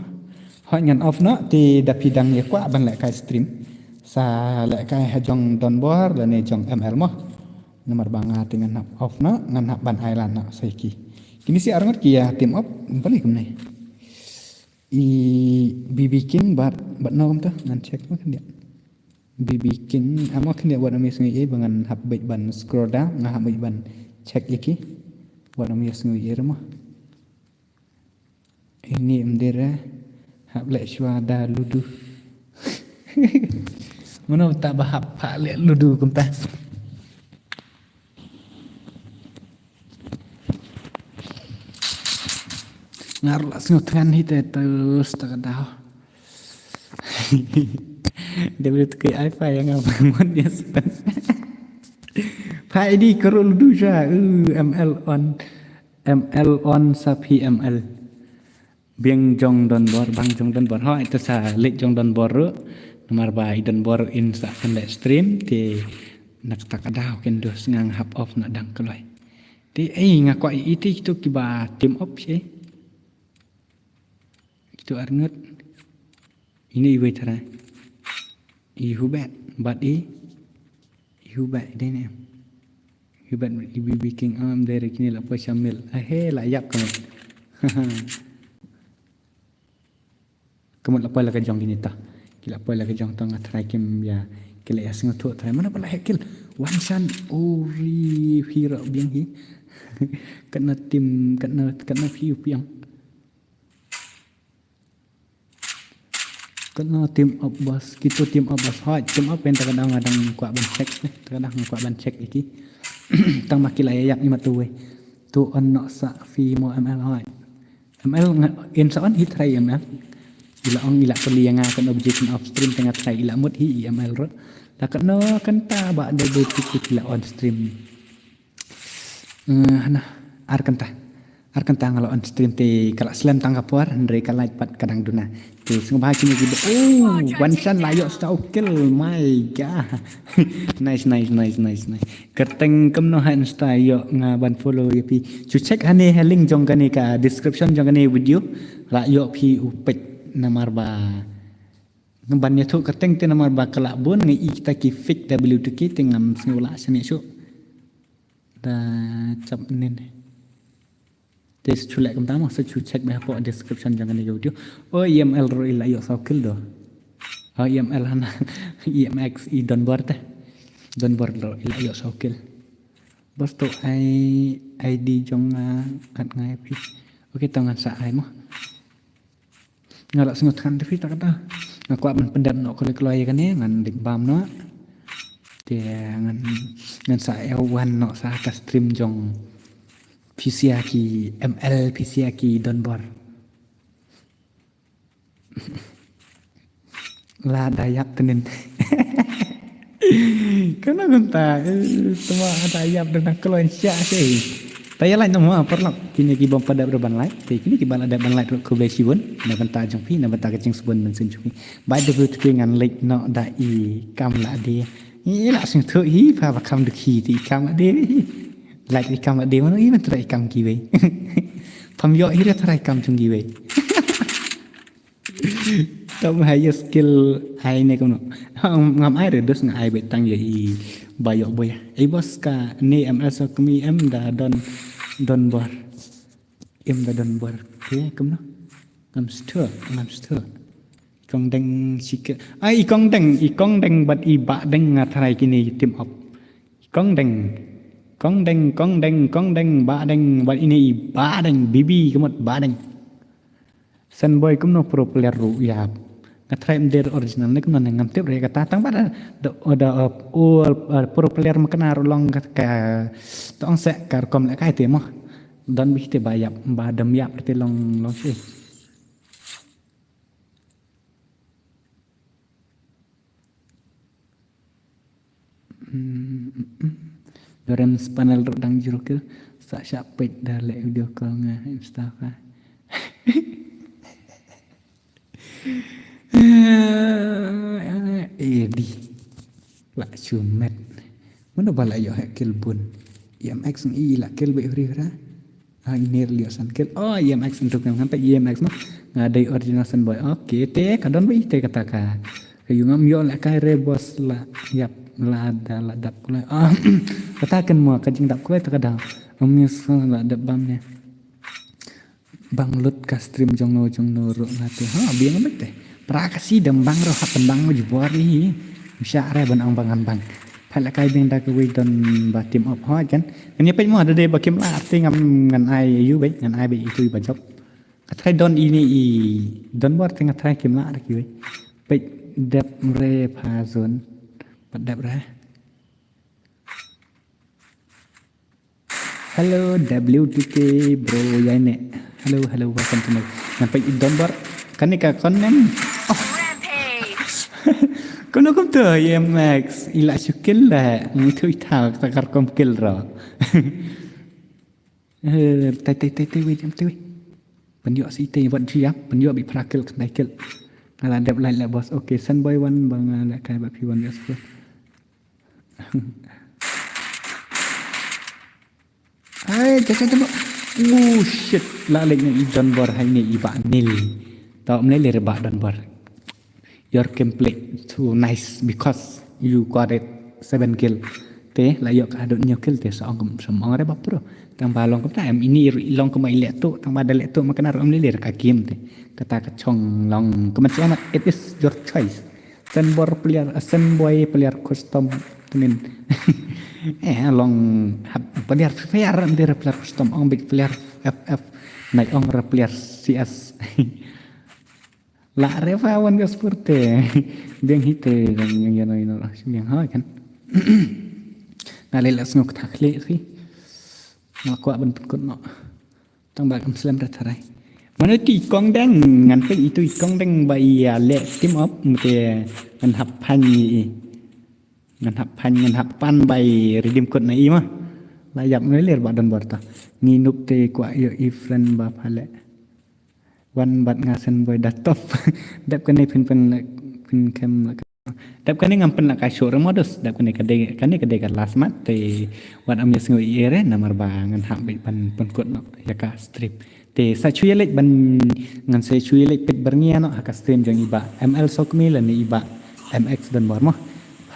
ha ngan off no ti dapidang ya kwa ban la kai stream sa la kai ha jong Donbor la ne jong ML mo nomor banga dengan off no ngan ban island no saiki kini si arngot ki ya tim op balik kumne BB King bat nom ta ngan check mo kan dia BB King amo kini buat kami sengi bangan hab baik ban scroll down ngah baik ban check iki buat kami sengi mah ini mdera hab lek syuada ludu mana tak bahap pak lek ludu kumta ngarla sengotan hite terus tak dah WTK iPhone yang apa dia spend. Pak ini kerul duja ML on sapi ML. Biang jong Donbor bang jong Donbor ha itu sa lek jong Donbor nomor bai Donbor in sa kan stream ti nak tak ada ken dos ngang hap off nak dang keloi. Ti ngako itu kiba team up sih. Itu arnut. Ini ibu cara. Ihubet but Ihubet dia ni Ihubet ibu bikin dari kini lah apa Syamil layak kamu kamu apa lah kejong kini tah kila apa lah kejong tang try kim ya kila asing tu try mana pula hekil wansan ori hira biang hi kena tim kena view piang kena tim up bos kita tim up bos ha tim up yang kadang kuat ban check kadang kuat ban check iki tang makil ayak ni matu we tu on sa fi mo ML ha ML in sa on hit try ML ila ong ila peli yang akan object off stream tengah try ila mut hi ML ro la kena kenta ba ada detik ila on stream nah Arkan ngalo on stream te kala slam tangga puar ndre kala pat kadang duna te sing bahagi ni gitu one shot layo stau kill my god nice kerteng kemno han style nga ban follow pi chu check hane link jong kane ka description jong kane video la yo pi upet namar ba Ngebannya tu keteng tu nama bakal bun ngi kita ki fix W2K tengam sengula sini su. Dah cap nin. Tes culek pertama saya cek apa description jangan di video. Oh EML ro ila yo sakil do. Oh EML hana EMX I don bar teh. Don bar ro ila yo sakil. Bos tu ID jong at ngai pi. Okey tangan sa ai mo. Ngalak sengot kan tapi tak kata. Aku akan pendam nak keluar kan ni ngan dik bam no. Dia ngan sa L1 nak sa atas stream jong PCaki ML PCaki Donbor. La Dayak tenin. Kena gunta semua Dayak dengan keluar syak sih. Taya lain nama perlak kini ki bom pada berban lain. Kini ki bala ada ban lain ku besi bun, na banta jong pi, na banta kecing sebun men sen jong pi. By the way tu ngan lek no da I kam la dia. Ni la sing tu hi pa kam de ki ti kam dia. Like ikam ada mana ini terai ikam kiwe. Pamyo ini terai ikam cung kiwe. Tahu hanya skill ai ni kamu. Ngam ai redos ngai betang ya I bayok boy. Bos ka ni MS kami dah don bor. Dah don bor. Okay kamu. Ngam stur. Ikong deng sikit. Ikong deng bat I ba deng ngaterai kini tim up. Ikong deng. Kong deng ba deng bat ini ba deng bibi kemot ba deng sen boy kumno pro player ru ya ngatrai der original nek non ngam tep re kata tang pada oda pro player makna long ka tong se kar kom le kai te mo don bi te bayap ba dam yap te long sih Dorem panel rodang jeruk sak syapit dah lek video call ngah Mustafa. Di la cumet. Mana bala yo hakil bun. IMX ni la kel be hri-hra. Ini liasan kel. Oh IMX untuk yang sampai IMX mah ngadai original san boy. Okey te kadon be te kata ka. Kayu ngam yo la kai rebos la yap la ada la dap kula katakan mo kajing dap kula takada amis la dap bamnya bang lut ka stream jong no ro ngate ha biang bet teh prakasi dam bang ro hat bang mo jubari syare ban ang bangan bang phala kai beng da ka we don ba team up ha kan ni pe mo ada de ba kim la te ngam ngan ai yu be ngan ai be itu ba job katai don ini I don bor tengah trai kim la ki we pe dap re pha zon Padap dah. Hello W2K bro ya ne. Hello welcome to my. Nampak Donbor kan ni ka konem. Rampage! Kono kom tu EMX ila syukil lah. Itu ita takar kom kill ra. Tai wait. Penjuk si te wat siap, penjuk bi prakil kan kill. Kalau ada lain lah bos. Okay, Sunboy one bang nak kai bapi one yes. Jangan. Shit. Lalik ni Donbor hai ni iba nil. Tahu mana le rebak Donbor. Your gameplay too nice because you got it 7 kill. Te layok adut nyo kill te seorang rebak pro. Tang balong ko ta ini ilong ko mai lek tu tang badal lek tu makan rom le ka game te. Kata kecong long kemenangan it is your choice. Sunboy player custom tenin. Long player fair dia player custom ong big player FF naik ong player CS. La reva wan ga spurte. Biang hite yang yang ha kan. Nalila ngok takle si. Ngaku ben pekut no. Tang ba kam slam ratarai. Mana tu ikong deng ngan pe itu ikong deng bai le team up mute ngan hap pan bai redeem code na i mah layak ngelir badan borta nginup te kwa yo I friend ba phale wan bat ngasen boy datop dap kene pin kem dap kene ngampen la ka show modus dap kene kade ka last mat te wan am yes ngoi ere namar ba ngan hap ban code no ya ka strip Te sa cuy lek ban ngan se cuy lek pit bernia no haka stream jong iba ML sokmi la ni iba MX dan bor mo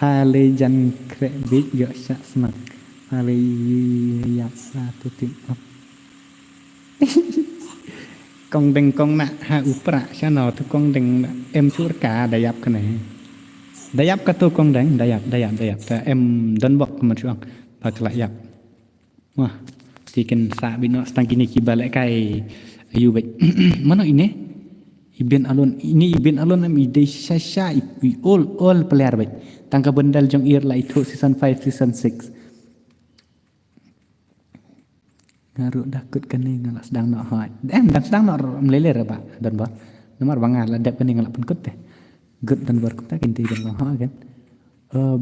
hale jan kredit yo sya snak hale ya satu tim up kong deng kong na ha upra sya no tu kong deng em sur ka dayap ka ne dayap ka tu kong deng dayap ta em dan bok ma chuang pa kla yap wah tiken sa bino stang kini kibale kai ayu bet mana ini ibn alon am ide sha i all player bet tangka bendal jong ir la itu season 5 season 6 ngaru dakut kene ngala sedang nak ha dang sedang nak melele ra ba dan ba nomor bangal la dep kene ngala penkut teh gut dan bar kita kinti dan ha kan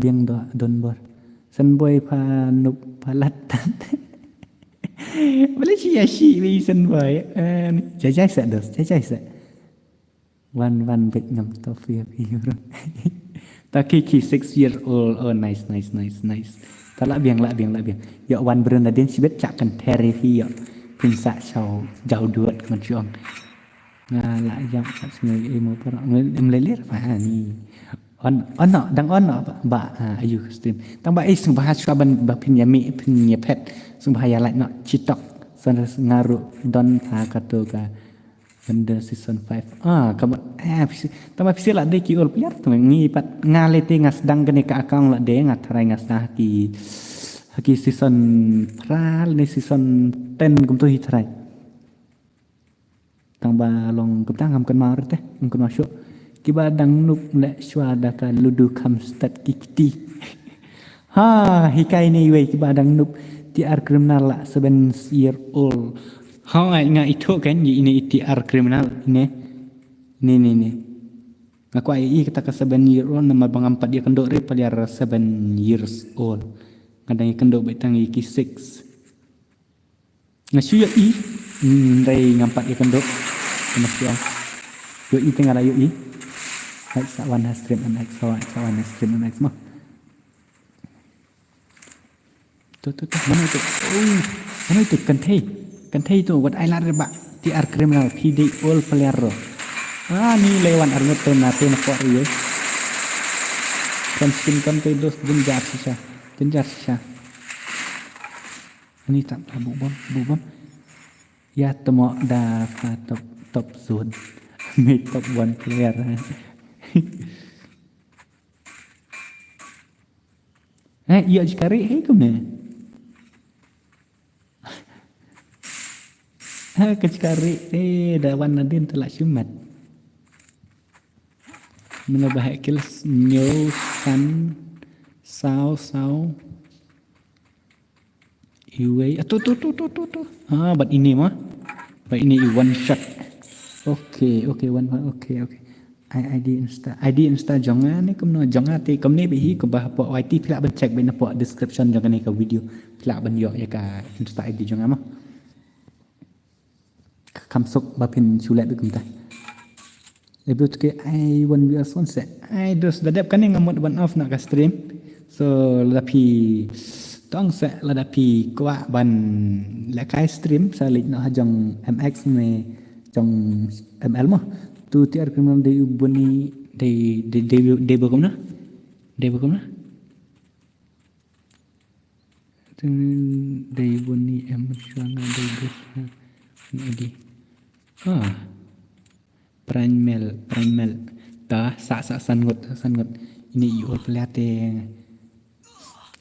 biang da don bar sen boy pa nup palat boleh sia reason boy jajai sa one big ngam tofi euro taki 6 year old nice talak biang ya wan berenda din sibet cak kan therapy ya pinsa chau jauh duat kan ciong ngala yang kat sengai emo per melelir pa ni on ba ayu stream tang ba sung bahas ban ba pin yami pin pet sung bahaya like no citok san ngaru don pa kato ka benda season 5 kamu tama pisi la de ki ol player tu ngi pat ngale te ngas dang gene ka akang la de ngat rai ngas dah ki season pral ni season 10 kum tu hitrai tang ba long kum tang kam kan mar teh kum masuk ki ba dang nup le swada ka ludu kam stat kikti hikai ni we ki ba dang nup ti ar criminal la 7 year old nga itu kan ini ITR kriminal ini aku ai kita ke 7 year old nama bang 4 dia kendok re paliar 7 years old kadang kendok betang iki 6 ngasu ya ndai ngampat dia kendok masih yo tengah yo baik sawan stream anak sawan stream anak semua tuh mana itu kan thei tu wat ai la ba ti ar criminal pd all player ni lewan ar ngot na te na por ye kan skin kan te dos jenjar sisa ni tak bubon ya temo da top zone me top 1 player iya sekali kumne kecikari dawan nadin telah syumat menambah kills new sun sao iwe tuh but ini mah but ini one shot okay one okay ID insta jangan ni kumno jangan ti kumne bihi ko bah po IT pila ban check ben po description jangan ni ka video pila ban yo ya ka insta ID jangan mah kamsok bapin chulet bikum ta lebih tu ke ai one views one set ai dos dadap kan ngamut ban off nak ka stream so ladapi tong se ladapi kwa ban la kai stream salik no hajong MX ne jong ML mah tu tiar kriminal de ubuni de bokom na tu de ubuni emosional de bus ini Pranmel ta sa sangot ini yo pelate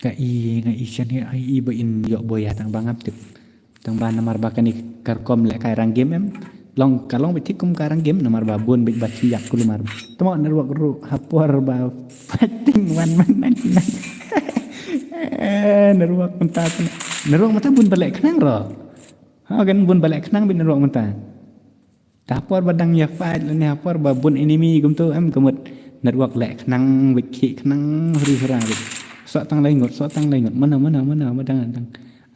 ka i shan ai ba in yo boya tang bangap tip tang ban namar ba kan karkom le kai rang game em long kalong betikum karang game namar ba bon bit baci yak kulumar temo nerwak ru hapor ba fighting one man nerwak mata bun balek kenang ro kan bun balek kenang bin nerwak mata tapor badang ya fight ni hapor ba bun enemy gum tu em kemut network lek kenang wiki kenang huri-hura so tang lai ngot mana madang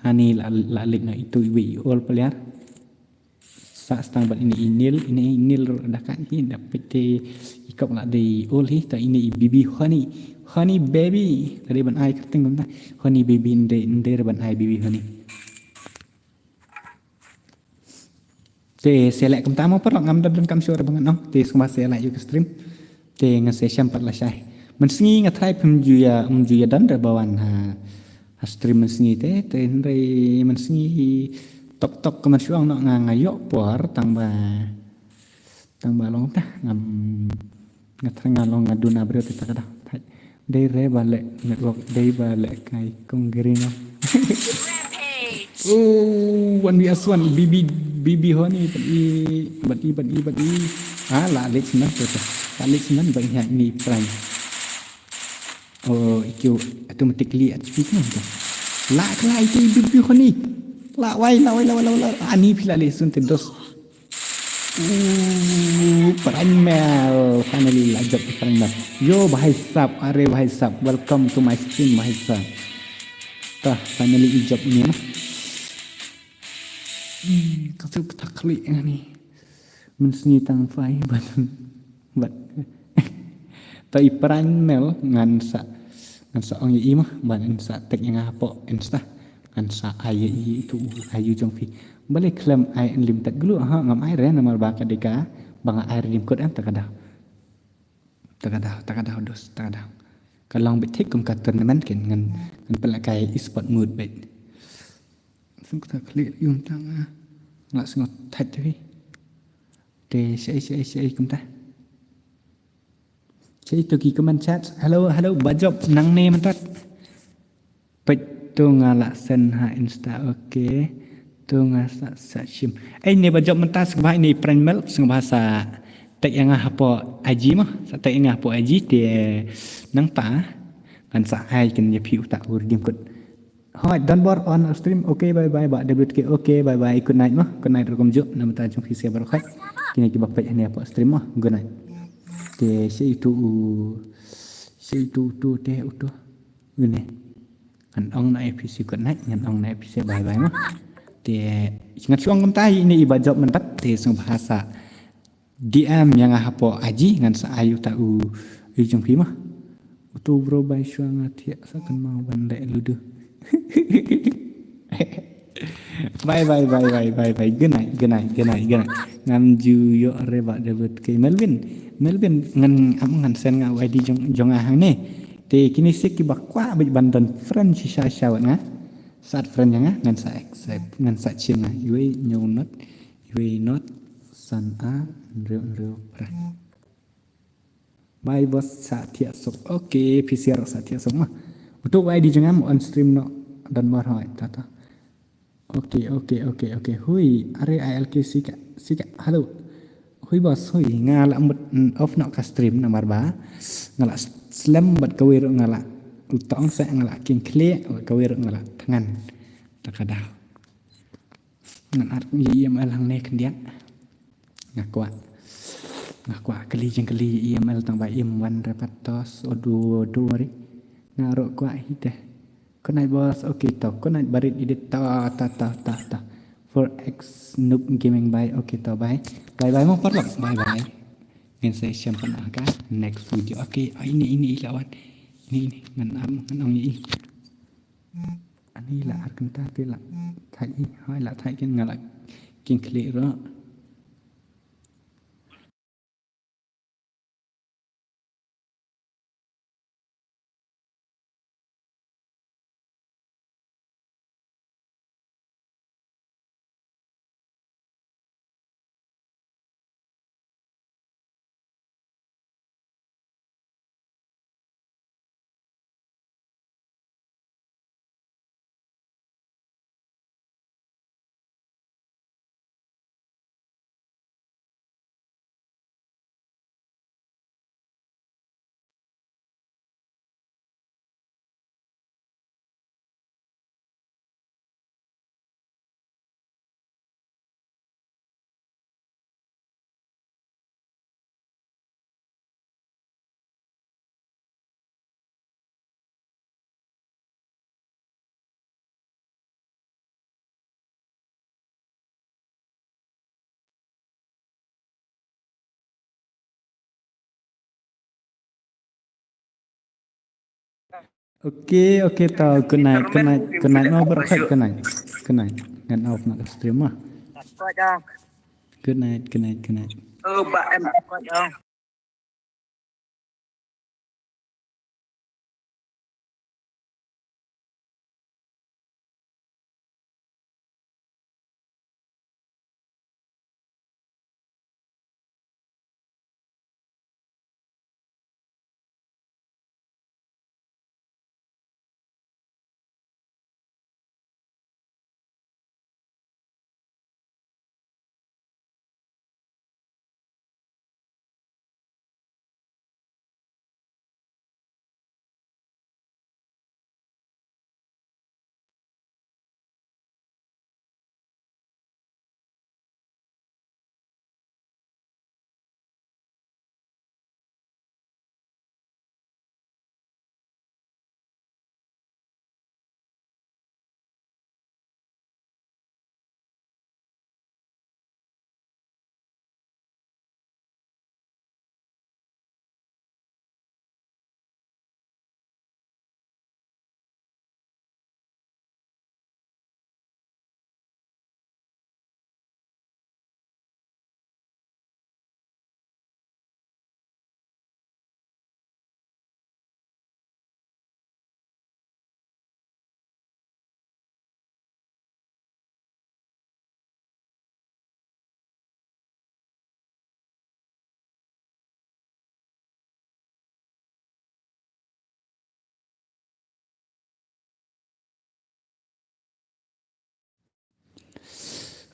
ani la lik na itu wi all player sa stang bat ini inil dah kan hi dapat ikop la di all hi ta ini bibi honey baby dari ban ai kerting gum ta honey baby inde ban ai bibi honey Te select kem tamo per ngam dan kam sure bangan no. Te semua select you ke stream. Te nge session per la syai. Mensengi ngatrai pemjuya dan rebawan ha stream mensengi te ndai mensengi tok kemen syuang no ngayok por tang ba long ta ngam ngatrai ngalong ngaduna bro te takada. Dei re balik network dei balik kai konggerino. Rampage. Oh, one vs one BB honi bati la Alex nan tu Alex nan banyak ni prime. Oh, itu automatically HP kan tu. La kelai tu BB honi. La wai ani pila lesun te dos. Prime mel finally la job prime mel. Yo bahai sab, welcome to my stream bahai sab. Tah finally job ni mah. Kasih tak klik ni. Mensenyi tang fai bat. Tai prime mel ngan sa ong yi mah ban sa tek yang apa insta ngan sa ai itu ayu jong fi. Balik klaim ai unlimited dulu ngam ai re nomor ba kadeka bang ai rim kod am takada dos takada. Kalong bet tik kum ka tournament ken ngan pelakai e-sport mood bet. Sung tak klik yung tang ngak sengot thạch thế để sẽ chúng ta sẽ tôi ký comment chat hello bajop nang ne mantat pet tu ngala sen ha insta okay tu ngasa sa sim ne bajop mantas sebai ni primal sing bahasa tek yang apa aji mah sa tek yang apa aji te nang ta kan sa ai kan ya piu tak ur dim kot. Hi, don't bore on stream. Okay, bye. Bak WK. Okay, bye. Good night mah. Good night rekom juk. Nama tajung visi barokat. Kini kita bapak ini apa stream mah. Good night. Te si itu teh utuh. Gini. Kan ong na visi good night. Kan ong na visi bye mah. Te ingat suang kentai ini ibadah mentat. Te sung bahasa DM yang apa aji ngan sa ayu tahu ujung pi mah. Utuh bro bye suang atia sakan mau bandai luduh. Bye. Good night. Ngam ju yo reba debut ke Melvin ngan sen nga wadi jong ahang ne. Te kini sik ki bakwa bi bandan friend si shawat nga. Sat friend nga ngan sa accept ngan sa chin nga. Yui not san a real pra. Bye bos sa tia sok. Okay, PCR sa tia sok mah. Untuk wadi jong on stream no dan marhai tata. Okay. Hui, are ILQ sika. Halo. Hui bos, hui ngala off nak ka stream nomor ba. Ngala slam bat kawir ngala. Utang sa ngala king clear kawir ngala tangan. Takada. Ngan art IML hang ne kendian. Ngakwa kali IML tang ba im1 repatos odu mari. Ngarok kwa hide. Konai bos, okay tau. Konai barit edit ta. 4x noob gaming bye. Okay tau bye mau perlu. Bye. Ngan saya simpan angka next video. Okay, ini lawan. Ini ngan ong ini. Ani lah akan tapi lah. Thai hai lah thai kan ngalak king clear. Okay tau. Good night. No berokat good night. Ngan off nak stream mah. Good night, good night, good night. Bạn em coi không?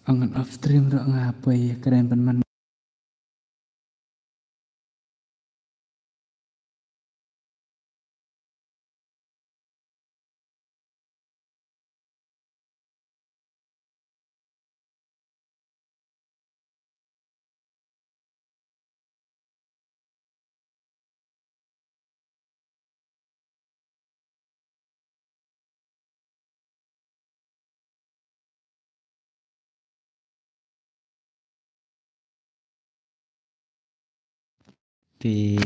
Angan off stream ro ngapai keren penman. Ti.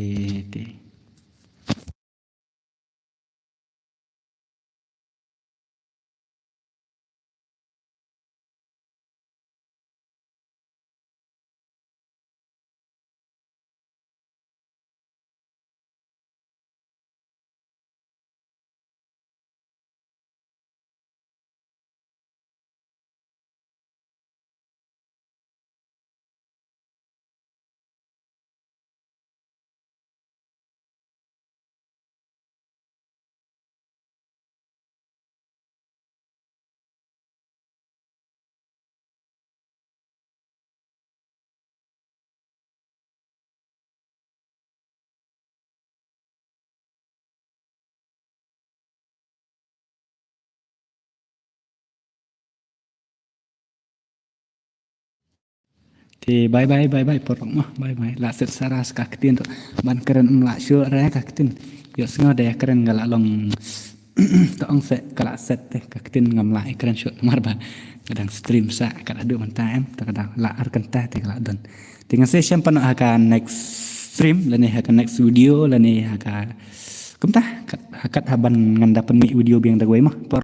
Thì bye bye porong mah bye la set saras ka ketin to ban keren mla syo ra ka ketin yo sngo de keren gala long to ong se kala set te ka ketin ngam la keren syo mar ba kadang stream sa kada do man time ta kadang la ar kan ta te kala don tinga se syam pano akan next stream lani akan next video lani akan kumta hakat haban ngandapen mi video biang dagway mah